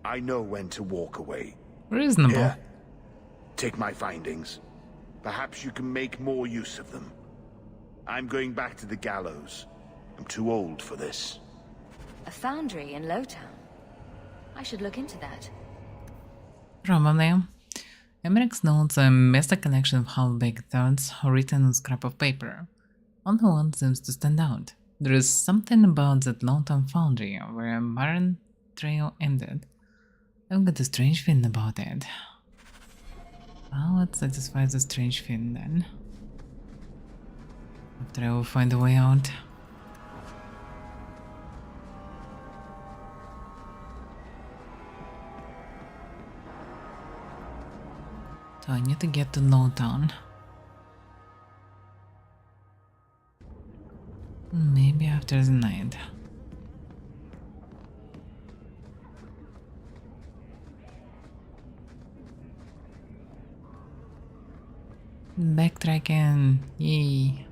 Speaker 18: I know when to walk away.
Speaker 1: Reasonable.
Speaker 18: Here, take my findings. Perhaps you can make more use of them. I'm going back to the gallows. I'm too old for this.
Speaker 19: A foundry in Lowtown. I should look into that.
Speaker 1: Probably. Emmerich's notes are a messy collection of half-baked thoughts written on scrap of paper. Only one seems to stand out. There is something about that Lowtown foundry where Marin Trail ended. I've got a strange feeling about it. Well, let's satisfy the strange feeling then. After I will find a way out. So I need to get to Lowtown. Maybe after the night. Backtracking, yay.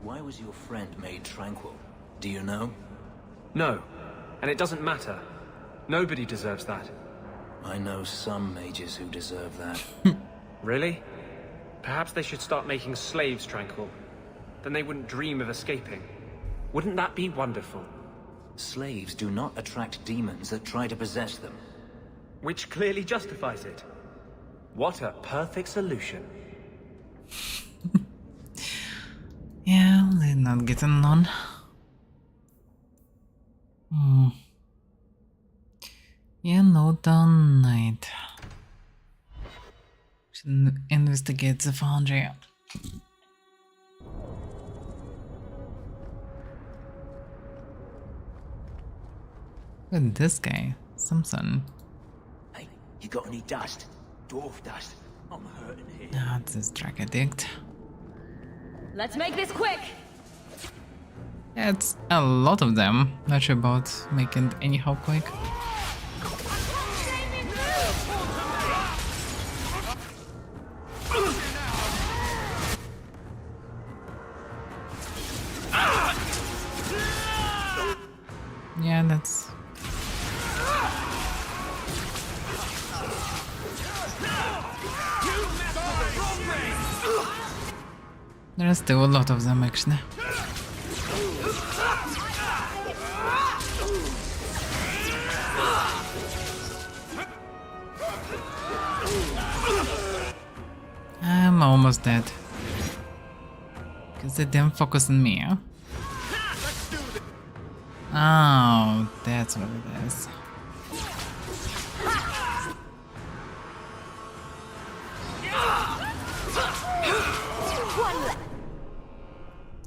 Speaker 11: Why was your friend made tranquil? Do you know?
Speaker 13: No, and it doesn't matter. Nobody deserves that.
Speaker 11: I know some mages who deserve that.
Speaker 13: Really? Perhaps they should start making slaves tranquil. Then they wouldn't dream of escaping. Wouldn't that be wonderful?
Speaker 11: Slaves do not attract demons that try to possess them.
Speaker 13: Which clearly justifies it. What a perfect solution.
Speaker 1: Yeah, they're not getting on. Yeah, Lowtown night. Should investigate the foundry. Look at this guy, Samson.
Speaker 9: Hey, you got any dust? Dwarf dust? I'm hurting here.
Speaker 1: Ah, it's this drug addict.
Speaker 12: Let's make this quick!
Speaker 1: Yeah, it's a lot of them. Not sure about making it anyhow quick. Yeah, that's... There are still a lot of them, actually. I'm almost dead. Because they didn't focus on me, huh? Oh, that's what it is.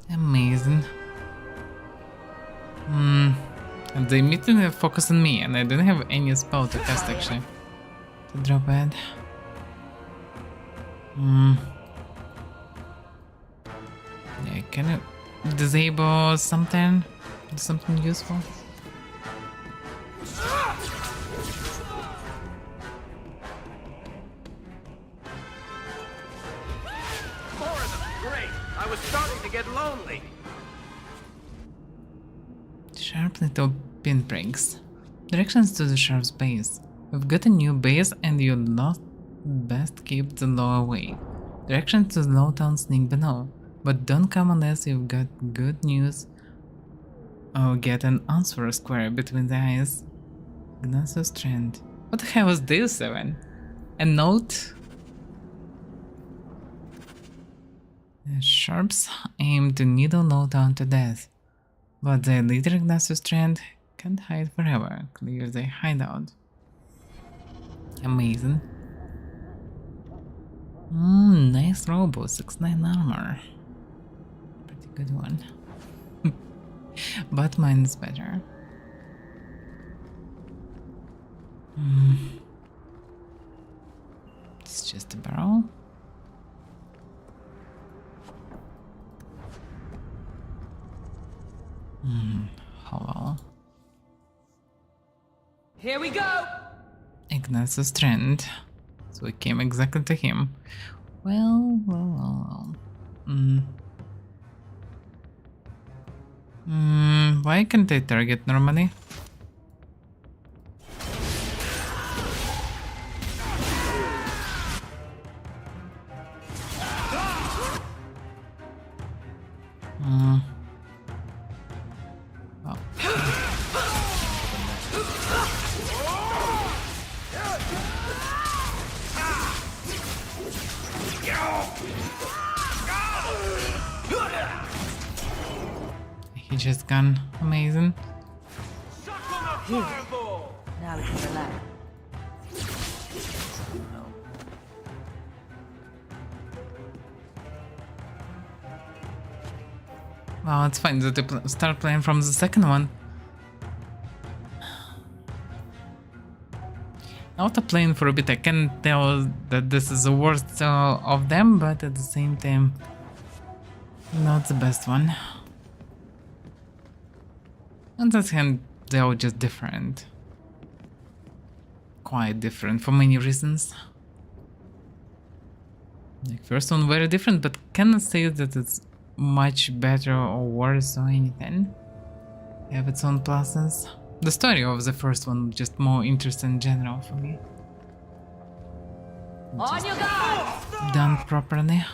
Speaker 1: Amazing. And they immediately focus on me, and I didn't have any spell to cast actually. To drop it. Yeah, can you disable something? Something useful?
Speaker 6: Great! I was starting to get lonely.
Speaker 1: Sharp little pinpricks. Directions to the sheriff's base. We've got a new base and you lost. Best keep the law away. Directions to the low town sneak below. But don't come unless you've got good news or get an answer square between the eyes. Gnosis Strand. What the hell was this, Evan? A note? The sharps aim to needle Lowtown to death, but the leader Gnosis Strand can't hide forever. Clear the hideout. Amazing. Nice robo, 6-9 armor. Pretty good one. But mine is better. It's just a barrel. Hello.
Speaker 12: Here we go!
Speaker 1: Ignatius Strand. So we came exactly to him. Well. Why can't I target normally? Oh. He just gone. Amazing.
Speaker 12: Phew. Now we can relax.
Speaker 1: Well, it's fine that they start playing from the second one. After playing for a bit, I can tell that this is the worst of them, but at the same time, not the best one. On the other hand, they are just different. Quite different for many reasons. Like, first one very different, but cannot say that it's much better or worse or anything. Have its own pluses. The story of the first one just more interesting in general for me.
Speaker 12: On your guard!
Speaker 1: Done properly.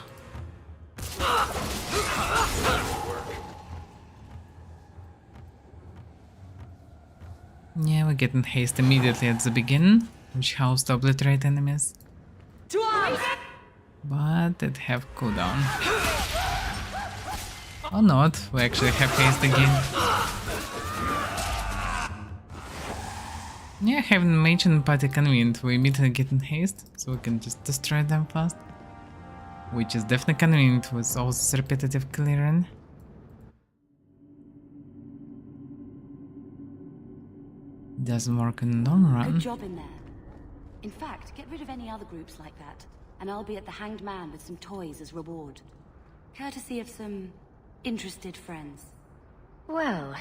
Speaker 1: Yeah, we get in haste immediately at the beginning, which helps to obliterate enemies. But it have cooldown. Or not, we actually have haste again. Yeah, having mentioned party convenient, we immediately get in haste, so we can just destroy them fast. Which is definitely convenient with all this repetitive clearing. Doesn't work in the long run.
Speaker 20: Good job in there. In fact, get rid of any other groups like that, and I'll be at the Hanged Man with some toys as reward. Courtesy of some interested friends.
Speaker 19: Well,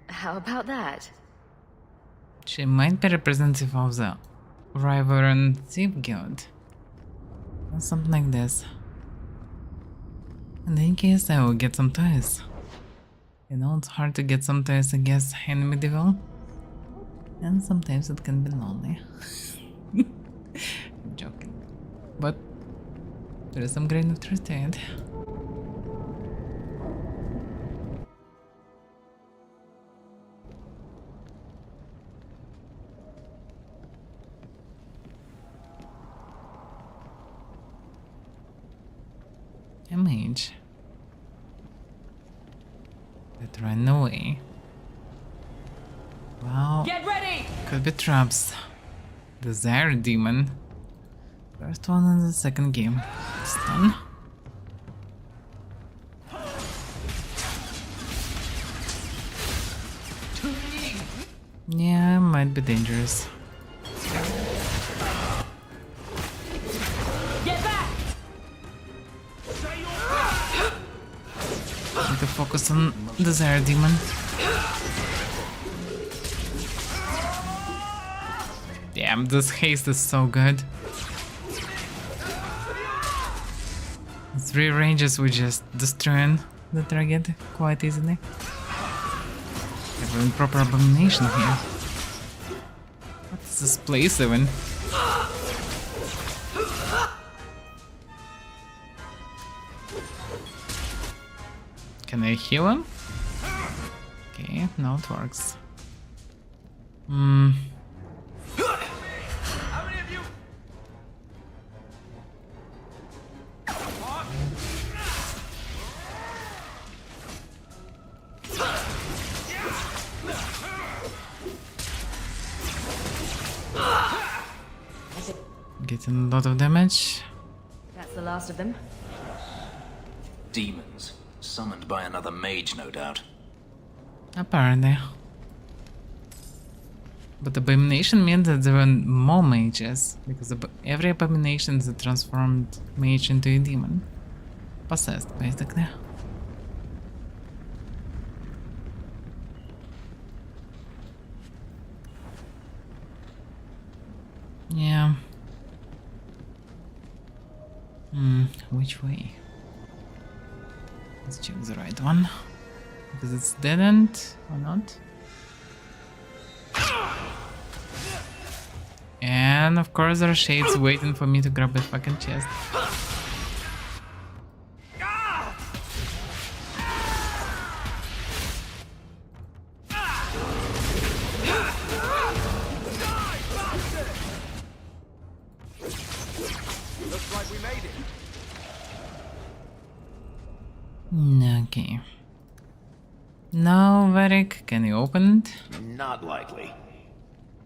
Speaker 19: how about that?
Speaker 1: She might be representative of the River Thief Guild. Or something like this. In any case, I will get some toys. You know, it's hard to get some toys, I guess, in medieval. And sometimes it can be lonely. I'm joking. But there is some grain of truth to it. A mage that ran away. Well,
Speaker 12: get ready!
Speaker 1: Could be traps. Desire Demon. First one in the second game. Stun. Yeah, might be dangerous.
Speaker 12: Get back!
Speaker 1: focus on Desire Demon. Damn, this haste is so good. 3 ranges we just destroying the target quite easily. Having proper abomination here. What is this place even? Can I heal him? Okay, now it works. Getting a lot of damage.
Speaker 20: That's the last of them.
Speaker 11: Demons. Summoned by another mage, no doubt.
Speaker 1: Apparently. But abomination means that there were more mages, because every abomination is a transformed mage into a demon. Possessed, basically. Yeah. Which way? Let's check the right one. Because it's dead end or not. And of course there are shades waiting for me to grab the fucking chest.
Speaker 6: Looks like we made it.
Speaker 1: Okay. Now, Varric, can you open it?
Speaker 9: Not likely.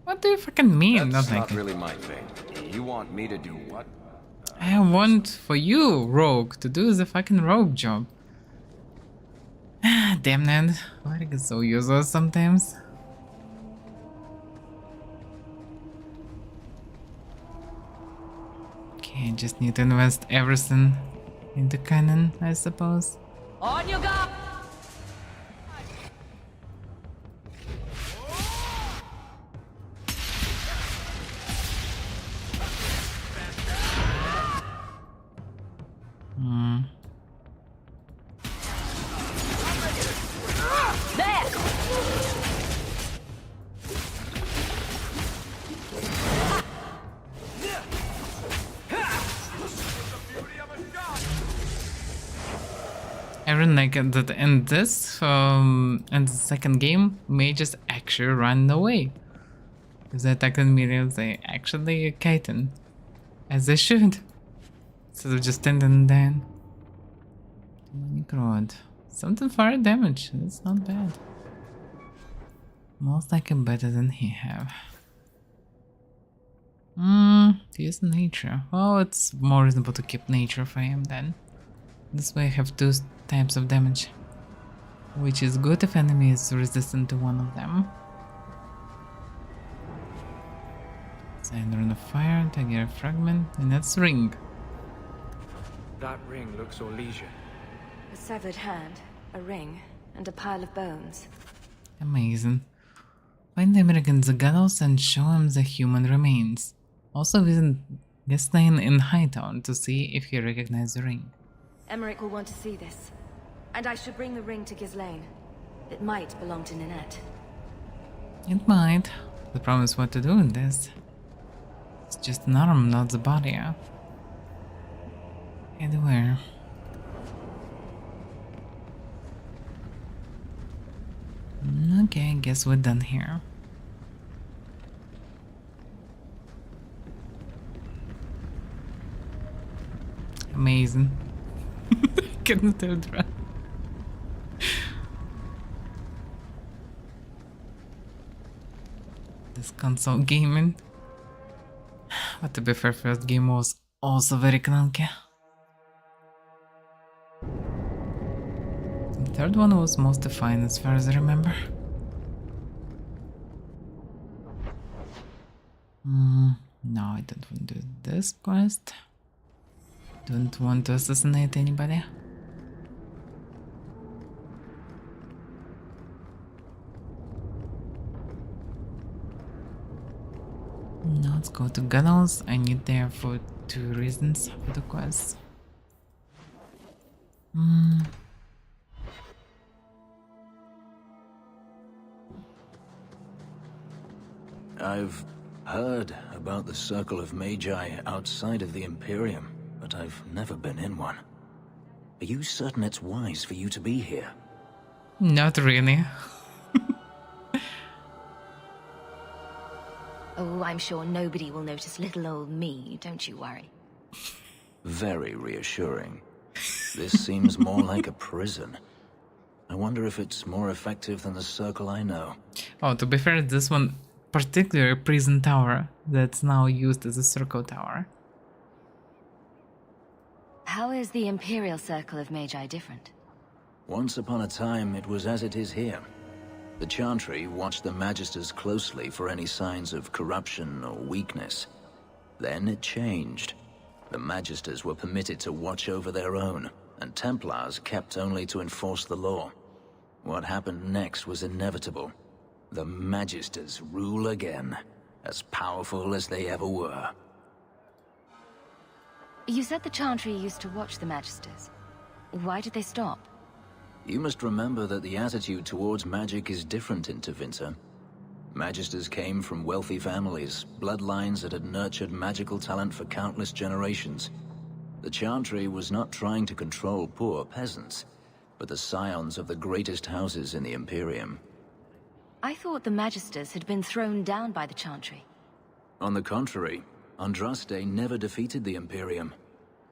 Speaker 1: What do you fucking mean?
Speaker 7: That's
Speaker 1: Not
Speaker 7: not
Speaker 1: like
Speaker 7: really my thing. You want me to do what?
Speaker 1: I want for you, Rogue, to do the fucking rogue job. Damn it. Varric is so useless sometimes. Okay, just need to invest everything into cannon, I suppose.
Speaker 12: On you go!
Speaker 1: I really like it that in this, in the second game, mages actually run away. If they attack immediately, they actually kiten. As they should. Instead of just standing down. Demonic Rod. Something fire damage, that's not bad. Most likely better than he have. Use nature. Well, it's more reasonable to keep nature for him then. This way I have 2 types of damage. Which is good if enemy is resistant to one of them. Cinder on the fire, Tiger fragment, and that's ring.
Speaker 13: That ring looks Orlesia.
Speaker 19: A severed hand, a ring, and a pile of bones.
Speaker 1: Amazing. Find the American Zagados and show him the human remains. Also visit Ghislaine in Hightown to see if he recognizes the ring.
Speaker 19: Emmerich will want to see this. And I should bring the ring to Ghislaine. It might belong to Ninette.
Speaker 1: It might. The problem is what to do with this. It's just an arm, not the body. Head where? Okay, I guess we're done here. Amazing. I couldn't do it right. This console gaming. But to be fair, first game was also very clunky. The third one was mostly fine as far as I remember. No, I don't want to do this quest. Don't want to assassinate anybody. Now let's go to Gunnels. I need there for 2 reasons for the quest.
Speaker 11: I've heard about the Circle of Magi outside of the Imperium, but I've never been in one. Are you certain it's wise for you to be here?
Speaker 1: Not really.
Speaker 19: Oh, I'm sure nobody will notice little old me, don't you worry.
Speaker 11: Very reassuring. This seems more like a prison. I wonder if it's more effective than the Circle I know.
Speaker 1: Oh, to be fair, this one particular prison tower that's now used as a circle tower.
Speaker 19: How is the Imperial Circle of Magi different?
Speaker 11: Once upon a time, it was as it is here. The Chantry watched the Magisters closely for any signs of corruption or weakness. Then it changed. The Magisters were permitted to watch over their own, and Templars kept only to enforce the law. What happened next was inevitable. The Magisters rule again, as powerful as they ever were.
Speaker 19: You said the Chantry used to watch the Magisters. Why did they stop?
Speaker 11: You must remember that the attitude towards magic is different in Tevinter. Magisters came from wealthy families, bloodlines that had nurtured magical talent for countless generations. The Chantry was not trying to control poor peasants, but the scions of the greatest houses in the Imperium.
Speaker 19: I thought the Magisters had been thrown down by the Chantry.
Speaker 11: On the contrary, Andraste never defeated the Imperium.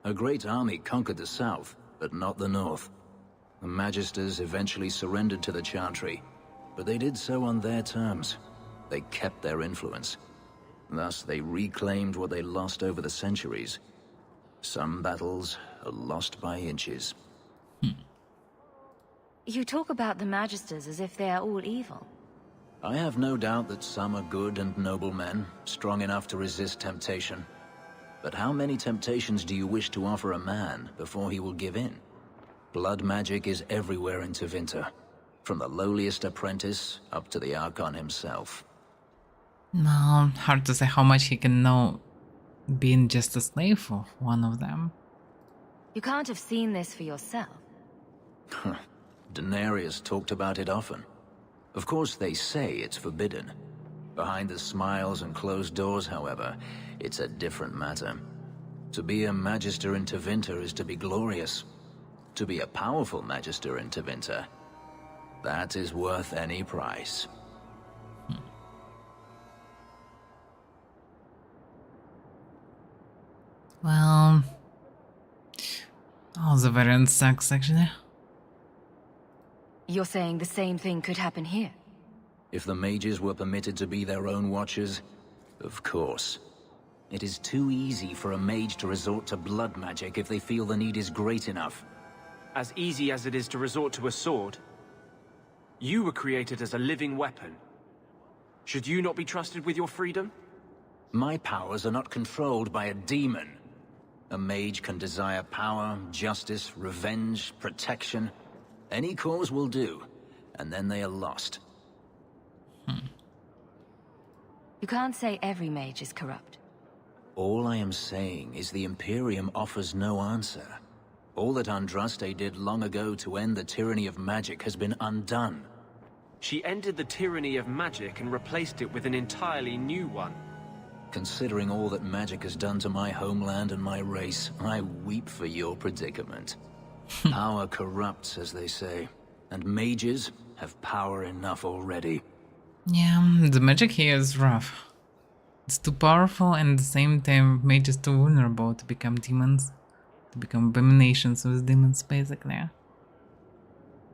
Speaker 11: A great army conquered the south, but not the north. The Magisters eventually surrendered to the Chantry, but they did so on their terms. They kept their influence. Thus, they reclaimed what they lost over the centuries. Some battles are lost by inches.
Speaker 19: You talk about the Magisters as if they are all evil.
Speaker 11: I have no doubt that some are good and noble men, strong enough to resist temptation. But how many temptations do you wish to offer a man before he will give in? Blood magic is everywhere in Tevinter, from the lowliest apprentice up to the Archon himself.
Speaker 1: No, hard to say how much he can know being just a slave of one of them.
Speaker 19: You can't have seen this for yourself.
Speaker 11: Daenerys talked about it often. Of course, they say it's forbidden. Behind the smiles and closed doors, however, it's a different matter. To be a Magister in Tevinter is to be glorious. To be a powerful Magister in Tevinter, that is worth any price.
Speaker 1: Well, all the variants sucks, actually.
Speaker 19: You're saying the same thing could happen here?
Speaker 11: If the mages were permitted to be their own watchers, of course. It is too easy for a mage to resort to blood magic if they feel the need is great enough.
Speaker 13: As easy as it is to resort to a sword. You were created as a living weapon. Should you not be trusted with your freedom?
Speaker 11: My powers are not controlled by a demon. A mage can desire power, justice, revenge, protection. Any cause will do, and then they are lost.
Speaker 19: You can't say every mage is corrupt.
Speaker 11: All I am saying is the Imperium offers no answer. All that Andraste did long ago to end the tyranny of magic has been undone.
Speaker 13: She ended the tyranny of magic and replaced it with an entirely new one.
Speaker 11: Considering all that magic has done to my homeland and my race, I weep for your predicament. Power corrupts, as they say, and mages have power enough already.
Speaker 1: Yeah, the magic here is rough. It's too powerful and at the same time mages too vulnerable to become demons. To become abominations with demons, basically.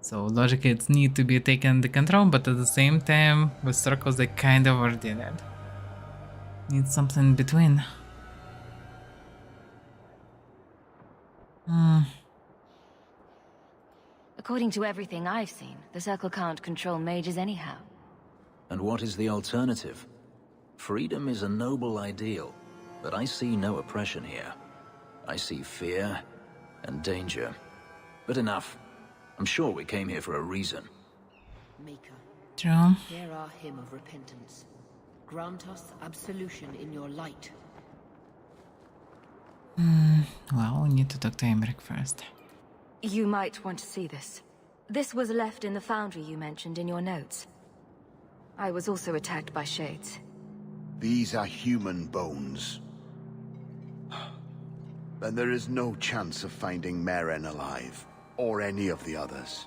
Speaker 1: So logically it's need to be taken under control, but at the same time with circles they kind of already did. Need something in between.
Speaker 19: According to everything I've seen, the Circle can't control mages anyhow.
Speaker 11: And what is the alternative? Freedom is a noble ideal, but I see no oppression here. I see fear and danger. But enough. I'm sure we came here for a reason.
Speaker 3: Maker,
Speaker 1: True.
Speaker 3: hear our hymn of repentance.
Speaker 21: grant us absolution in your light.
Speaker 1: Well, we need to talk to Emmerich first.
Speaker 19: You might want to see this. This was left in the foundry you mentioned in your notes. I was also attacked by shades.
Speaker 18: These are human bones. Then there is no chance of finding Meren alive, or any of the others.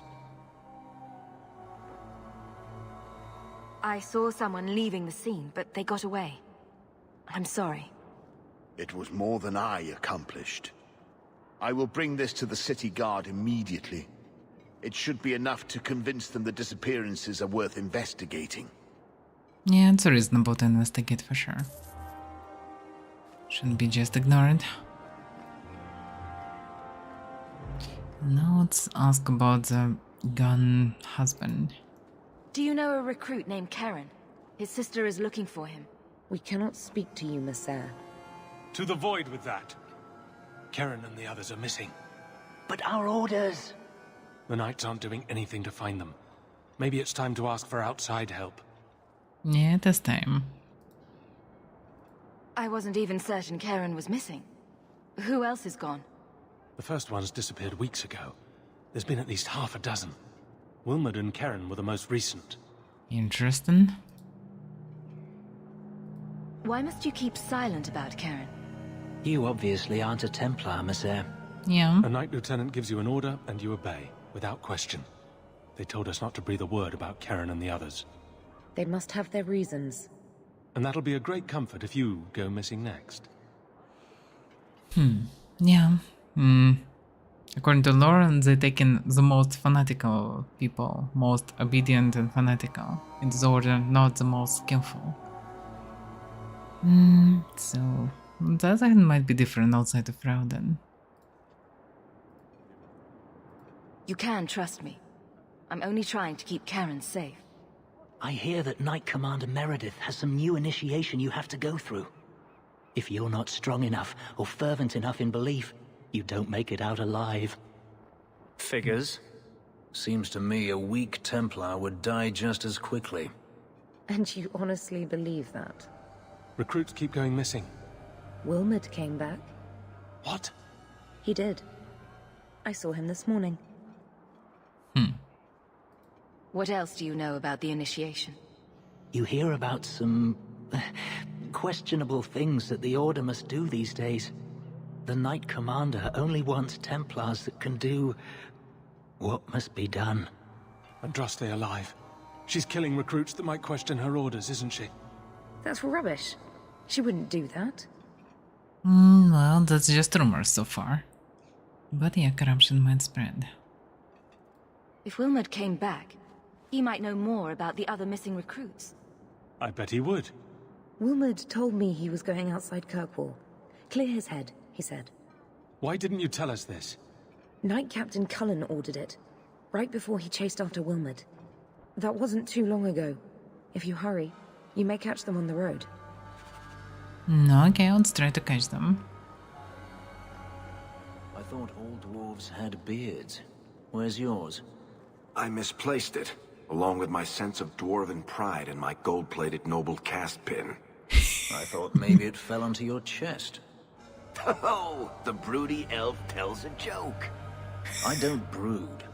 Speaker 19: I saw someone leaving the scene, but they got away. I'm sorry.
Speaker 18: It was more than I accomplished. I will bring this to the city guard immediately. It should be enough to convince them the disappearances are worth investigating.
Speaker 1: Yeah, it's reasonable to investigate for sure. Shouldn't be just ignored. Now let's ask about the gun husband.
Speaker 19: Do you know a recruit named Karen? His sister is looking for him.
Speaker 21: We cannot speak to you, Messer.
Speaker 6: To the void with that. Karen and the others are missing.
Speaker 22: But our orders...
Speaker 6: The Knights aren't doing anything to find them. Maybe it's time to ask for outside help.
Speaker 1: Yeah, it is time.
Speaker 19: I wasn't even certain Karen was missing. Who else is gone?
Speaker 6: The first ones disappeared weeks ago. There's been at least half a dozen. Wilmot and Karen were the most recent.
Speaker 1: Interesting.
Speaker 19: Why must you keep silent about Karen?
Speaker 22: You obviously aren't a Templar, Messer.
Speaker 1: Yeah.
Speaker 6: A Knight Lieutenant gives you an order and you obey, without question. They told us not to breathe a word about Karen and the others.
Speaker 21: They must have their reasons.
Speaker 6: And that'll be a great comfort if you go missing next.
Speaker 1: Yeah. According to Lauren, they're taking the most fanatical people, most obedient and fanatical. In this order, not the most skillful. So that might be different outside of Rauden.
Speaker 19: You can trust me. I'm only trying to keep Karen safe.
Speaker 22: I hear that Knight Commander Meredith has some new initiation you have to go through. If you're not strong enough or fervent enough in belief, you don't make it out alive.
Speaker 11: Figures? Seems to me a weak Templar would die just as quickly.
Speaker 21: And you honestly believe that?
Speaker 6: Recruits keep going missing.
Speaker 21: Wilmot came back.
Speaker 6: What?
Speaker 21: He did. I saw him this morning.
Speaker 19: What else do you know about the initiation?
Speaker 22: You hear about some... questionable things that the Order must do these days. The Knight Commander only wants Templars that can do... what must be done.
Speaker 6: Andraste alive. She's killing recruits that might question her orders, isn't she?
Speaker 21: That's rubbish. She wouldn't do that.
Speaker 1: Well, that's just rumors so far. But yeah, corruption might spread.
Speaker 19: If Wilmot came back, he might know more about the other missing recruits.
Speaker 6: I bet he would.
Speaker 21: Wilmot told me he was going outside Kirkwall. Clear his head, he said.
Speaker 6: Why didn't you tell us this?
Speaker 21: Knight Captain Cullen ordered it, right before he chased after Wilmot. That wasn't too long ago. If you hurry, you may catch them on the road.
Speaker 1: Okay, let's try to catch them.
Speaker 11: I thought all dwarves had beards. Where's yours?
Speaker 9: I misplaced it, along with my sense of dwarven pride and my gold-plated noble cast pin.
Speaker 11: I thought maybe it fell onto your chest.
Speaker 9: Oh, the broody elf tells a joke.
Speaker 11: I don't brood.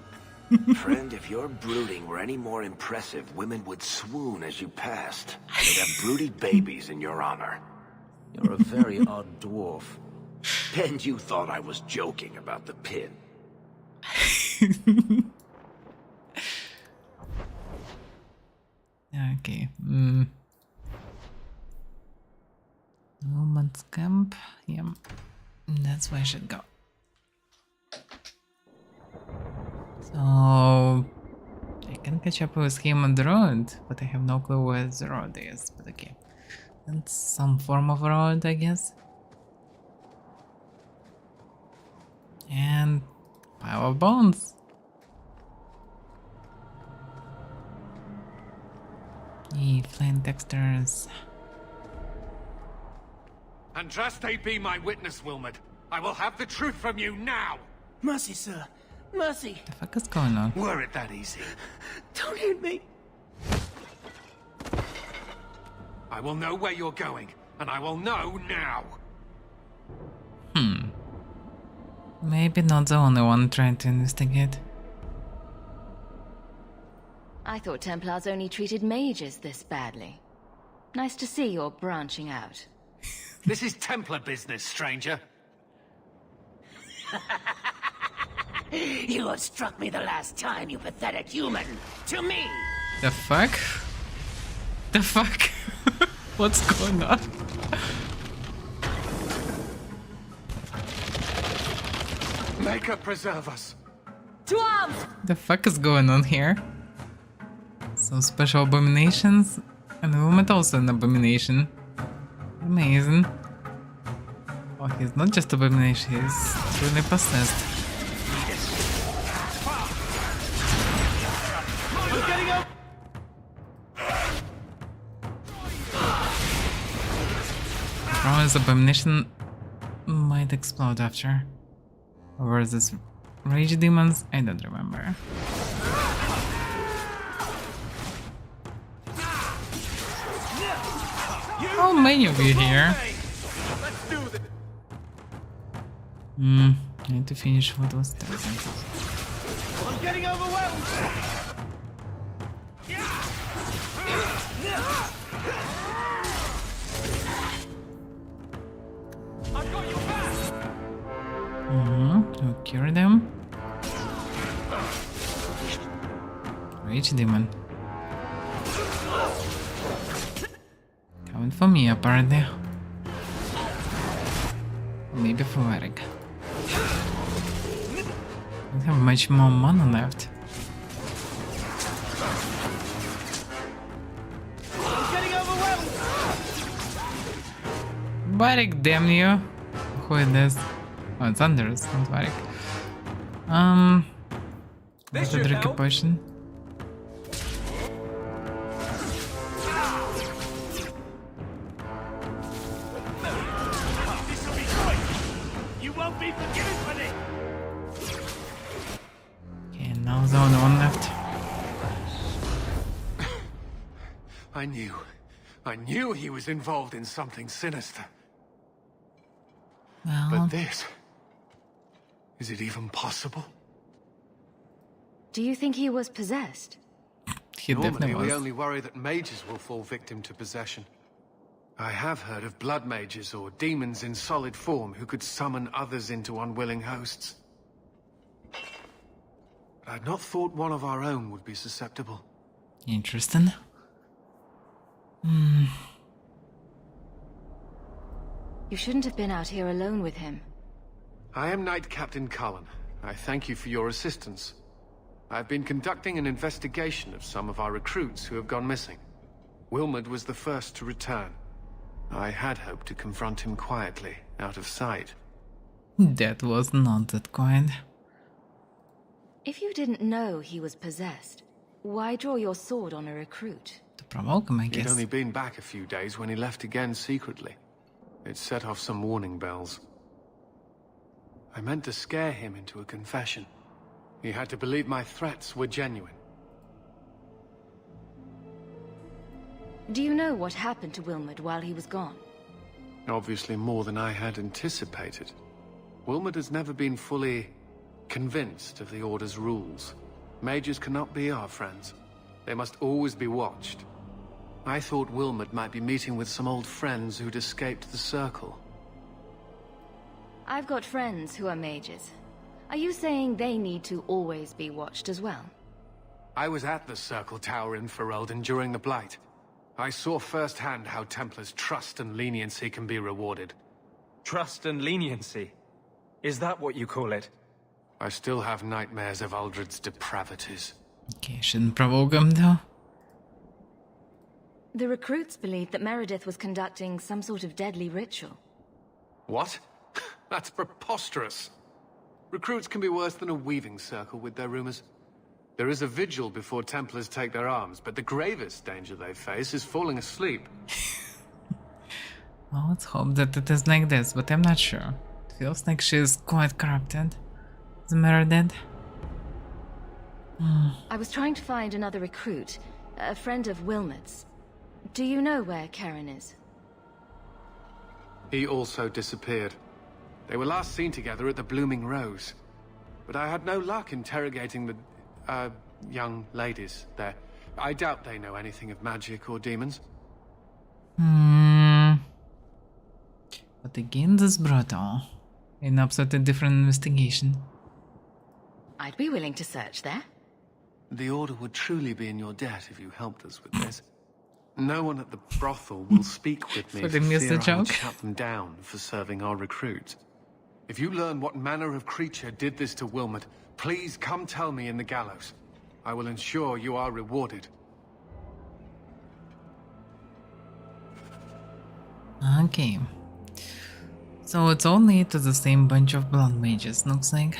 Speaker 9: Friend, if your brooding were any more impressive, women would swoon as you passed. They'd have broody babies in your honor.
Speaker 11: You're a very odd dwarf.
Speaker 9: And you thought I was joking about the pin.
Speaker 1: Okay. Woman's camp. Yeah. That's where I should go. So I can catch up with him on the road, but I have no clue where the road is. But okay. That's some form of road, I guess. And pile of bones. Flame textures.
Speaker 5: Andraste be my witness, Wilmot. I will have the truth from you now!
Speaker 22: Mercy, sir. Mercy.
Speaker 1: The fuck is going on?
Speaker 5: Were it that easy?
Speaker 22: Don't hit me.
Speaker 10: I will know where you're going, and I will know now.
Speaker 1: Maybe not the only one trying to investigate.
Speaker 19: I thought Templars only treated mages this badly. Nice to see you're branching out.
Speaker 10: This is Templar business, stranger.
Speaker 8: You have struck me the last time, you pathetic human. To me!
Speaker 1: The fuck? The fuck? What's going on?
Speaker 10: Maker preserve us.
Speaker 12: To arms!
Speaker 1: The fuck is going on here? Some special abominations, and Wilmot also an abomination. Amazing. Oh, he's not just abomination, he's truly possessed. Promise abomination might explode after. Or is this rage demons? I don't remember. How many of you here? I need to finish what was there.
Speaker 10: I'm getting overwhelmed. I've got your back.
Speaker 1: To cure them. Rage demon. Coming for me, apparently. Maybe for Eric. Don't have much more mana left. Varric, damn you! Who is this? Oh, it's Anders, not Varric. What's the drink a potion?
Speaker 10: You won't be forgiven for this.
Speaker 1: Okay, now there's only one left.
Speaker 10: I knew he was involved in something sinister.
Speaker 1: Well,
Speaker 10: but this... Is it even possible?
Speaker 19: Do you think he was possessed?
Speaker 1: He
Speaker 10: Normally,
Speaker 1: definitely was.
Speaker 10: we only worry that mages will fall victim to possession. I have heard of blood mages or demons in solid form who could summon others into unwilling hosts. But I'd not thought one of our own would be susceptible.
Speaker 1: Interesting.
Speaker 19: You shouldn't have been out here alone with him.
Speaker 10: I am Knight Captain Cullen. I thank you for your assistance. I've been conducting an investigation of some of our recruits who have gone missing. Wilmot was the first to return. I had hoped to confront him quietly, out of sight.
Speaker 1: That was not that quiet.
Speaker 19: If you didn't know he was possessed, why draw your sword on a recruit?
Speaker 1: To provoke him, I
Speaker 10: He'd
Speaker 1: guess.
Speaker 10: only been back a few days when he left again secretly. It set off some warning bells. I meant to scare him into a confession. He had to believe my threats were genuine.
Speaker 19: Do you know what happened to Wilmot while he was gone?
Speaker 10: Obviously more than I had anticipated. Wilmot has never been fully convinced of the Order's rules. Mages cannot be our friends. They must always be watched. I thought Wilmot might be meeting with some old friends who'd escaped the Circle.
Speaker 19: I've got friends who are mages. Are you saying they need to always be watched as well?
Speaker 10: I was at the Circle Tower in Ferelden during the Blight. I saw firsthand how Templars' trust and leniency can be rewarded.
Speaker 13: Trust and leniency? Is that what you call it?
Speaker 10: I still have nightmares of Uldred's depravities.
Speaker 1: Okay, shouldn't provoke him though.
Speaker 19: The recruits believed that Meredith was conducting some sort of deadly ritual.
Speaker 10: What? That's preposterous. Recruits can be worse than a weaving circle with their rumors. There is a vigil before Templars take their arms, but the gravest danger they face is falling asleep.
Speaker 1: Well, let's hope that it is like this, but I'm not sure. It feels like she's quite corrupted. Is Meredith?
Speaker 19: I was trying to find another recruit, a friend of Wilmot's. Do you know where Karen is?
Speaker 10: He also disappeared. They were last seen together at the Blooming Rose. But I had no luck interrogating the, young ladies there. I doubt they know anything of magic or demons.
Speaker 1: But again, this brutal. An absolutely different investigation.
Speaker 8: I'd be willing to search there.
Speaker 10: The Order would truly be in your debt if you helped us with this. No one at the brothel will speak with me
Speaker 1: For
Speaker 10: for
Speaker 1: the missed
Speaker 10: fear I will
Speaker 1: joke.
Speaker 10: shut them down for serving our recruits. If you learn what manner of creature did this to Wilmot, please come tell me in the gallows. I will ensure you are rewarded.
Speaker 1: Okay. So it's all lead to the same bunch of blood mages, looks like.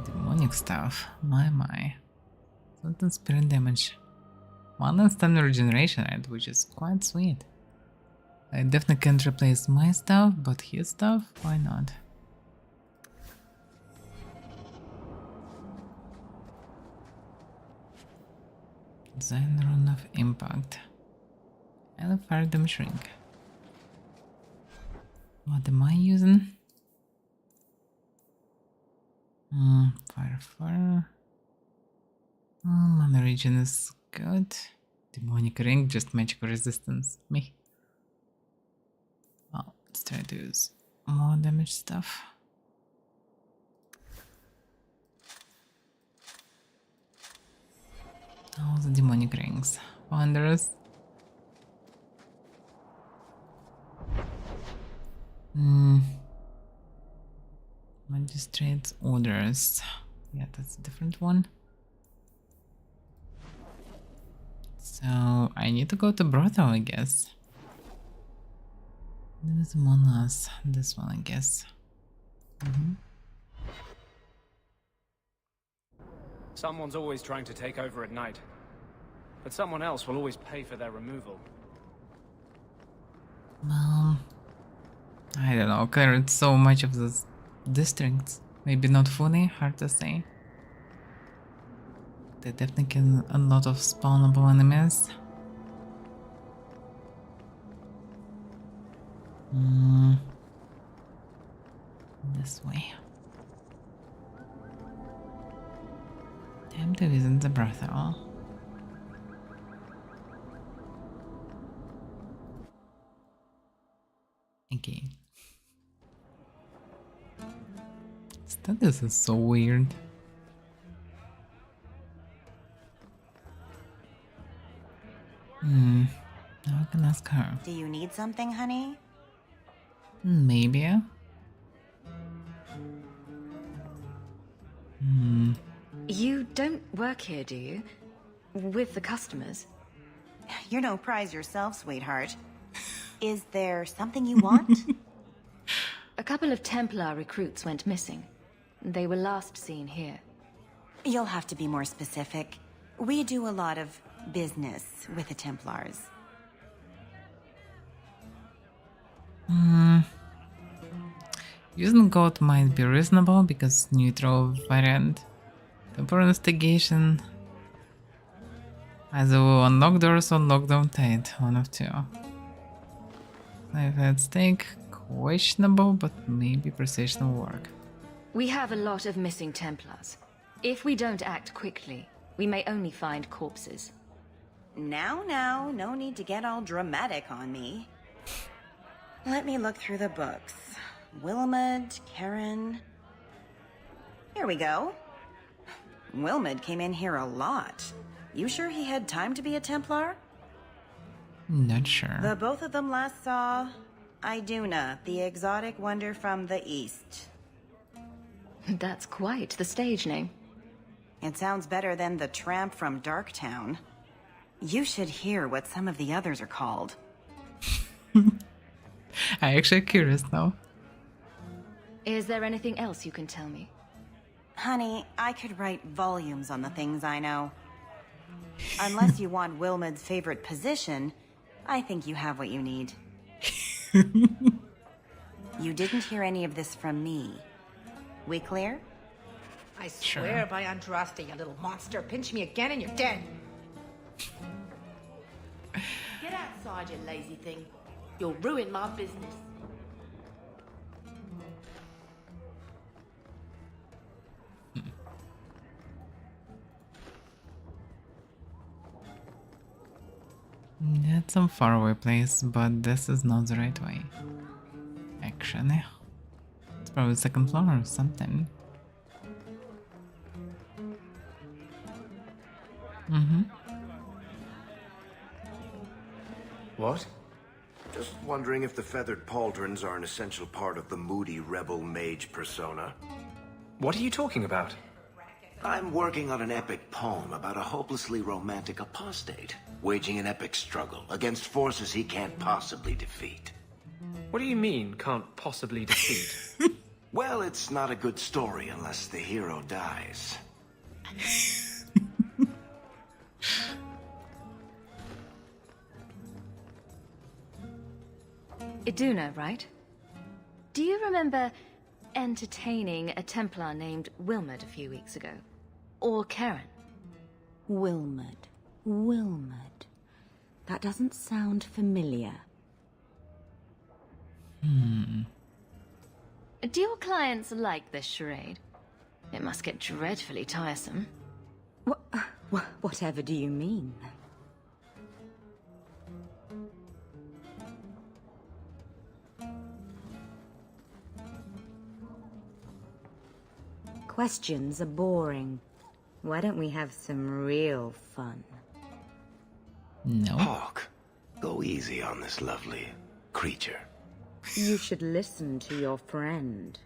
Speaker 1: Demonic stuff. My. Certain spirit damage. One instant regeneration rate, which is quite sweet. I definitely can't replace my stuff, but his stuff, why not? Design rune of impact. And a fire damage ring. What am I using? Fire. Mana regen is good. Demonic ring, just magic resistance. Me. Well, let's try to use more damage stuff. All the demonic rings. Wonders. Magistrate's orders. Yeah, that's a different one. So I need to go to brothel, I guess. There's one last. This one, I guess.
Speaker 13: Someone's always trying to take over at night. But someone else will always pay for their removal.
Speaker 1: Well, I don't know, cleared so much of those districts. Maybe not fully, hard to say. They definitely can a lot of spawnable enemies. This way. Time to visit the brothel. Okay. This is so weird. Now I can ask her.
Speaker 14: Do you need something, honey?
Speaker 1: Maybe.
Speaker 19: You don't work here, do you? With the customers?
Speaker 14: You're no prize yourself, sweetheart. Is there something you want?
Speaker 19: A couple of Templar recruits went missing. They were last seen here.
Speaker 14: You'll have to be more specific. We do a lot of business with the Templars.
Speaker 1: Using gold might be reasonable because neutral variant. Temporary investigation. Either will unlock doors or lock them tight, one of two. Life at stake, questionable, but maybe precision will work.
Speaker 19: We have a lot of missing Templars. If we don't act quickly, we may only find corpses.
Speaker 14: Now, no need to get all dramatic on me. Let me look through the books. Wilmot, Karen... Here we go. Wilmot came in here a lot. You sure he had time to be a Templar?
Speaker 1: Not sure.
Speaker 14: The both of them last saw Iduna, the exotic wonder from the east.
Speaker 19: That's quite the stage name.
Speaker 14: It sounds better than the tramp from Darktown. You should hear what some of the others are called.
Speaker 1: I'm actually curious now.
Speaker 19: Is there anything else you can tell me?
Speaker 14: Honey, I could write volumes on the things I know. Unless you want Wilmot's favorite position, I think you have what you need. You didn't hear any of this from me. We clear?
Speaker 15: I swear by Andraste, you little monster. Pinch me again and you're dead.
Speaker 8: outside, you lazy thing. You'll ruin my business.
Speaker 1: That's some faraway place, but this is not the right way. Actually, it's probably second floor or something.
Speaker 10: What?
Speaker 9: Just wondering if the feathered pauldrons are an essential part of the moody rebel mage persona.
Speaker 13: What are you talking about?
Speaker 9: I'm working on an epic poem about a hopelessly romantic apostate, waging an epic struggle against forces he can't possibly defeat.
Speaker 13: What do you mean, can't possibly defeat?
Speaker 9: Well, it's not a good story unless the hero dies.
Speaker 19: Iduna, right? Do you remember entertaining a Templar named Wilmot a few weeks ago? Or Karen?
Speaker 14: Wilmot. Wilmot. That doesn't sound familiar.
Speaker 19: Do your clients like this charade? It must get dreadfully tiresome.
Speaker 14: Whatever do you mean? Questions are boring. Why don't we have some real fun?
Speaker 1: No.
Speaker 9: Hawk, go easy on this lovely creature.
Speaker 14: You should listen to your friend.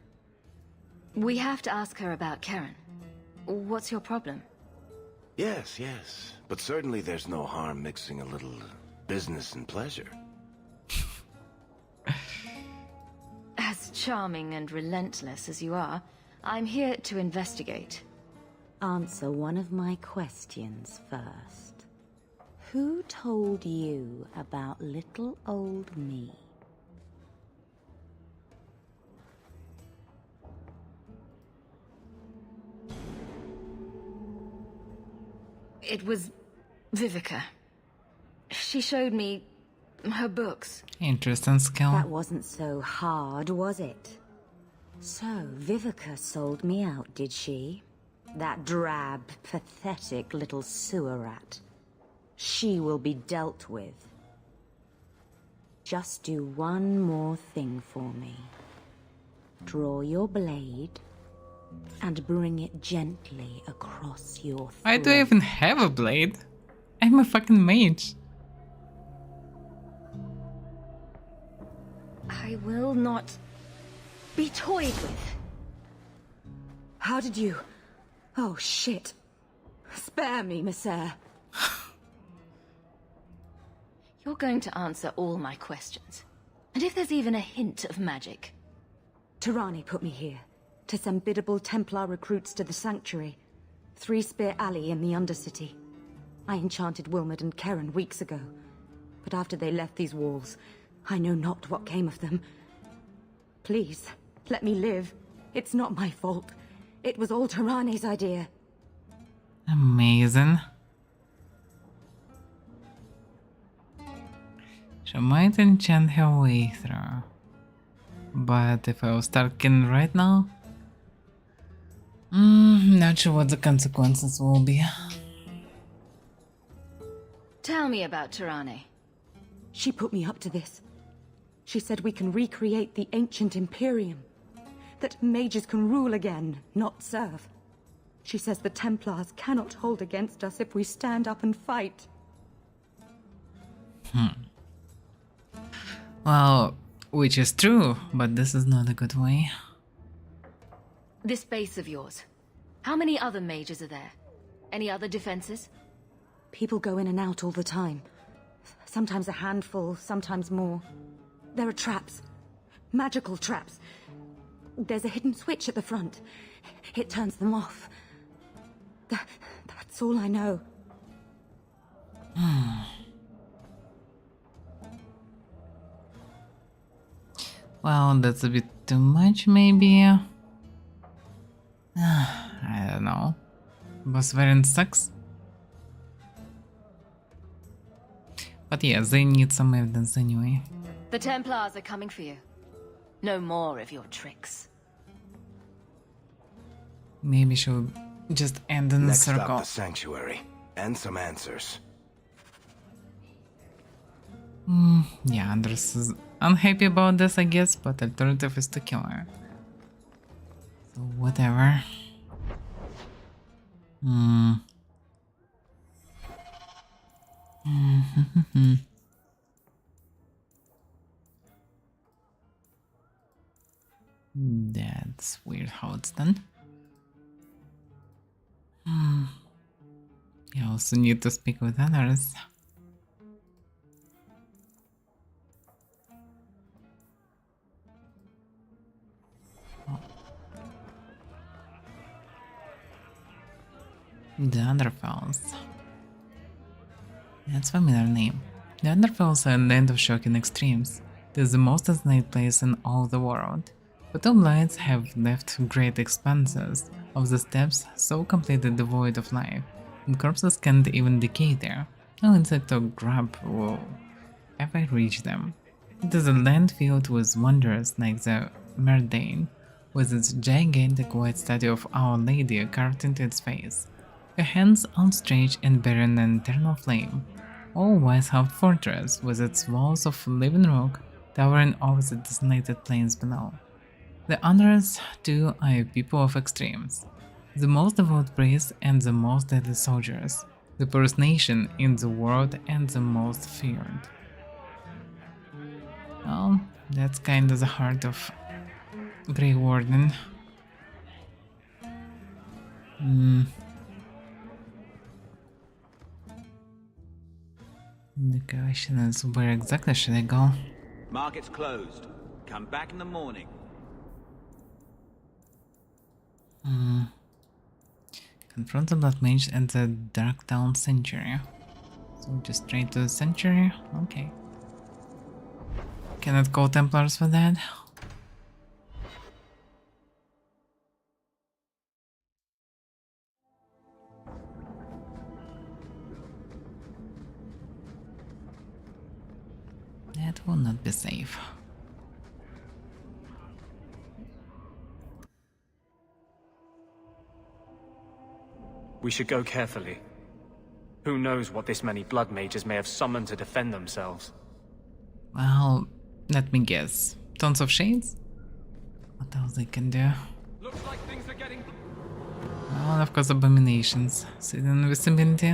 Speaker 19: We have to ask her about Karen. What's your problem?
Speaker 9: Yes, yes. But certainly there's no harm mixing a little business and pleasure.
Speaker 19: As charming and relentless as you are, I'm here to investigate.
Speaker 14: Answer one of my questions first. Who told you about little old me?
Speaker 19: It was Vivica. She showed me her books.
Speaker 1: Interesting skill.
Speaker 14: That wasn't so hard, was it? So, Vivica sold me out, did she? That drab, pathetic little sewer rat. She will be dealt with. Just do one more thing for me. Draw your blade and bring it gently across your throat.
Speaker 1: Why do I even have a blade? I'm a fucking mage.
Speaker 19: I will not be toyed with.
Speaker 14: How did you... Oh, shit. Spare me, Messere.
Speaker 19: You're going to answer all my questions. And if there's even a hint of magic.
Speaker 14: Tirani put me here to send biddable Templar recruits to the Sanctuary. 3 Spear Alley in the Undercity. I enchanted Wilmot and Karen weeks ago. But after they left these walls, I know not what came of them. Please, let me live. It's not my fault. It was all Tirani's idea.
Speaker 1: Amazing. She might enchant her way through. But if I was talking right now, not sure what the consequences will be.
Speaker 19: Tell me about Tirani.
Speaker 14: She put me up to this. She said we can recreate the ancient Imperium. That mages can rule again, not serve. She says the Templars cannot hold against us if we stand up and fight.
Speaker 1: Well, which is true, but this is not a good way.
Speaker 19: This base of yours. How many other mages are there? Any other defenses?
Speaker 14: People go in and out all the time. Sometimes a handful, sometimes more. There are traps. Magical traps. There's a hidden switch at the front. It turns them off. That's all I know.
Speaker 1: Well, that's a bit too much, maybe. I don't know. Boss variant sucks. But yeah, they need some evidence anyway.
Speaker 19: The Templars are coming for you. No more of your tricks.
Speaker 1: Maybe she'll just end in the
Speaker 9: Next
Speaker 1: circle.
Speaker 9: up, the sanctuary. And some answers.
Speaker 1: Yeah, Andres is unhappy about this, I guess, but alternative is to kill her. So whatever. That's weird how it's done. You also need to speak with others. The Underfells. That's a familiar name. The Underfells are a land of shocking extremes. It is the most isolated place in all the world. But the blights have left great expanses of the steppes so completely devoid of life, and corpses can't even decay there. No insect or grub will ever reach them. It is a land filled with wonders like the Merdane, with its gigantic white statue of Our Lady carved into its face, her hands outstretched and bearing an eternal flame, or Weishaupt Fortress with its walls of living rock towering over the desolated plains below. The others, too, are a people of extremes, the most devout priests and the most deadly soldiers, the poorest nation in the world and the most feared. Well, that's kind of the heart of Grey Warden. The question is, where exactly should I go?
Speaker 4: Market's closed. Come back in the morning.
Speaker 1: Confront the Blood Mage at the Dark Town Sanctuary. So just straight to the Sanctuary? Okay. Cannot call Templars for that. That will not be safe.
Speaker 13: We should go carefully. Who knows what this many blood mages may have summoned to defend themselves?
Speaker 1: Well, let me guess. Tons of shades? What else they can do?
Speaker 13: Looks like things are getting...
Speaker 1: Well, of course, abominations. Sit in visibility.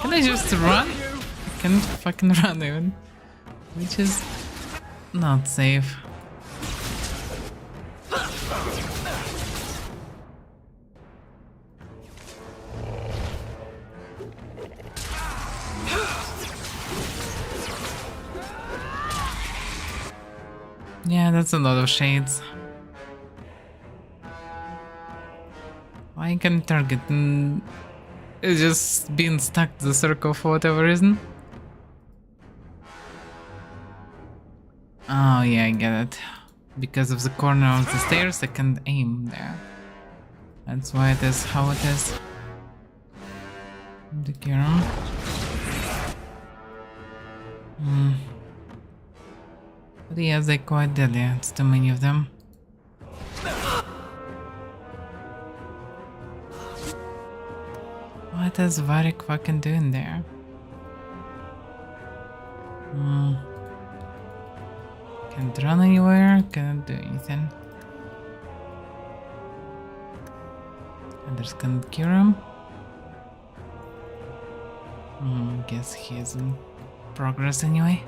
Speaker 1: Can I just run? I can't fucking run even. Which is not safe. Yeah, that's a lot of shades. Why can't target? It's just being stuck to the circle for whatever reason. Oh yeah, I get it. Because of the corner of the stairs, I can't aim there. That's why it is how it is. The Kiram. But yeah, they're quite deadly. It's too many of them. What is Varric fucking doing there? Can't run anywhere, cannot do anything. Others can't cure him. Guess he's in progress anyway.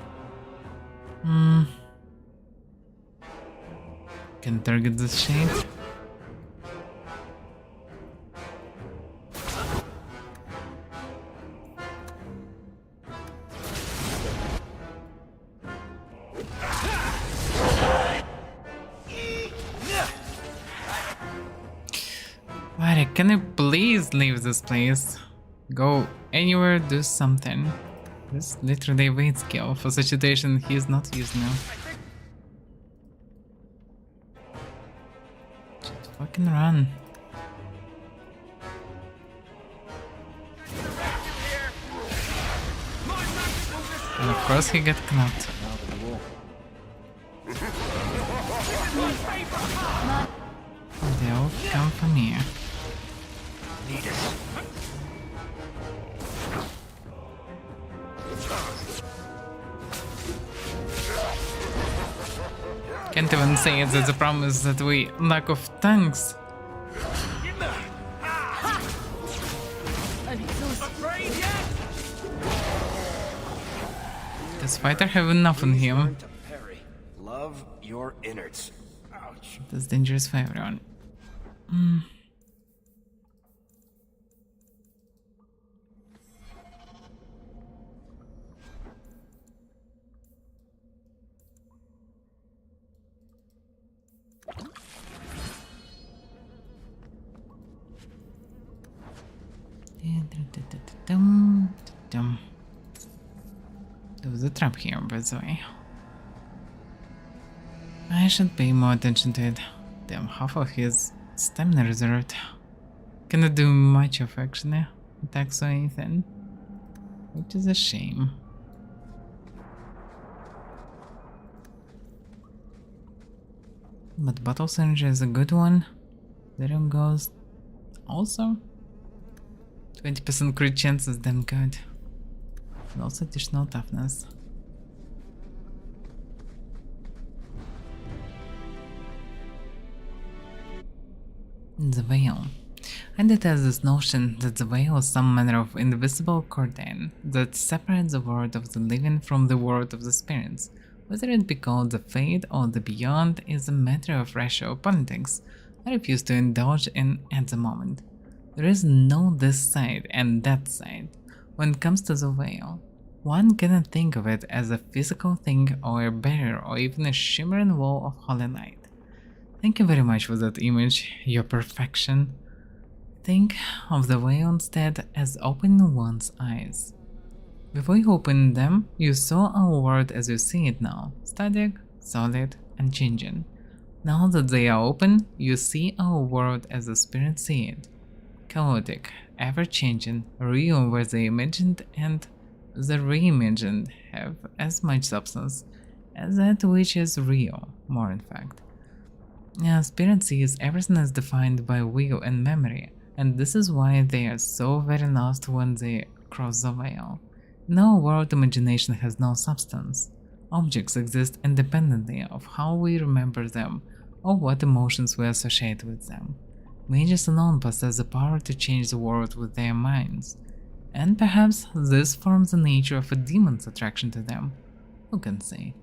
Speaker 1: Can target this shade. Can you please leave this place? Go anywhere, do something. This is literally a weight skill for such a situation he is not used now. Just fucking run. And of course he got knocked. They all come from here. Can't even say it, that the problem is that we lack of tanks. Does fighter have enough on him?
Speaker 9: Love your innards. Ouch.
Speaker 1: That's dangerous for everyone. There was a trap here, by the way. I should pay more attention to it. Damn, half of his stamina reserved. Cannot do much of actually attacks or anything, which is a shame. But battle synergy is a good one. There it goes. Also, 20% crit chance is damn good. And also additional toughness. The veil. I detest this notion that the veil is some manner of invisible curtain that separates the world of the living from the world of the spirits. Whether it be called the fate or the beyond is a matter of rational politics I refuse to indulge in at the moment. There is no this side and that side when it comes to the veil. One cannot think of it as a physical thing or a barrier or even a shimmering wall of holy light. Thank you very much for that image, your perfection. Think of the veil instead as opening one's eyes. Before you opened them, you saw our world as you see it now, static, solid, and changing. Now that they are open, you see our world as the spirits see it. Chaotic, ever-changing, real where the imagined and the reimagined have as much substance as that which is real, more in fact. Spirit sees everything as defined by will and memory, and this is why they are so very lost when they cross the veil. In our world, imagination has no substance. Objects exist independently of how we remember them or what emotions we associate with them. Mages alone possess the power to change the world with their minds, and perhaps this forms the nature of a demon's attraction to them. Who can say?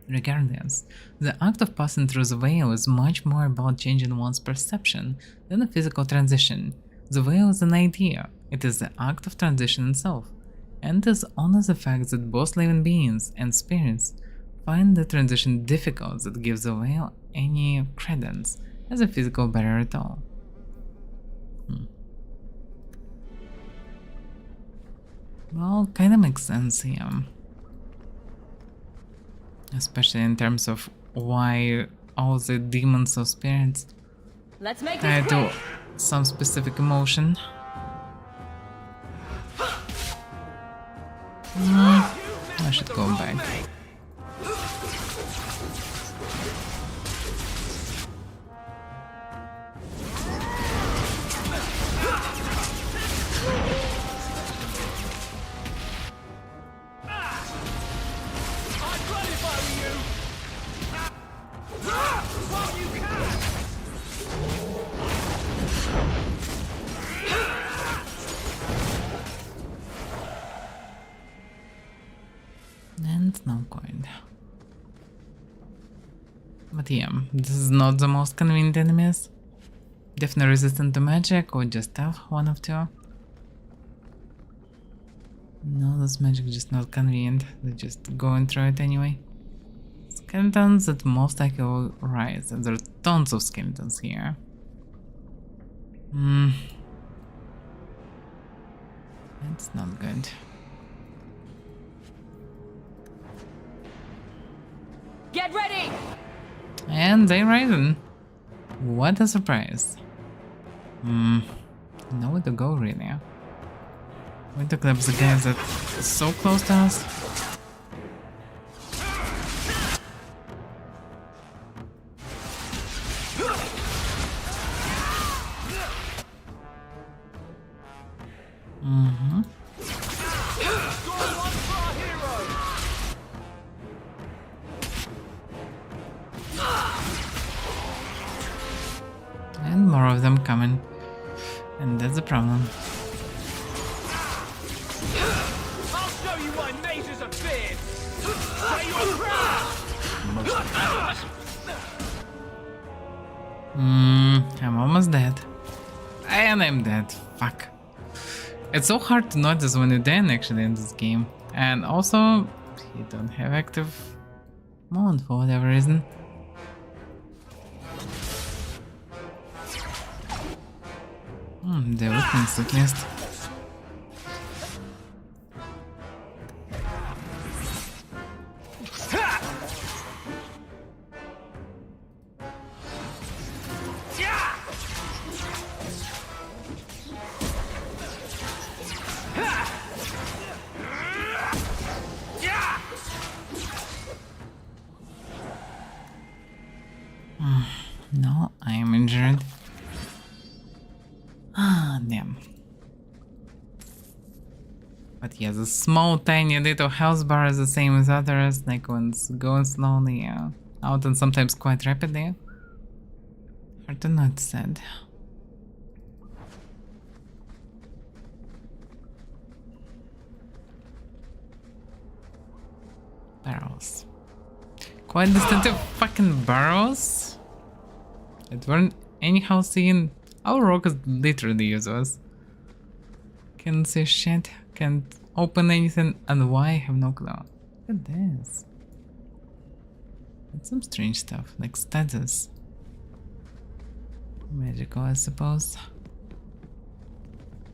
Speaker 1: Regardless, the act of passing through the veil is much more about changing one's perception than a physical transition. The veil is an idea, it is the act of transition itself, and it is only the fact that both living beings and spirits find the transition difficult that gives the veil any credence as a physical barrier at all. Well, kinda makes sense here. Especially in terms of why all the demons or spirits tie to some specific emotion. I should go back. And no coin. But yeah, this is not the most convenient enemies. Definitely resistant to magic or just tough, one of two. No, this magic is just not convenient. They're just going through it anyway. Skeletons that most likely will rise, and there are tons of skeletons here. It's not good.
Speaker 12: Get ready!
Speaker 1: And they rising. What a surprise. Nowhere to go really. Where to grab the guys that are so close to us? And more of them coming. And that's the problem.
Speaker 8: I'll show you why mages are feared! Say your prayers!
Speaker 1: I'm almost dead. And I'm dead. Fuck. It's so hard to notice when you're dead actually in this game. And also, you don't have active mode for whatever reason. The weapons at least. No, I am injured. Ah, damn. But yeah, the small tiny little health bar is the same as others, like when it's going slowly out and sometimes quite rapidly. Hard to notice that. Barrels. Quite distinctive fucking barrels that weren't anyhow seen. Our rock is literally useless. Can't see shit, can't open anything, and why I have no clue. Look at this. It's some strange stuff, like status. Magical, I suppose.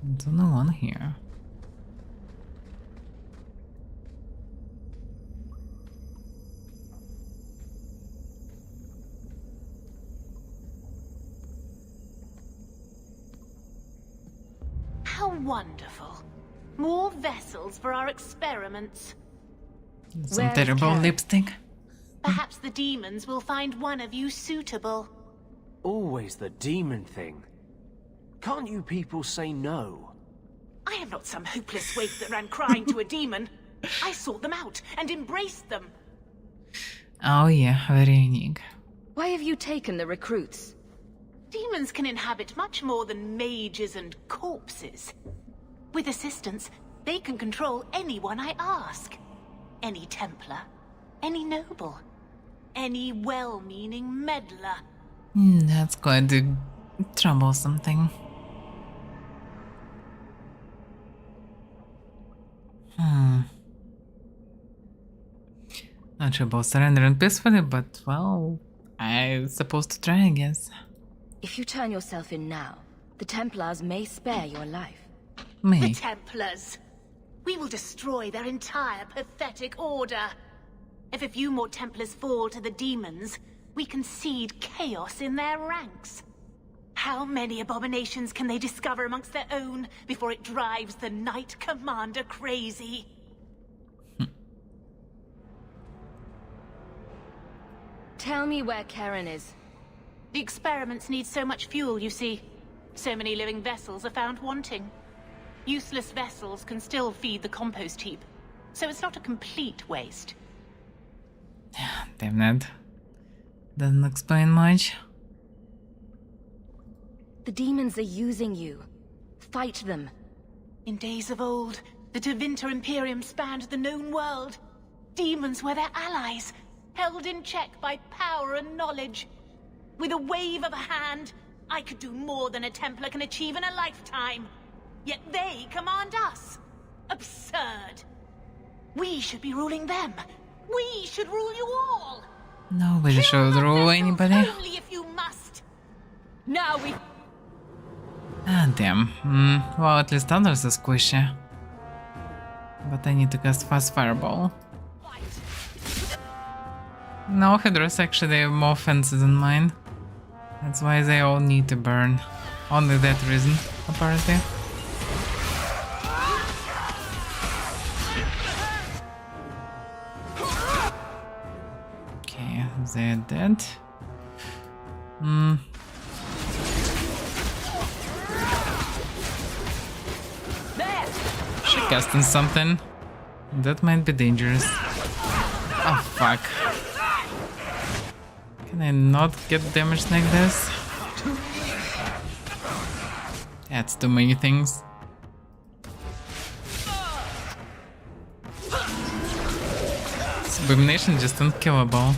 Speaker 1: There's only one here.
Speaker 15: How wonderful. More vessels for our experiments.
Speaker 1: Some terrible lipstick.
Speaker 15: Perhaps the demons will find one of you suitable.
Speaker 13: Always the demon thing. Can't you people say no?
Speaker 15: I am not some hopeless waif that ran crying to a demon. I sought them out and embraced them.
Speaker 1: Oh yeah, very unique.
Speaker 19: Why have you taken the recruits?
Speaker 15: Demons can inhabit much more than mages and corpses. With assistance, they can control anyone I ask. Any Templar, any noble, any well-meaning meddler.
Speaker 1: That's quite a troublesome thing. Not sure about surrendering peacefully, but well, I'm supposed to try, I guess.
Speaker 19: If you turn yourself in now, the Templars may spare your life.
Speaker 15: The Templars! We will destroy their entire pathetic order. If a few more Templars fall to the demons, we can seed chaos in their ranks. How many abominations can they discover amongst their own before it drives the Knight Commander crazy?
Speaker 19: Tell me where Karen is.
Speaker 15: The experiments need so much fuel, you see. So many living vessels are found wanting. Useless vessels can still feed the compost heap, so it's not a complete waste.
Speaker 1: Damn that. Doesn't explain much.
Speaker 19: The demons are using you. Fight them.
Speaker 15: In days of old, the Tevinter Imperium spanned the known world. Demons were their allies, held in check by power and knowledge. With a wave of a hand, I could do more than a Templar can achieve in a lifetime. Yet they command us. Absurd. We should be ruling them. We should rule you all.
Speaker 1: Nobody should rule anybody.
Speaker 15: Only if you must.
Speaker 12: Now we...
Speaker 1: Ah, damn. Well, at least others are squishy. But I need to cast Fast Fireball. No, Hydras actually have more fences than mine. That's why they all need to burn. Only that reason, apparently. Okay, they're dead. She casting something. That might be dangerous. Oh fuck. Can I not get damaged like this? That's too many things. Abomination just unkillable.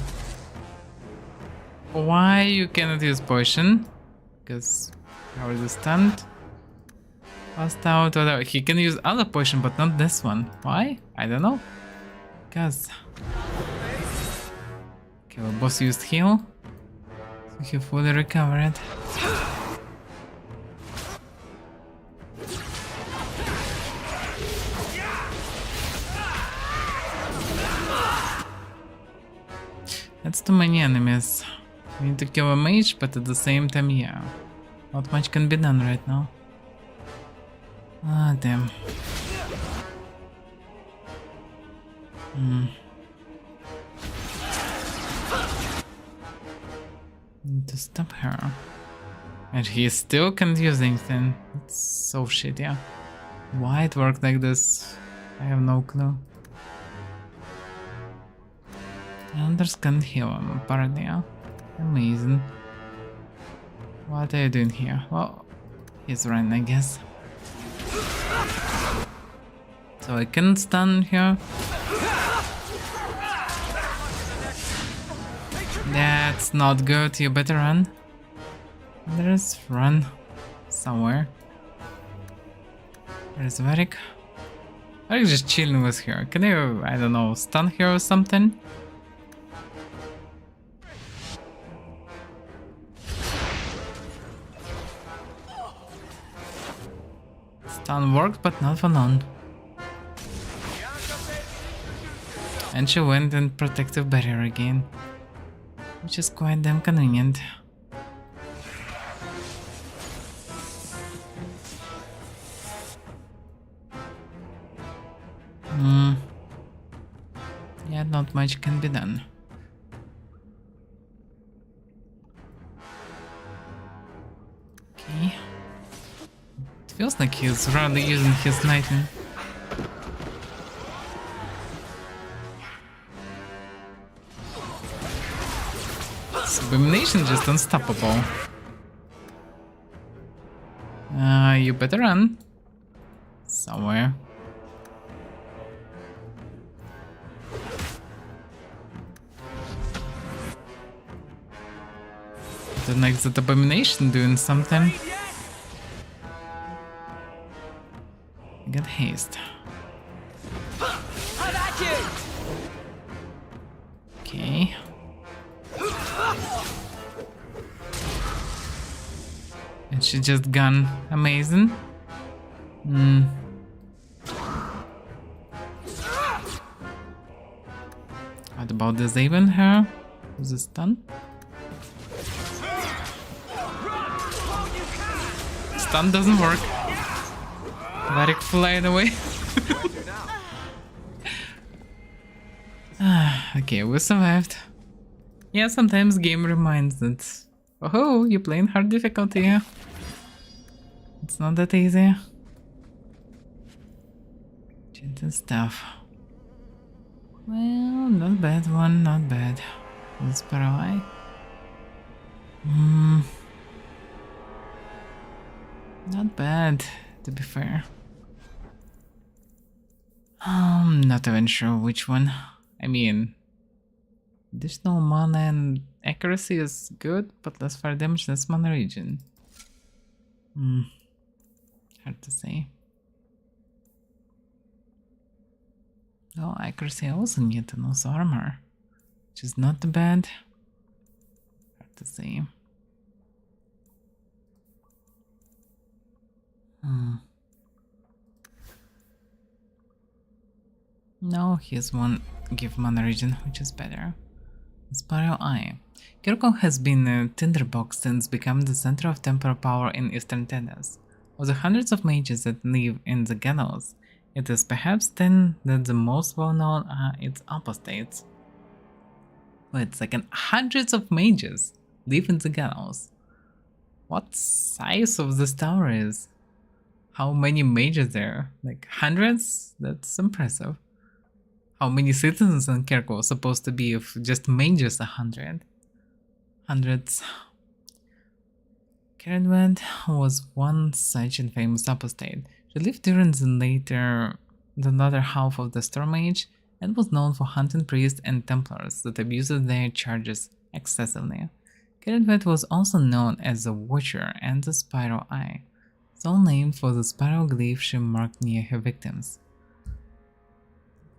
Speaker 1: Why you cannot use potion? Because I already stunned. Lost out, whatever. He can use other potion, but not this one. Why? I don't know. Because... Okay, well, boss used heal. So he fully recovered. That's too many enemies. We need to kill a mage, but at the same time, yeah. Not much can be done right now. Ah, damn. Need to stop her. And he still can't use anything. It's so shit, yeah. Why it worked like this, I have no clue. Elders can't heal him, apparently, yeah. Amazing. What are you doing here? Well, he's running, I guess. So I can stun here. That's not good, you better run. There's run somewhere. There's Varric. Varric just chilling with her. Can you, I don't know, stun her or something? Stun worked, but not for long. And she went in protective barrier again, which is quite damn convenient. Yeah, not much can be done. Okay. It feels like he's rather using his lightning. Abomination just unstoppable. You better run. Somewhere. The next abomination doing something. Get haste. Okay. And she just gone. Amazing. What about disabling her? Is this done? Stun doesn't work. Varric flying away. Okay, we survived. Yeah, sometimes game reminds that, oh, you're playing hard difficulty. It's not that easy. Gentle stuff. Well, not bad one, not bad. Let's paralyze. Not bad, to be fair. I'm not even sure which one. I mean, additional mana and accuracy is good, but less fire damage, less mana regen. Hard to say. Oh, accuracy I also need, and also armor, which is not too bad. Hard to say. No, here's one give mana regen, which is better. Spiral Eye. Kirkon has been a tinderbox since becoming the center of temporal power in Eastern Tennis. Of the hundreds of mages that live in the gallows, it is perhaps then that the most well-known are its apostates. Wait a second, hundreds of mages live in the gallows. What size of this tower is? How many mages there? Like hundreds? That's impressive. How many citizens in Kirko are supposed to be if just mages 100? Hundreds. Caradwed was one such infamous apostate. She lived during the latter half of the Storm Age and was known for hunting priests and Templars that abused their charges excessively. Caradwed was also known as the Watcher and the Spiral Eye, so named for the spiral glyph she marked near her victims.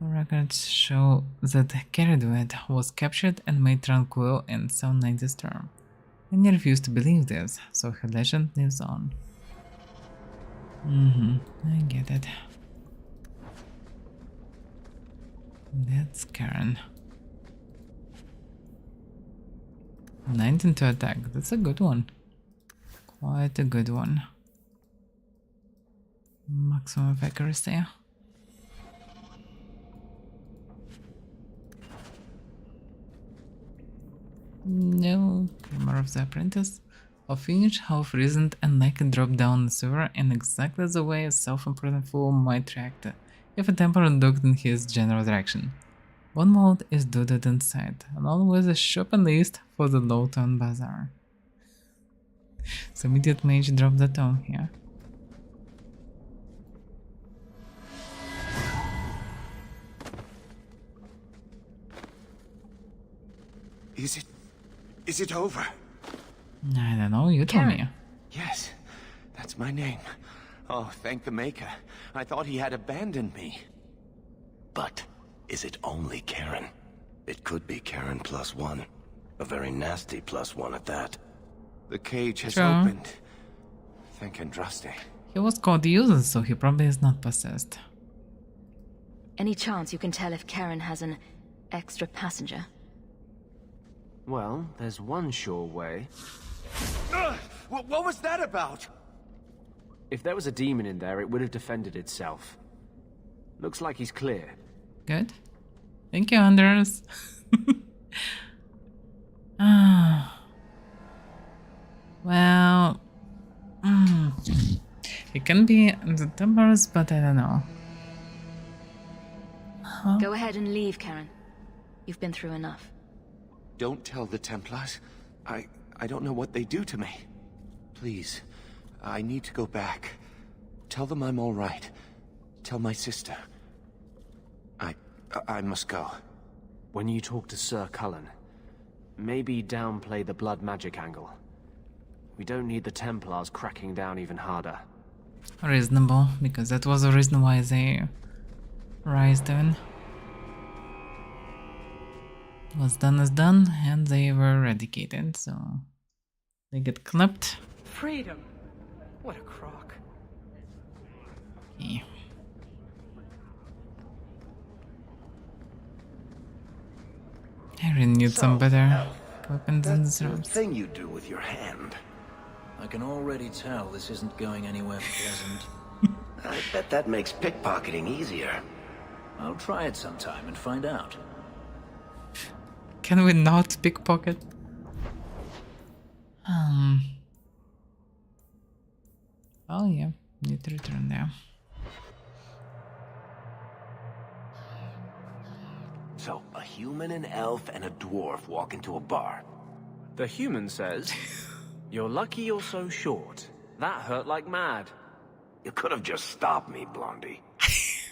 Speaker 1: Records show that Caradwed was captured and made tranquil in 790 Storm. Many refused to believe this, so her legend lives on. I get it. That's Karen. 19 to attack, that's a good one. Quite a good one. Maximum of accuracy. No, Grammar of the Apprentice. Half finished, half reasoned, and like a drop down the sewer in exactly the way a self-improving fool might react if a temper looked in his general direction. One mode is dotted inside, along with a shopping list for the Lowtown Bazaar. So immediate mage drop the tone here.
Speaker 18: Is it over?
Speaker 1: I don't know, you told me.
Speaker 18: Yes, that's my name. Oh, thank the Maker. I thought he had abandoned me.
Speaker 9: But is it only Karen? It could be Karen +1. A very nasty +1 at that.
Speaker 18: The cage has
Speaker 1: Sure.
Speaker 18: opened. Thank Andraste.
Speaker 1: He was called user, so he probably is not possessed.
Speaker 19: Any chance you can tell if Karen has an extra passenger?
Speaker 13: Well, there's one sure way.
Speaker 18: What was that about?
Speaker 13: If there was a demon in there, it would have defended itself. Looks like he's clear.
Speaker 1: Good. Thank you, Anders. Well, it can be the Templars, but I don't know.
Speaker 19: Go ahead and leave, Karen. You've been through enough.
Speaker 18: Don't tell the Templars. I don't know what they do to me. Please, I need to go back. Tell them I'm all right. Tell my sister. I must go.
Speaker 13: When you talk to Sir Cullen, maybe downplay the blood magic angle. We don't need the Templars cracking down even harder.
Speaker 1: Reasonable, because that was the reason why they raised them. What's done is done, and they were eradicated, so they get clipped.
Speaker 8: Freedom. What a crock.
Speaker 1: Yeah. I really need some better weapons in this room.
Speaker 9: Thing you do with your hand.
Speaker 11: I can already tell this isn't going anywhere pleasant.
Speaker 9: I bet that makes pickpocketing easier.
Speaker 11: I'll try it sometime and find out.
Speaker 1: Can we not pickpocket? Oh yeah, need to return there.
Speaker 9: So, a human, an elf, and a dwarf walk into a bar.
Speaker 13: The human says, "You're lucky you're so short. That hurt like mad."
Speaker 9: You could have just stopped me, Blondie.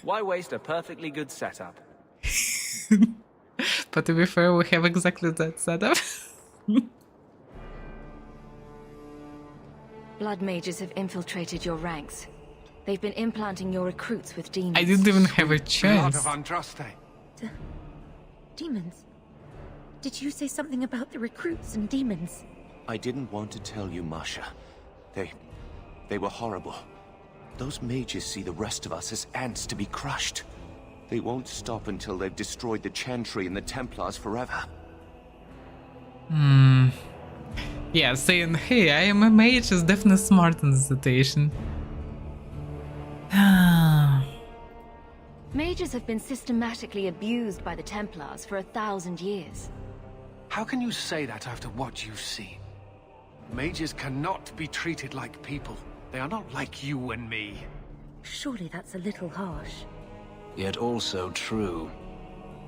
Speaker 13: Why waste a perfectly good setup?
Speaker 1: But to be fair, we have exactly that setup.
Speaker 19: Blood mages have infiltrated your ranks. They've been implanting your recruits with demons.
Speaker 1: I didn't even have a
Speaker 10: Blood
Speaker 1: chance.
Speaker 10: of Andraste.
Speaker 21: Demons? Did you say something about the recruits and demons?
Speaker 18: I didn't want to tell you, Masha. They were horrible. Those mages see the rest of us as ants to be crushed. They won't stop until they've destroyed the Chantry and the Templars forever.
Speaker 1: Yeah, saying, hey, I am a mage is definitely smart in this situation.
Speaker 19: Mages have been systematically abused by the Templars for 1,000 years.
Speaker 10: How can you say that after what you've seen? Mages cannot be treated like people. They are not like you and me.
Speaker 21: Surely that's a little harsh.
Speaker 11: Yet also true.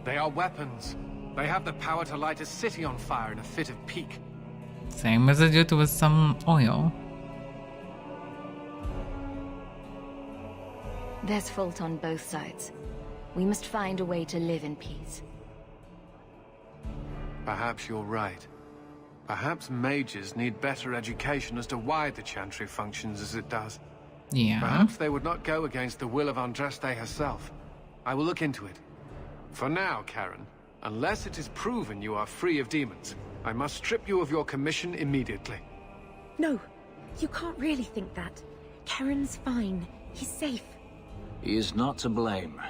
Speaker 10: They are weapons. They have the power to light a city on fire in a fit of pique.
Speaker 1: Same as I did with some oil.
Speaker 19: There's fault on both sides. We must find a way to live in peace.
Speaker 10: Perhaps you're right. Perhaps mages need better education as to why the Chantry functions as it does.
Speaker 1: Yeah.
Speaker 10: Perhaps they would not go against the will of Andraste herself. I will look into it. For now, Karen, unless it is proven you are free of demons, I must strip you of your commission immediately.
Speaker 21: No, you can't really think that. Karen's fine. He's safe.
Speaker 11: He is not to blame.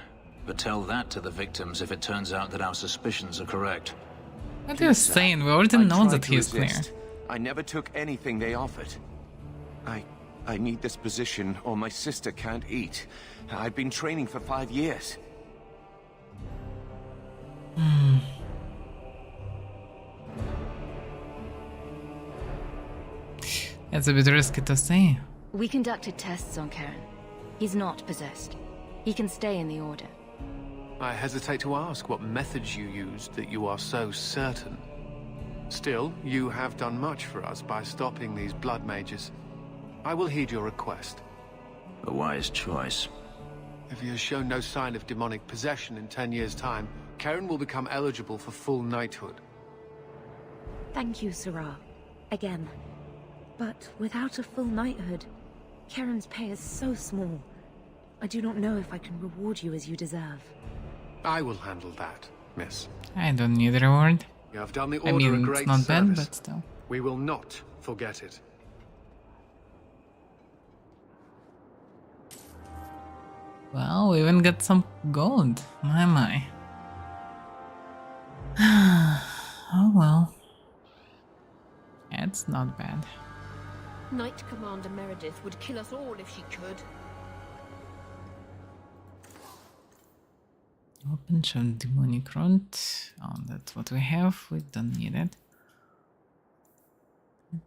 Speaker 11: But tell that to the victims if it turns out that our suspicions are correct.
Speaker 1: What are you saying? We already know that he's clear.
Speaker 16: I never took anything they offered. I need this position or my sister can't eat. I've been training for 5 years.
Speaker 1: It's a bit risky to say.
Speaker 19: We conducted tests on Karen. He's not possessed. He can stay in the Order.
Speaker 10: I hesitate to ask what methods you used that you are so certain. Still, you have done much for us by stopping these blood mages. I will heed your request.
Speaker 11: A wise choice.
Speaker 10: If he has shown no sign of demonic possession in 10 years' time, Karen will become eligible for full knighthood.
Speaker 21: Thank you, Sarah. Again. But without a full knighthood, Karen's pay is so small. I do not know if I can reward you as you deserve.
Speaker 10: I will handle that, miss.
Speaker 1: I don't need a reward.
Speaker 10: You have done the Order a great
Speaker 1: it's not
Speaker 10: service.
Speaker 1: bad, but still.
Speaker 10: We will not forget it.
Speaker 1: Well, we even got some gold. My. Oh well. It's not bad.
Speaker 12: Knight Commander Meredith would kill us all if she could.
Speaker 1: Open show demonic rod. Oh, that's what we have. We don't need it.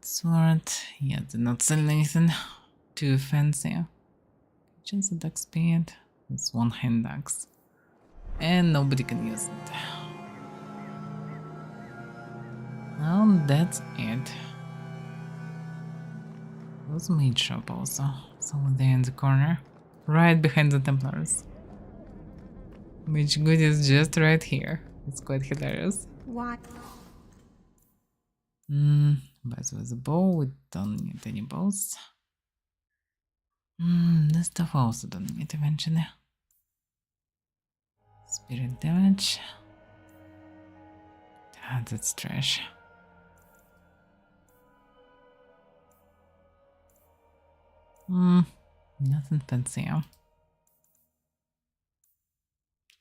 Speaker 1: Sword. Yeah, did not sell anything too fancy. Kitchen's attack speed. It's one hand axe. And nobody can use it. Well, that's it. There's a mage shop also. Someone there in the corner. Right behind the Templars. Mage good is just right here. It's quite hilarious.
Speaker 21: What?
Speaker 1: But with a bow, we don't need any bows. This stuff also don't need eventually. Spirit damage. Ah, that's trash. Nothing fancy.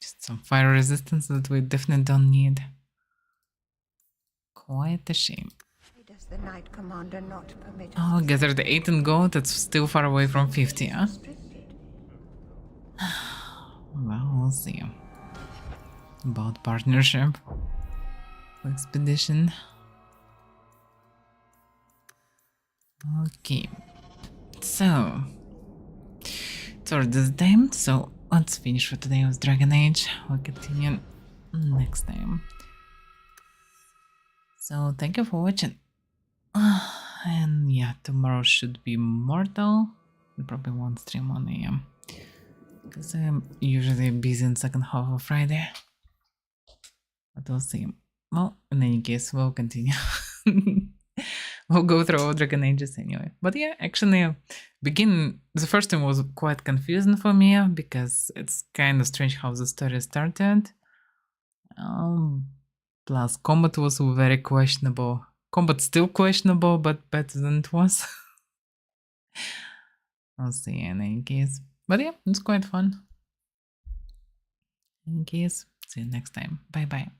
Speaker 1: Just some fire resistance that we definitely don't need. Quite a shame.
Speaker 17: Does the Knight Commander not permit
Speaker 1: Oh, gather the 18 gold, that's still far away from 50, huh? Well, we'll see. About partnership. Expedition. Okay. So, it's already this time, so let's finish for today with Dragon Age. We'll continue next time. So, thank you for watching. And yeah, tomorrow should be Mortal. I probably won't stream on AM. Because I'm usually busy in second half of Friday. But we'll see. Well, in any case, we'll continue. We'll go through all Dragon Ages anyway. But yeah, actually, the first time was quite confusing for me because it's kind of strange how the story started. Plus, combat was very questionable. Combat still questionable, but better than it was. I'll see in any case. But yeah, it's quite fun. In any case, see you next time. Bye bye.